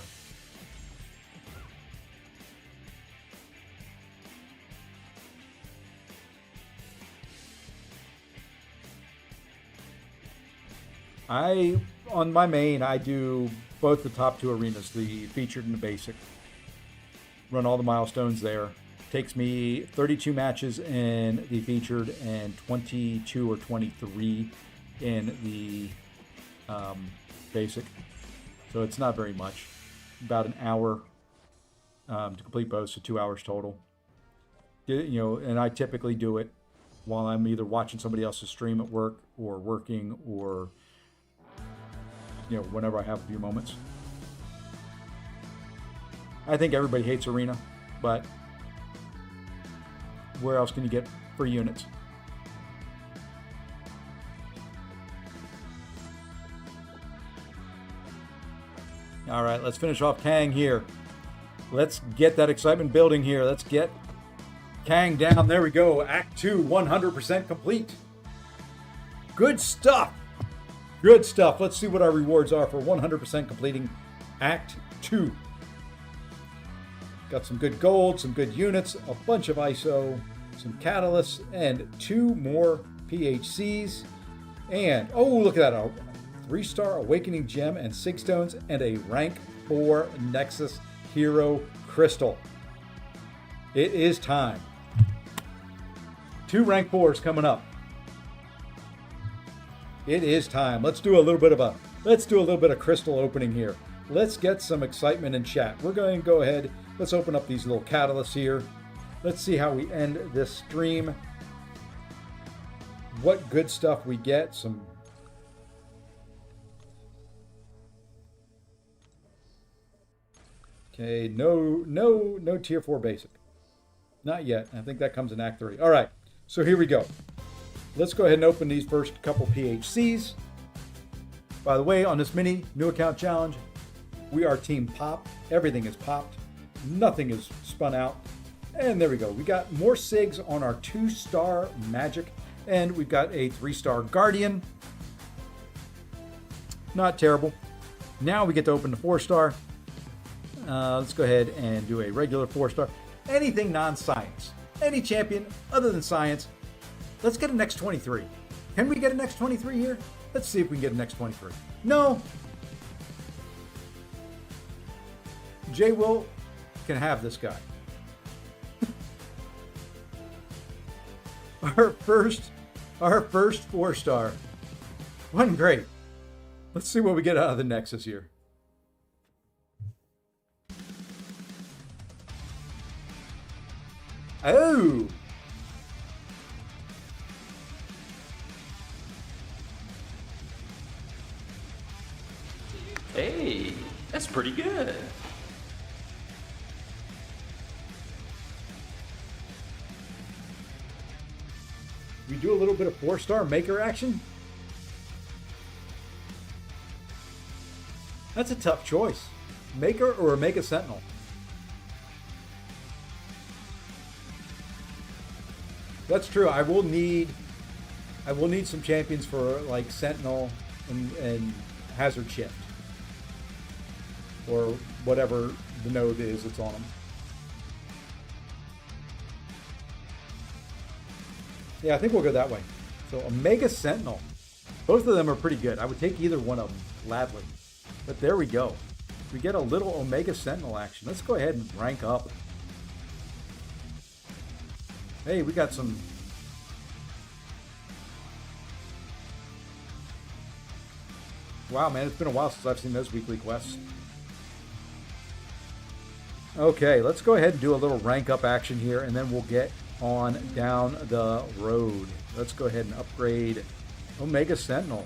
On my main, I do both the top two arenas, the featured and the basic. Run all the milestones there. Takes me 32 matches in the featured and 22 or 23 in the basic. So it's not very much. About an hour to complete both, so 2 hours total. And I typically do it while I'm either watching somebody else's stream at work or working or whenever I have a few moments. I think everybody hates Arena, but where else can you get free units? All right, let's finish off Kang here. Let's get that excitement building here. Let's get Kang down. There we go. Act 2, 100% complete. Good stuff. Good stuff. Let's see what our rewards are for 100% completing Act 2. Got some good gold, some good units, a bunch of ISO, some catalysts, and 2 more PHCs. And, oh, look at that. A 3-star Awakening Gem and 6 stones and a rank 4 Nexus Hero Crystal. It is time. 2 rank 4s coming up. It is time. Let's do a little bit of crystal opening here. Let's get some excitement in chat. We're going to go ahead. Let's open up these little catalysts here. Let's see how we end this stream. What good stuff we get. Okay, no tier 4 basic. Not yet. I think that comes in Act 3. All right, so here we go. Let's go ahead and open these first couple PHCs. By the way, on this mini new account challenge, we are Team Pop. Everything is popped. Nothing is spun out. And there we go. We got more SIGs on our 2-star Magic. And we've got a 3-star Guardian. Not terrible. Now we get to open the 4-star. Let's go ahead and do a regular 4-star. Anything non-science. Any champion other than science. Let's get an X23. Can we get an X23 here? Let's see if we can get an X23. No. J. Will can have this guy. Our first 4-star. Wasn't great. Let's see what we get out of the Nexus here. Oh. Hey, that's pretty good. We do a little bit of 4-star maker action. That's a tough choice. Maker or Omega Sentinel? That's true. I will need some champions for like Sentinel and Hazard Shift. Or whatever the node is that's on them. Yeah, I think we'll go that way. So Omega Sentinel. Both of them are pretty good. I would take either one of them gladly. But there we go. We get a little Omega Sentinel action. Let's go ahead and rank up. Hey, we got some... Wow, man, it's been a while since I've seen those weekly quests. Okay, let's go ahead and do a little rank up action here, and then we'll get on down the road. Let's go ahead and upgrade Omega Sentinel.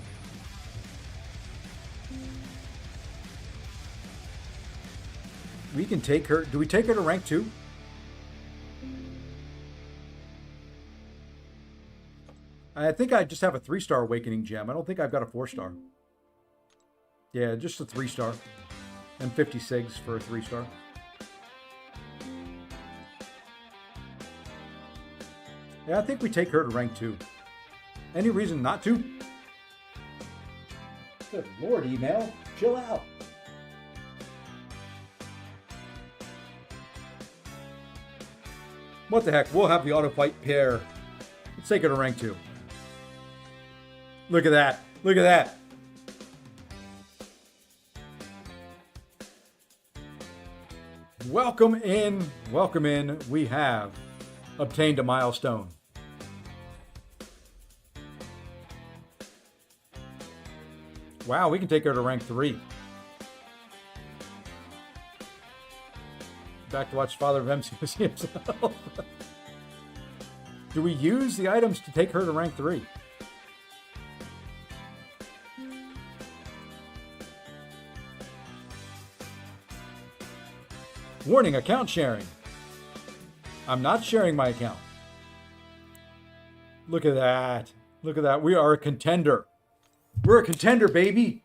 We can take her. Do we take her to rank 2? I think I just have a 3-star Awakening Gem. I don't think I've got a 4-star. Yeah, just a 3-star. And 50 SIGs for a 3-star. Yeah, I think we take her to rank 2. Any reason not to? Good Lord, email. Chill out. What the heck? We'll have the auto fight pair. Let's take her to rank 2. Look at that. Look at that. Welcome in. Welcome in. We have obtained a milestone. Wow, we can take her to rank 3. Back to watch Father of MCOC himself. Do we use the items to take her to rank 3? Warning, account sharing. I'm not sharing my account. Look at that. Look at that. We are a contender. We're a contender, baby.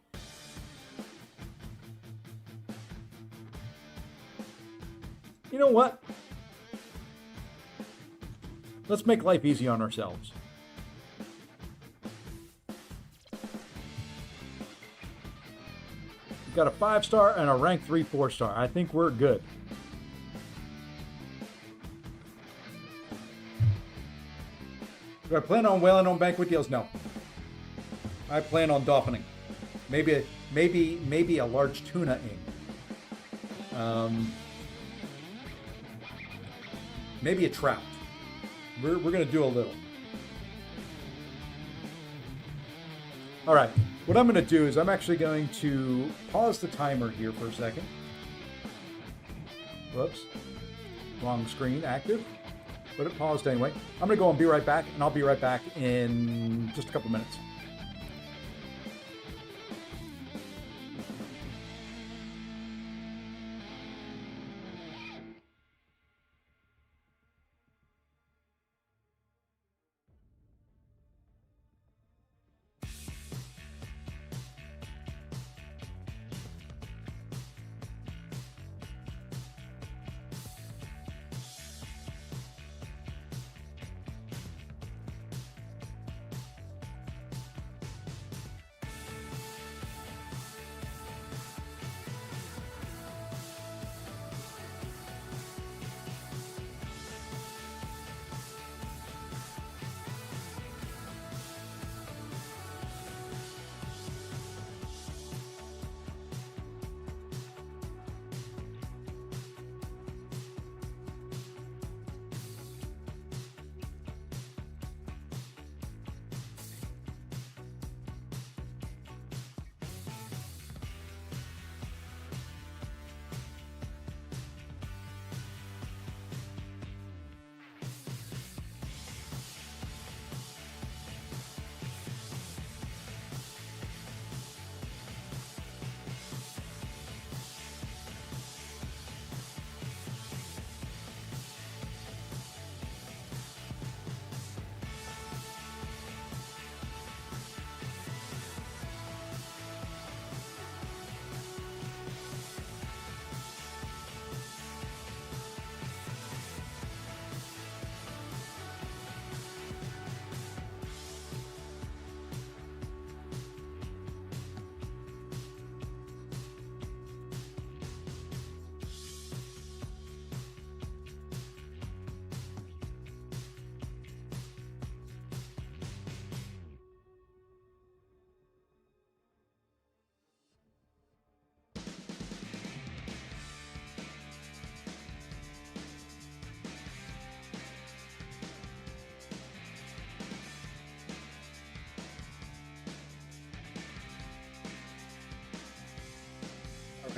You know what? Let's make life easy on ourselves. We've got a 5-star and a rank 3 4-star. I think we're good. Do I plan on whaling on banquet deals? No. I plan on dolphining. Maybe a large tuna-ing. Maybe a trout. We're going to do a little. All right. What I'm going to do is I'm actually going to pause the timer here for a second. Whoops. Wrong screen active. But it paused anyway. I'm going to go and be right back, and I'll be right back in just a couple minutes.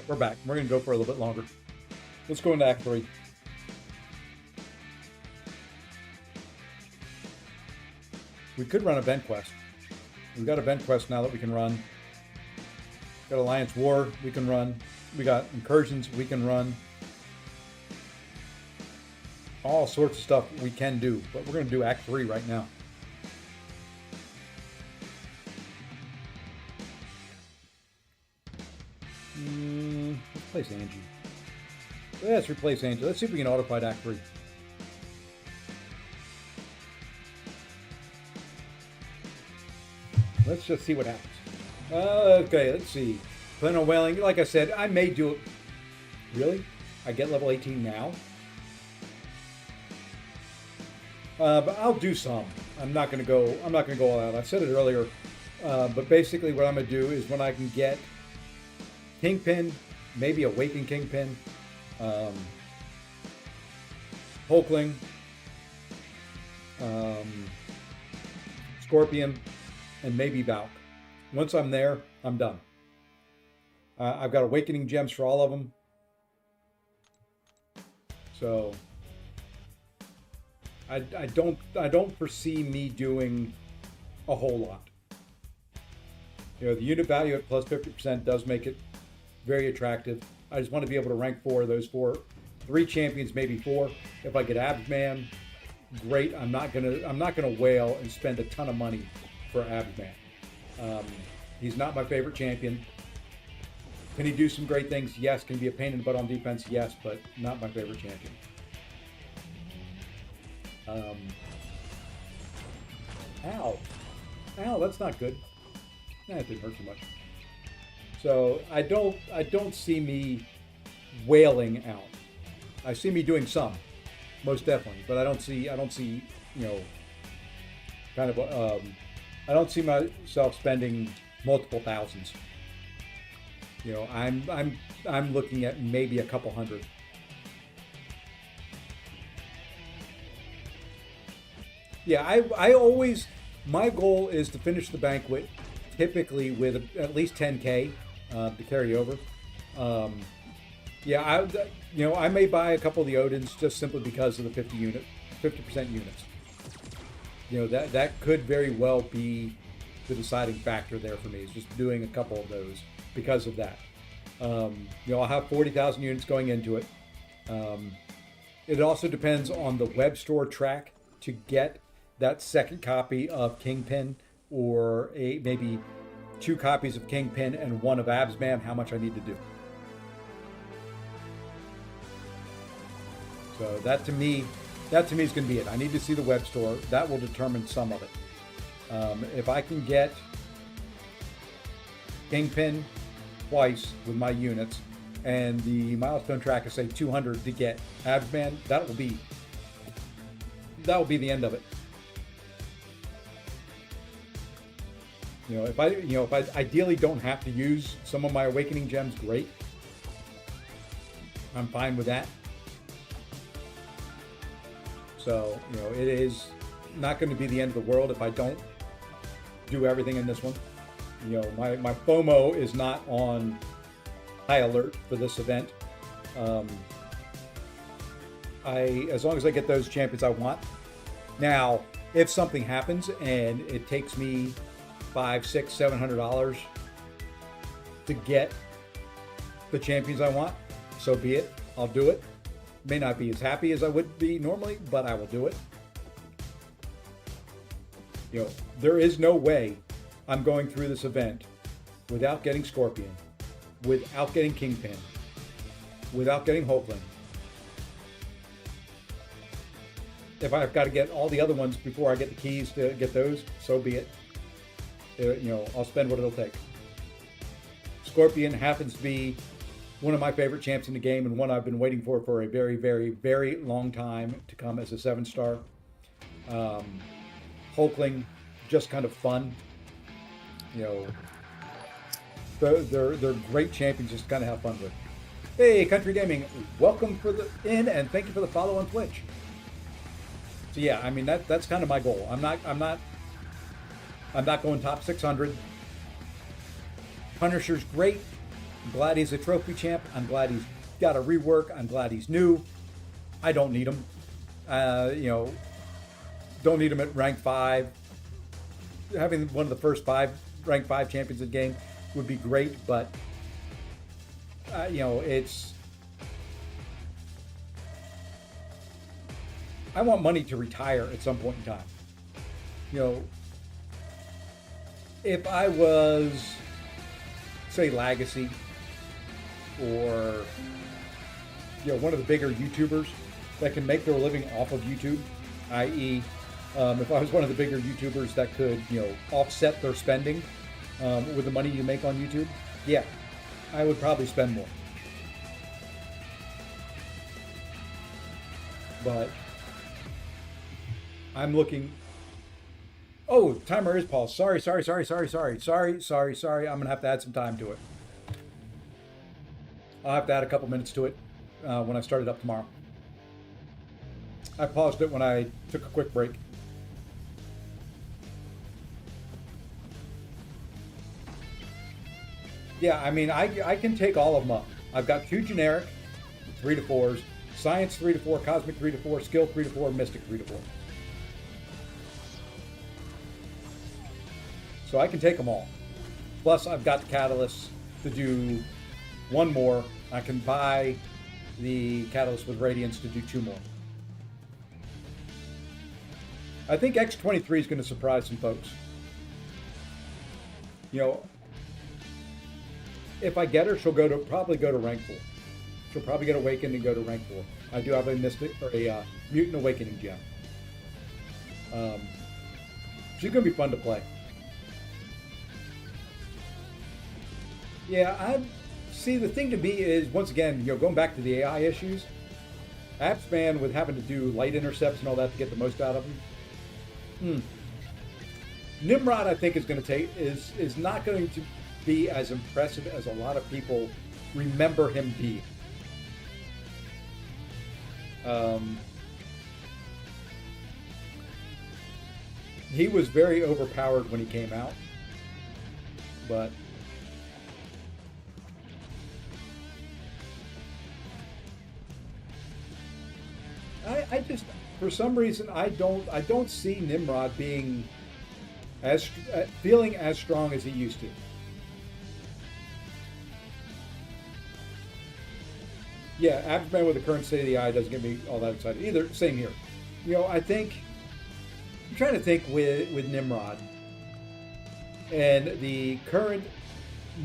We're back. We're going to go for a little bit longer. Let's go into Act 3. We could run event quest. We've got event quest now that we can run. Got Alliance War we can run. We got incursions we can run. All sorts of stuff we can do. But we're going to do Act 3 right now. Replace Angie. Let's replace Angie. Let's see if we can autofight Act 3. Let's just see what happens. Okay, let's see. Plan on whaling. Like I said, I may do it. Really? I get level 18 now? But I'll do some. I'm not gonna go. I'm not gonna go all out. I said it earlier. But basically, what I'm gonna do is when I can get Kingpin, maybe Awakened Kingpin, Hulkling, Scorpion, and maybe Valk. Once I'm there, I'm done. I've got Awakening gems for all of them. So I don't foresee me doing a whole lot. You know, the unit value at plus 50% does make it very attractive. I just want to be able to rank 4 of those 3 champions, maybe 4. If I get Absman, great. I'm not gonna wail and spend a ton of money for Absman. He's not my favorite champion. Can he do some great things? Yes. Can he be a pain in the butt on defense? Yes, but not my favorite champion. Ow, that's not good. That didn't hurt too much. So I don't see me wailing out. I see me doing some, most definitely, but I don't see you know, kind of I don't see myself spending multiple thousands. You know, I'm looking at maybe a couple hundred. Yeah, I always, my goal is to finish the banquet typically with at least 10K to carry over. Yeah, I may buy a couple of the Odins just simply because of the 50% units. You know, that could very well be the deciding factor there for me, is just doing a couple of those because of that. You know, I'll have 40,000 units going into it. It also depends on the web store track to get that second copy of Kingpin, or maybe 2 copies of Kingpin and 1 of Absman, how much I need to do. So that to me is going to be it. I need to see the web store. That will determine some of it. If I can get Kingpin twice with my units, and the milestone track is say 200 to get Absman, that will be the end of it. You know, if I ideally don't have to use some of my Awakening gems, great. I'm fine with that. So, you know, it is not going to be the end of the world if I don't do everything in this one. You know, my FOMO is not on high alert for this event. As long as I get those champions I want. Now, if something happens and it takes me $500, $600, $700 to get the champions I want, so be it. I'll do it. May not be as happy as I would be normally, but I will do it. You know, there is no way I'm going through this event without getting Scorpion, without getting Kingpin, without getting Hulkling. If I've got to get all the other ones before I get the keys to get those, so be it. You know, I'll spend what it'll take. Scorpion happens to be one of my favorite champs in the game, and one I've been waiting for a very, very, very long time to come as a 7-star. Hulkling, just kind of fun. You know, they're great champions, just kind of have fun with. Hey, Country Gaming, welcome in, and thank you for the follow on Twitch. So yeah, I mean that's kind of my goal. I'm not going top 600. Punisher's great. I'm glad he's a trophy champ. I'm glad he's got a rework. I'm glad he's new. I don't need him. You know, don't need him at rank 5. Having one of the first 5 rank 5 champions in the game would be great, but you know, I want money to retire at some point in time. You know, if I was, say, Legacy, or, you know, one of the bigger YouTubers that can make their living off of YouTube, i.e., if I was one of the bigger YouTubers that could, you know, offset their spending with the money you make on YouTube, yeah, I would probably spend more. But I'm looking. Oh, timer is paused. Sorry. I'm gonna have to add some time to it. I'll have to add a couple minutes to it when I start it up tomorrow. I paused it when I took a quick break. Yeah, I mean, I can take all of them up. I've got 2 generic, 3 to 4s, science 3 to 4, cosmic 3 to 4, skill 3 to 4, mystic 3 to 4. So I can take them all. Plus, I've got the catalysts to do 1 more. I can buy the catalyst with radiance to do 2 more. I think X23 is going to surprise some folks. You know, if I get her, she'll probably go to rank 4. She'll probably get awakened and go to rank 4. I do have a mystic or a mutant awakening gem. She's going to be fun to play. Yeah, I see. The thing to me is, once again, you know, going back to the AI issues, AppSpan with having to do light intercepts and all that to get the most out of them. Nimrod, I think, is not going to be as impressive as a lot of people remember him being. He was very overpowered when he came out, but I just, for some reason, I don't see Nimrod being feeling as strong as he used to. Yeah, AppSpan with the current state of the eye doesn't get me all that excited either. Same here. You know, I'm trying to think with Nimrod and the current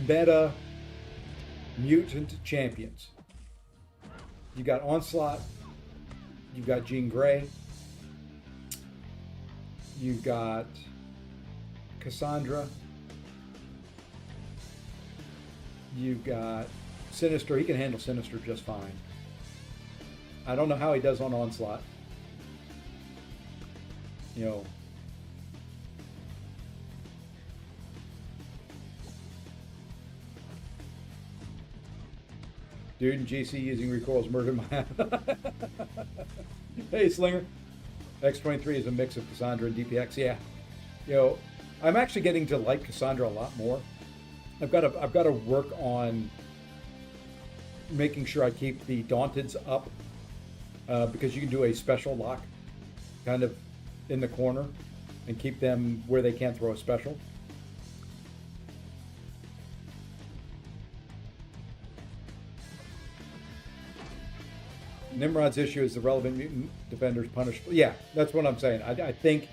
meta mutant champions. You got Onslaught. You've got Jean Grey. You've got Cassandra. You've got Sinister. He can handle Sinister just fine. I don't know how he does on Onslaught. You know. Dude in GC using recoils murdered my Hey Slinger. X23 is a mix of Cassandra and DPX. Yeah. You know, I'm actually getting to like Cassandra a lot more. I've got to work on making sure I keep the Daunteds up because you can do a special lock kind of in the corner and keep them where they can't throw a special. Nimrod's issue is the relevant mutant defenders punished. Yeah, that's what I'm saying. I think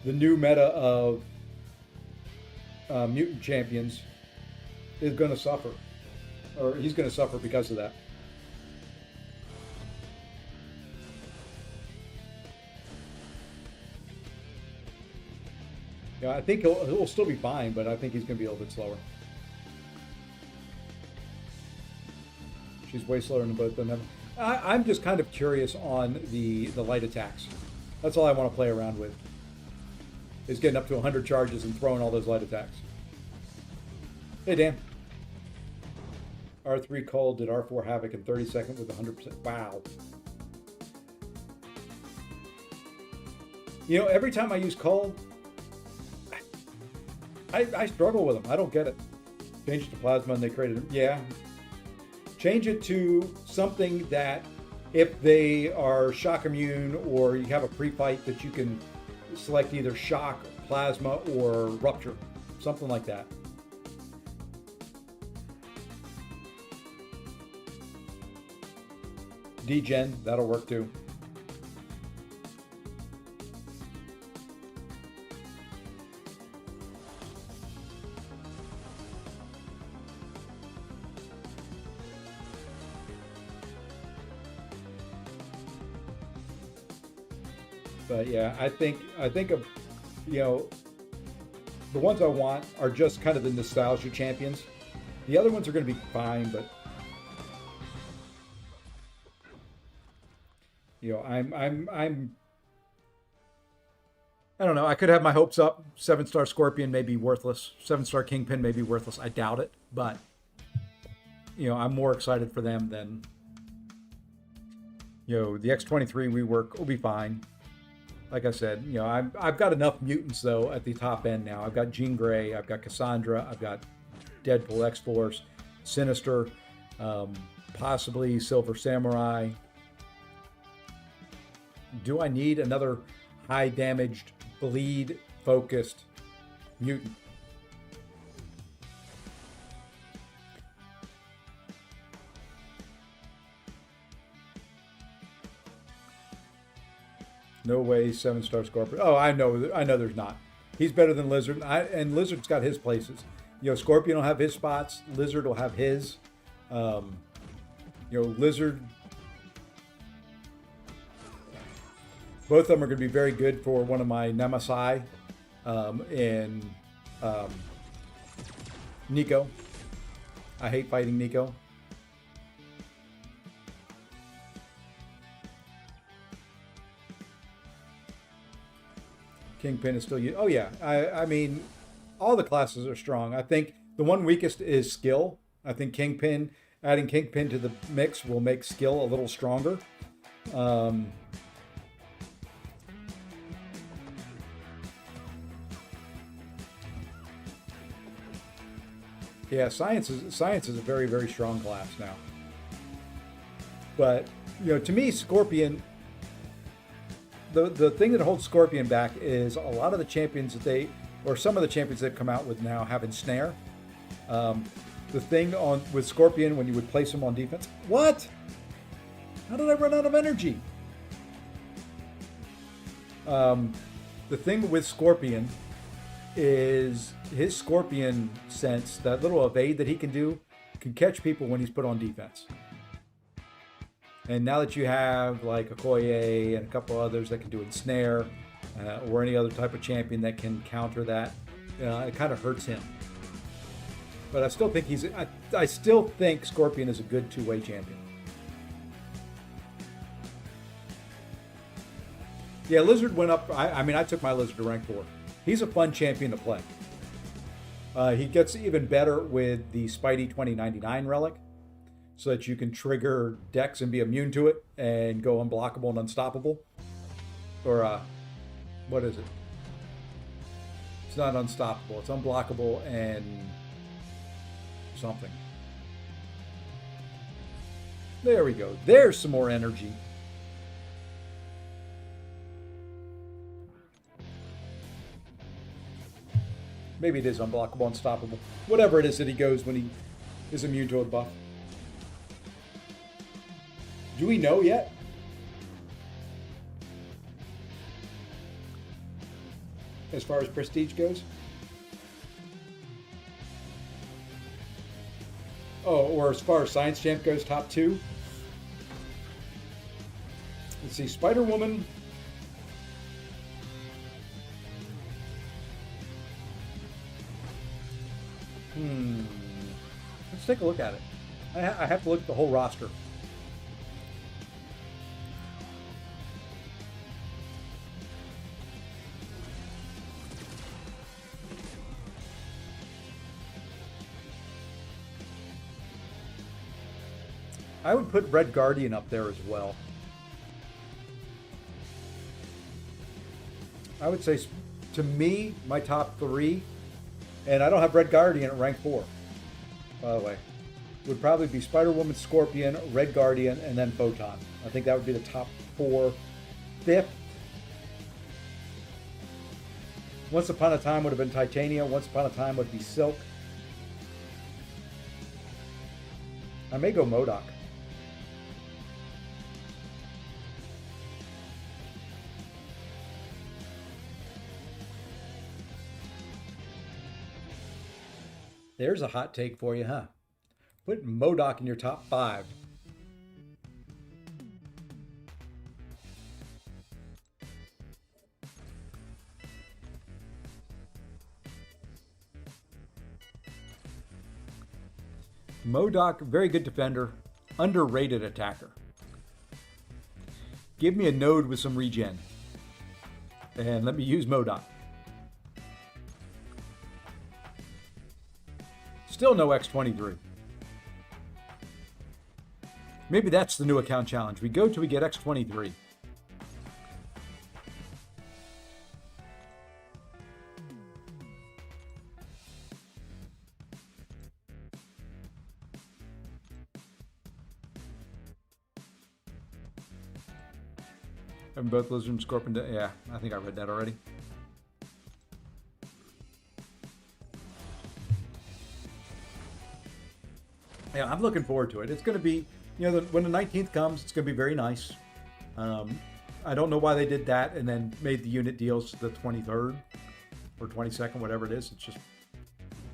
the new meta of mutant champions is going to suffer, or he's going to suffer because of that. Yeah, I think he'll still be fine, but I think he's going to be a little bit slower. She's way slower than both of them. I'm just kind of curious on the light attacks. That's all I want to play around with. Is getting up to 100 charges and throwing all those light attacks. Hey Dan. R3 Cold did R4 Havoc in 30 seconds with 100%. Wow. You know, every time I use Cold, I struggle with them. I don't get it. Changed to Plasma and they created them. Yeah. Change it to something that if they are shock immune or you have a pre-fight that you can select either shock, plasma, or rupture. Something like that. D-Gen, that'll work too. But yeah, I think of, you know, the ones I want are just kind of the nostalgia champions. The other ones are going to be fine, but I don't know. I could have my hopes up. 7-star Scorpion may be worthless. 7-star Kingpin may be worthless. I doubt it, but I'm more excited for them than the X-23 rework will be fine. Like I said, I've got enough mutants though at the top end now. I've got Jean Grey, I've got Cassandra, I've got Deadpool, X-Force, Sinister, possibly Silver Samurai. Do I need another high damaged, bleed focused mutant? No way, 7-star Scorpion. Oh, I know there's not. He's better than Lizard, and Lizard's got his places. Scorpion will have his spots. Lizard will have his. Lizard. Both of them are going to be very good for one of my Nemesis in Nico. I hate fighting Nico. Kingpin is still used. Oh yeah, I mean, all the classes are strong. I think the one weakest is skill. I think adding Kingpin to the mix will make skill a little stronger. Yeah, science is a very, very strong class now. But to me, Scorpion. The thing that holds Scorpion back is a lot of the champions some of the champions they've come out with now have ensnare. The thing with Scorpion when you would place him on defense. What? How did I run out of energy? The thing with Scorpion is his Scorpion sense, that little evade that he can do, can catch people when he's put on defense. And now that you have like Okoye and a couple others that can do ensnare, or any other type of champion that can counter that, it kind of hurts him. But I still think I still think Scorpion is a good two-way champion. Yeah, Lizard went up. I took my Lizard to rank 4. He's a fun champion to play. He gets even better with the Spidey 2099 relic, so that you can trigger Dex and be immune to it and go unblockable and unstoppable. Or, what is it? It's not unstoppable. It's unblockable and something. There we go. There's some more energy. Maybe it is unblockable, unstoppable. Whatever it is that he goes when he is immune to a buff. Do we know yet? As far as prestige goes? Oh, or as far as Science Champ goes, top 2? Let's see, Spider-Woman. Let's take a look at it. I have to look at the whole roster. I would put Red Guardian up there as well. I would say, to me, my top 3, and I don't have Red Guardian at rank 4, by the way, would probably be Spider-Woman, Scorpion, Red Guardian, and then Photon. I think that would be the top 4. 5th, Once Upon a Time would have been Titania. Once Upon a Time would be Silk. I may go MODOK. There's a hot take for you, huh? Put MODOK in your top 5. MCOC, very good defender, underrated attacker. Give me a node with some regen. And let me use MCOC. Still no X23. Maybe that's the new account challenge. We go till we get X23. Having both Lizard and Scorpion. Yeah, I think I read that already. Yeah, I'm looking forward to it. It's going to be, when the 19th comes, it's going to be very nice. I don't know why they did that and then made the unit deals the 23rd or 22nd, whatever it is. It's just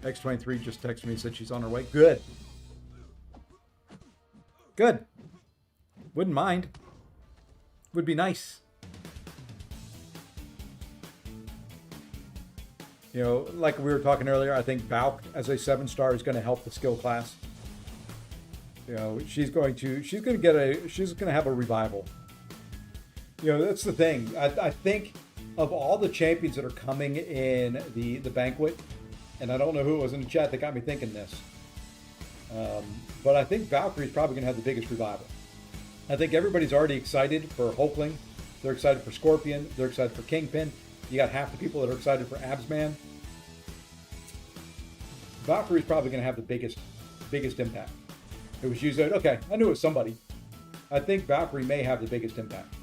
X23 just texted me and said she's on her way. Good. Good. Wouldn't mind. Would be nice. Like we were talking earlier, I think Valk as a 7-star is going to help the skill class. She's going to have a revival. That's the thing. I think of all the champions that are coming in the banquet, and I don't know who it was in the chat that got me thinking this, but I think Valkyrie's probably going to have the biggest revival. I think everybody's already excited for Hulkling. They're excited for Scorpion. They're excited for Kingpin. You got half the people that are excited for Absman. Valkyrie's probably going to have the biggest impact. It was used. Okay, I knew it was somebody. I think Valkyrie may have the biggest impact.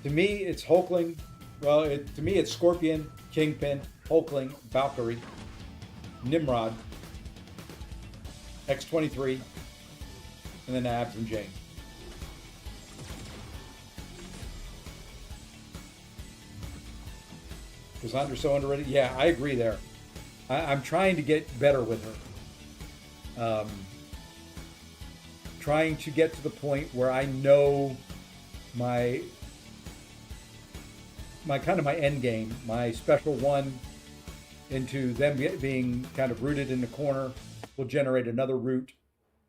To me, it's Hulkling. Well, to me, it's Scorpion, Kingpin, Hulkling, Valkyrie, Nimrod, X23, and then Abs and Jane. Cassandra's so underrated. Yeah, I agree there. I'm trying to get better with her. Trying to get to the point where I know my end game, my special one into them being kind of rooted in the corner will generate another root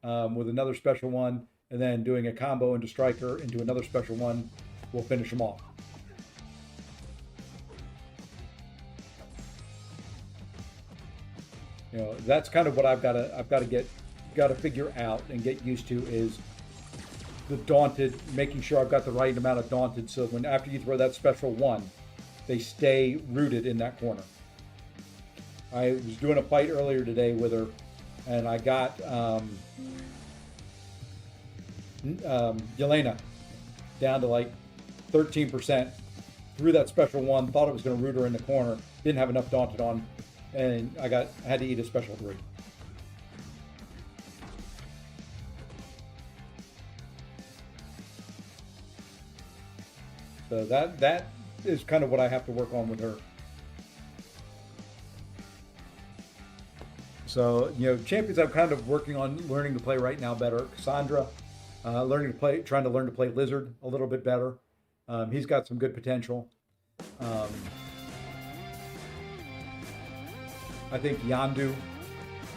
with another special one, and then doing a combo into striker into another special one will finish them off. That's kind of what I've got to figure out and get used to is the daunted, making sure I've got the right amount of daunted so when after you throw that special one, they stay rooted in that corner. I was doing a fight earlier today with her, and I got Yelena down to like 13%. Threw that special one, thought it was going to root her in the corner, didn't have enough daunted on, and I had to eat a special 3. So that is kind of what I have to work on with her. So, champions I'm kind of working on learning to play right now better. Cassandra, trying to learn to play Lizard a little bit better. He's got some good potential. I think Yandu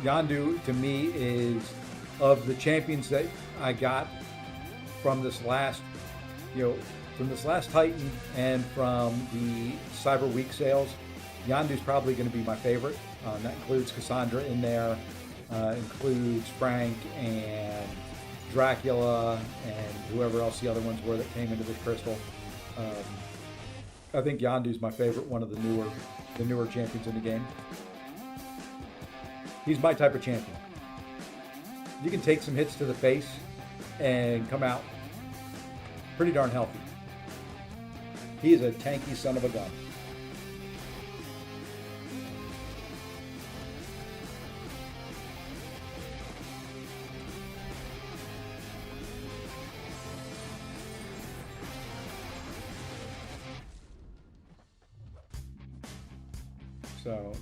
to me is of the champions that I got from this last, Titan and from the Cyber Week sales. Yandu's probably going to be my favorite. That includes Cassandra in there, includes Frank and Dracula and whoever else the other ones were that came into this crystal. I think Yandu's my favorite, one of the newer champions in the game. He's my type of champion. You can take some hits to the face and come out pretty darn healthy. He is a tanky son of a gun. So,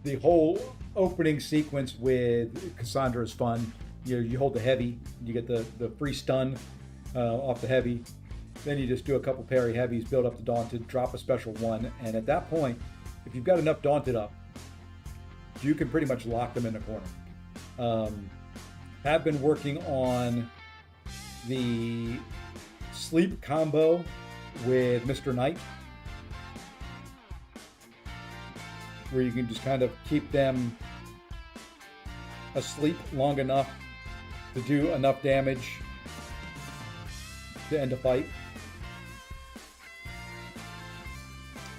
the whole opening sequence with Cassandra is fun. You hold the heavy, you get the free stun off the heavy. Then you just do a couple parry heavies, build up the daunted, drop a special one, and at that point, if you've got enough daunted up, you can pretty much lock them in the corner. Have been working on the sleep combo with Mr. Knight, where you can just kind of keep them asleep long enough to do enough damage to end a fight.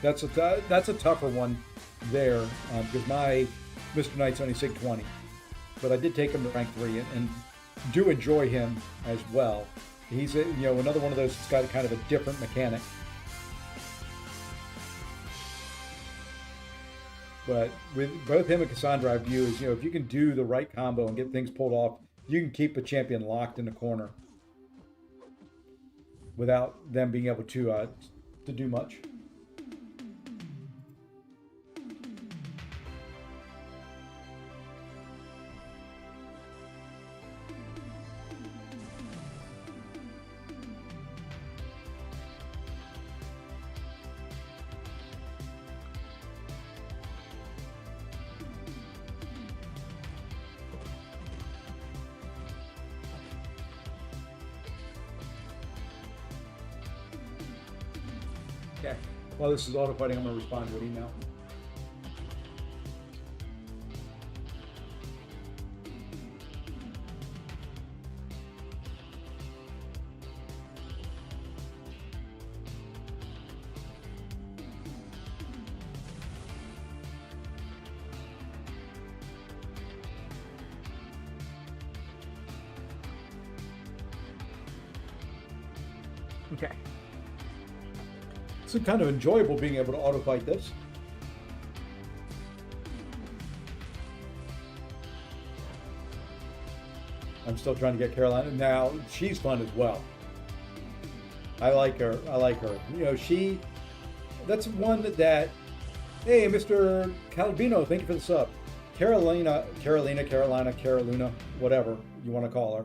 That's a tougher one there, because my Mr. Knight's only Sig 20, but I did take him to rank 3 and do enjoy him as well. He's another one of those that's got kind of a different mechanic. But with both him and Cassandra, I view as, if you can do the right combo and get things pulled off, you can keep a champion locked in the corner without them being able to do much. Okay. While this is auto-fighting, I'm going to respond to an email. Okay. It's kind of enjoyable being able to auto-fight this. I'm still trying to get Carolina. Now, she's fun as well. I like her. That's one that, hey, Mr. Calvino, thank you for the sub. Carolina, whatever you want to call her,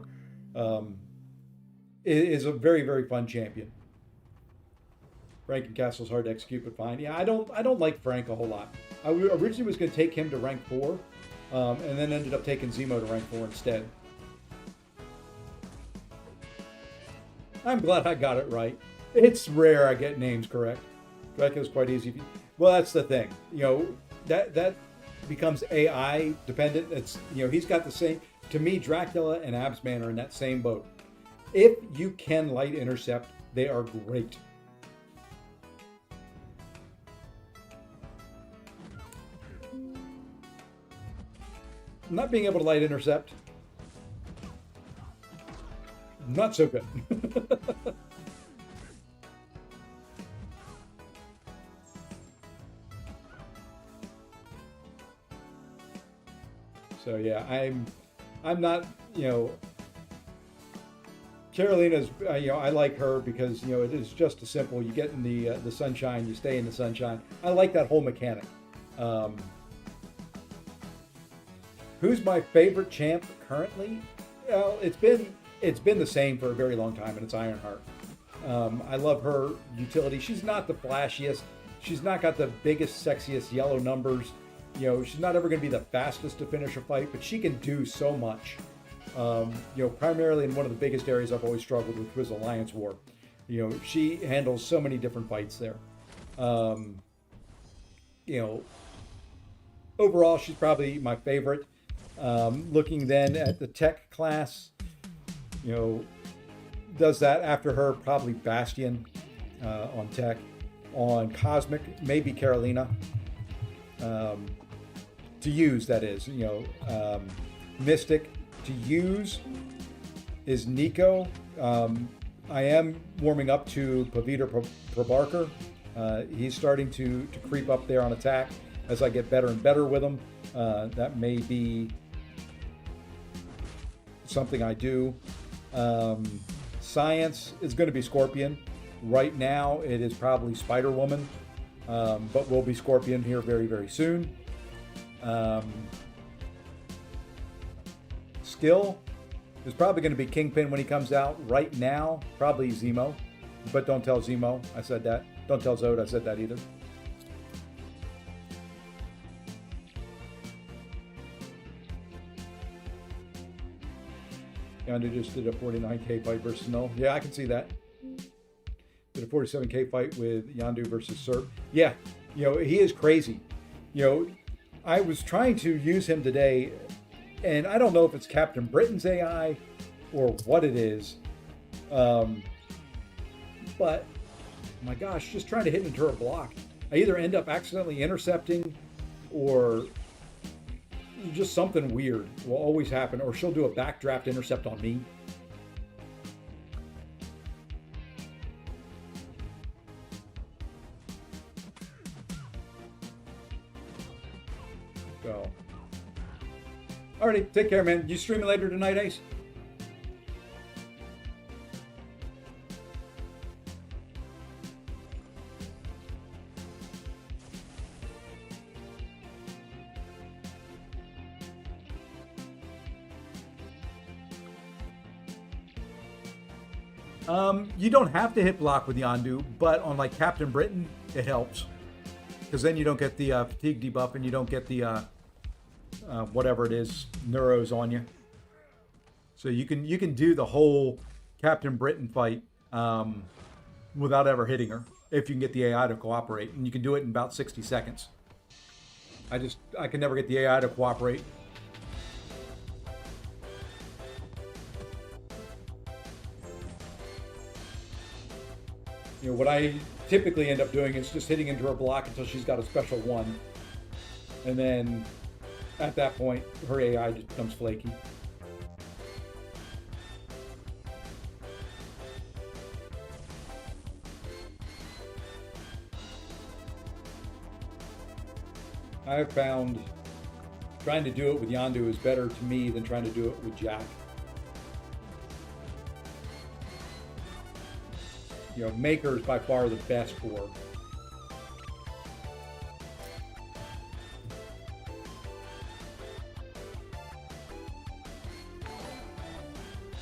is a very, very fun champion. Ranking Castle's hard to execute, but fine. Yeah, I don't like Frank a whole lot. I originally was going to take him to rank 4, and then ended up taking Zemo to rank 4 instead. I'm glad I got it right. It's rare I get names correct. Dracula's quite easy. Well, that's the thing. That becomes AI dependent. It's he's got the same. To me, Dracula and Absman are in that same boat. If you can light intercept, they are great. Not being able to light intercept, not so good. So yeah, I'm not, Carolina's, I like her because, it is just a simple, you get in the sunshine, you stay in the sunshine. I like that whole mechanic. Who's my favorite champ currently? Well, it's been the same for a very long time, and it's Ironheart. I love her utility. She's not the flashiest. She's not got the biggest, sexiest yellow numbers. She's not ever going to be the fastest to finish a fight, but she can do so much. Primarily in one of the biggest areas I've always struggled with was Alliance War. She handles so many different fights there. Overall, she's probably my favorite. Looking then at the tech class, does that after her, probably Bastion on tech. On Cosmic, maybe Carolina. To use, that is. Mystic, to use is Nico. I am warming up to Paviter Prabarkar. He's starting to creep up there on attack as I get better and better with him. That may be something I do. Science is going to be Scorpion. Right now, it is probably Spider-Woman, but will be Scorpion here very, very soon. Skill is probably going to be Kingpin when he comes out. Right now, probably Zemo, but don't tell Zemo I said that. Don't tell Zod I said that either. Yondu just did a 49K fight versus Null. Yeah, I can see that. Did a 47K fight with Yondu versus Serp. Yeah, he is crazy. I was trying to use him today, and I don't know if it's Captain Britain's AI or what it is. But my gosh, just trying to hit into her block. I either end up accidentally intercepting or just something weird will always happen, or she'll do a backdraft intercept on me. So, alrighty, take care, man. You streaming later tonight, Ace? You don't have to hit block with Yondu, but on like Captain Britain, it helps. Because then you don't get the fatigue debuff and you don't get the whatever it is, neuros on you. So you can do the whole Captain Britain fight without ever hitting her if you can get the AI to cooperate, and you can do it in about 60 seconds. I can never get the AI to cooperate. What I typically end up doing is just hitting into her block until she's got a special one. And then at that point, her AI just becomes flaky. I have found trying to do it with Yondu is better to me than trying to do it with Jack. Maker is by far the best for.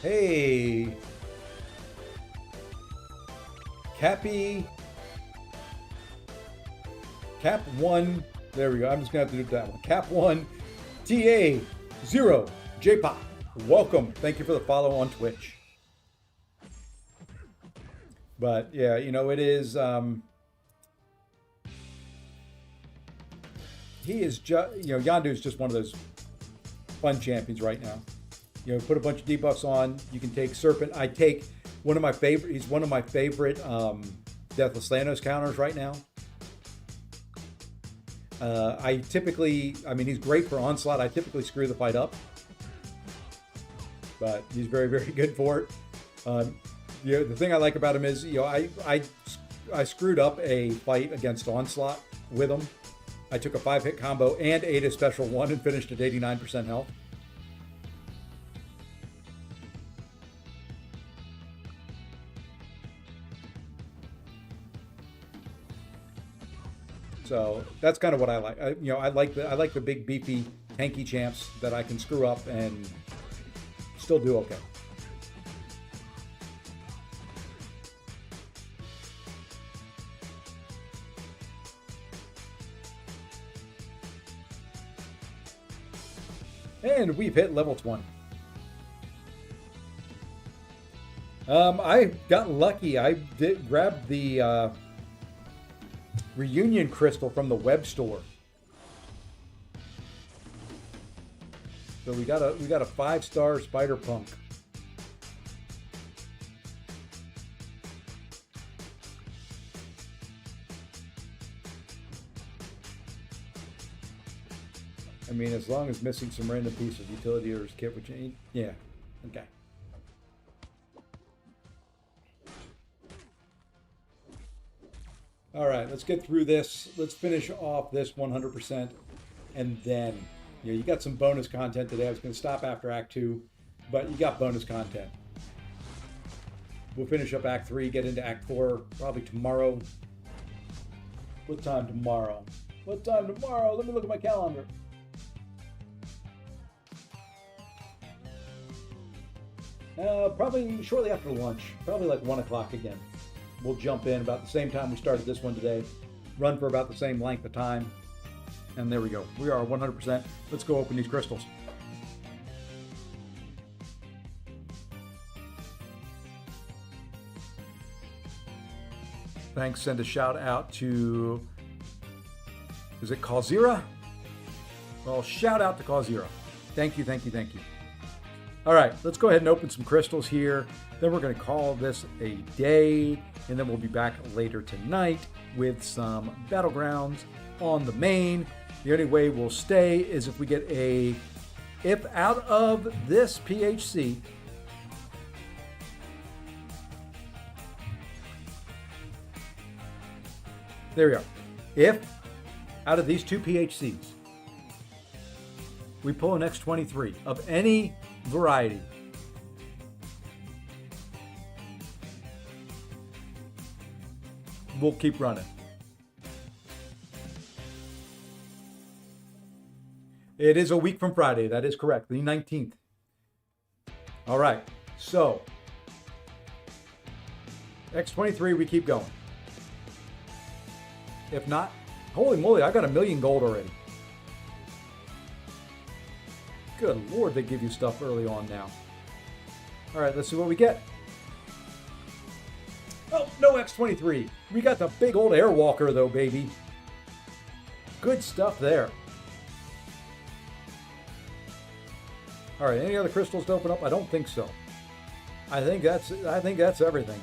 Hey, Cappy, Cap 1. There we go. I'm just gonna have to do that one. Cap 1, TA0, JPOP. Welcome. Thank you for the follow on Twitch. But yeah, it is. He is just, Yondu is just one of those fun champions right now. Put a bunch of debuffs on. You can take Serpent. I take one of my favorite. He's one of my favorite Deathless Thanos counters right now. He's great for Onslaught. I typically screw the fight up, but he's very, very good for it. The thing I like about him is, I screwed up a fight against Onslaught with him. I took a 5-hit combo and ate a special one and finished at 89% health. So that's kind of what I like. I like the big beefy tanky champs that I can screw up and still do okay. And we've hit level 20. I got lucky. I did grab the reunion crystal from the web store. So we got a 5-star spider punk. As long as missing some random piece of utility or kit, which ain't, yeah, okay. All right, let's get through this. Let's finish off this 100%, and then, you got some bonus content today. I was going to stop after Act 2, but you got bonus content. We'll finish up Act 3, get into Act 4 probably tomorrow. What time tomorrow? What time tomorrow? Let me look at my calendar. Probably shortly after lunch, probably like 1 o'clock again. We'll jump in about the same time we started this one today, run for about the same length of time, and there we go. We are 100%. Let's go open these crystals. Thanks. Send a shout out to, is it Calzira? Well, shout out to Calzira. Thank you, thank you, thank you. All right, let's go ahead and open some crystals here. Then we're going to call this a day, and then we'll be back later tonight with some battlegrounds on the main. The only way we'll stay is if we get if out of this PHC, there we are. If out of these two PHCs, we pull an X23 of any variety, we'll keep running. It is a week from Friday. That is correct. The 19th. All right. So, X23, we keep going. If not, holy moly, I got 1,000,000 gold already. Good Lord, they give you stuff early on now. All right, let's see what we get. Oh, no X23. We got the big old Airwalker, though, baby. Good stuff there. All right, any other crystals to open up? I don't think so. I think that's everything.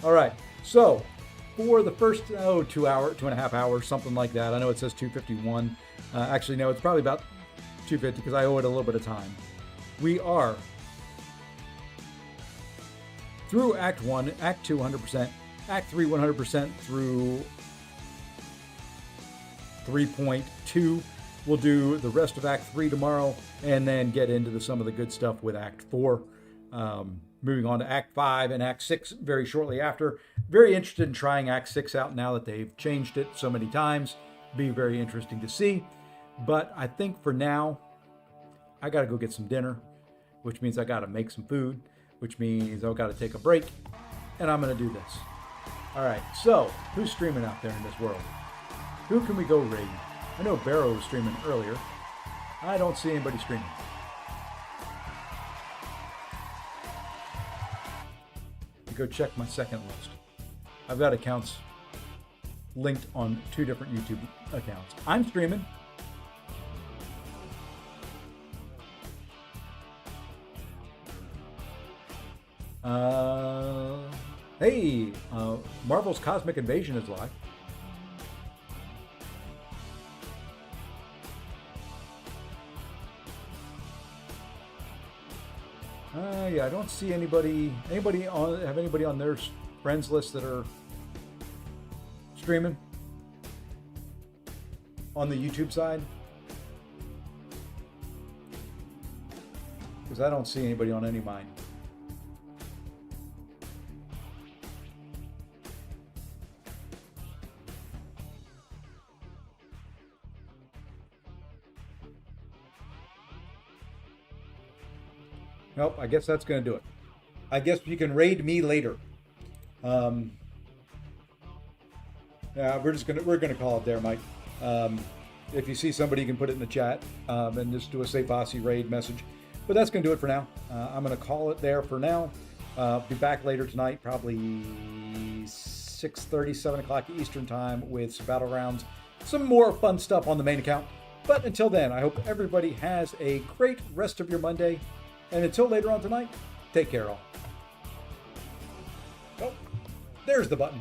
All right, so for the first 2.5 hours, something like that. I know it says 2:51. Actually, no, it's probably about 2:50 because I owe it a little bit of time. We are through Act 1, Act 2 100%, Act 3 100% through 3.2. We'll do the rest of Act 3 tomorrow and then get into some of the good stuff with Act 4. Moving on to Act 5 and Act 6 very shortly after. Very interested in trying Act 6 out now that they've changed it so many times. Be very interesting to see. But I think for now, I got to go get some dinner, which means I got to make some food, which means I've got to take a break, and I'm going to do this. All right, so who's streaming out there in this world? Who can we go raid? I know Barrow was streaming earlier. I don't see anybody streaming. Go check my second list. I've got accounts linked on 2 different YouTube accounts. I'm streaming. Hey, Marvel's Cosmic Invasion is live. Yeah, I don't see anybody on their friends list that are streaming on the YouTube side? Because I don't see anybody on any of mine. Nope, I guess that's going to do it. I guess you can raid me later. Yeah, we're gonna call it there, Mike. If you see somebody, you can put it in the chat and just do a Safe Aussie raid message. But that's gonna do it for now. I'm gonna call it there for now. Be back later tonight, probably 6:30, 7 o'clock Eastern time with some battlegrounds, some more fun stuff on the main account. But until then, I hope everybody has a great rest of your Monday. And until later on tonight, take care all. Oh, there's the button.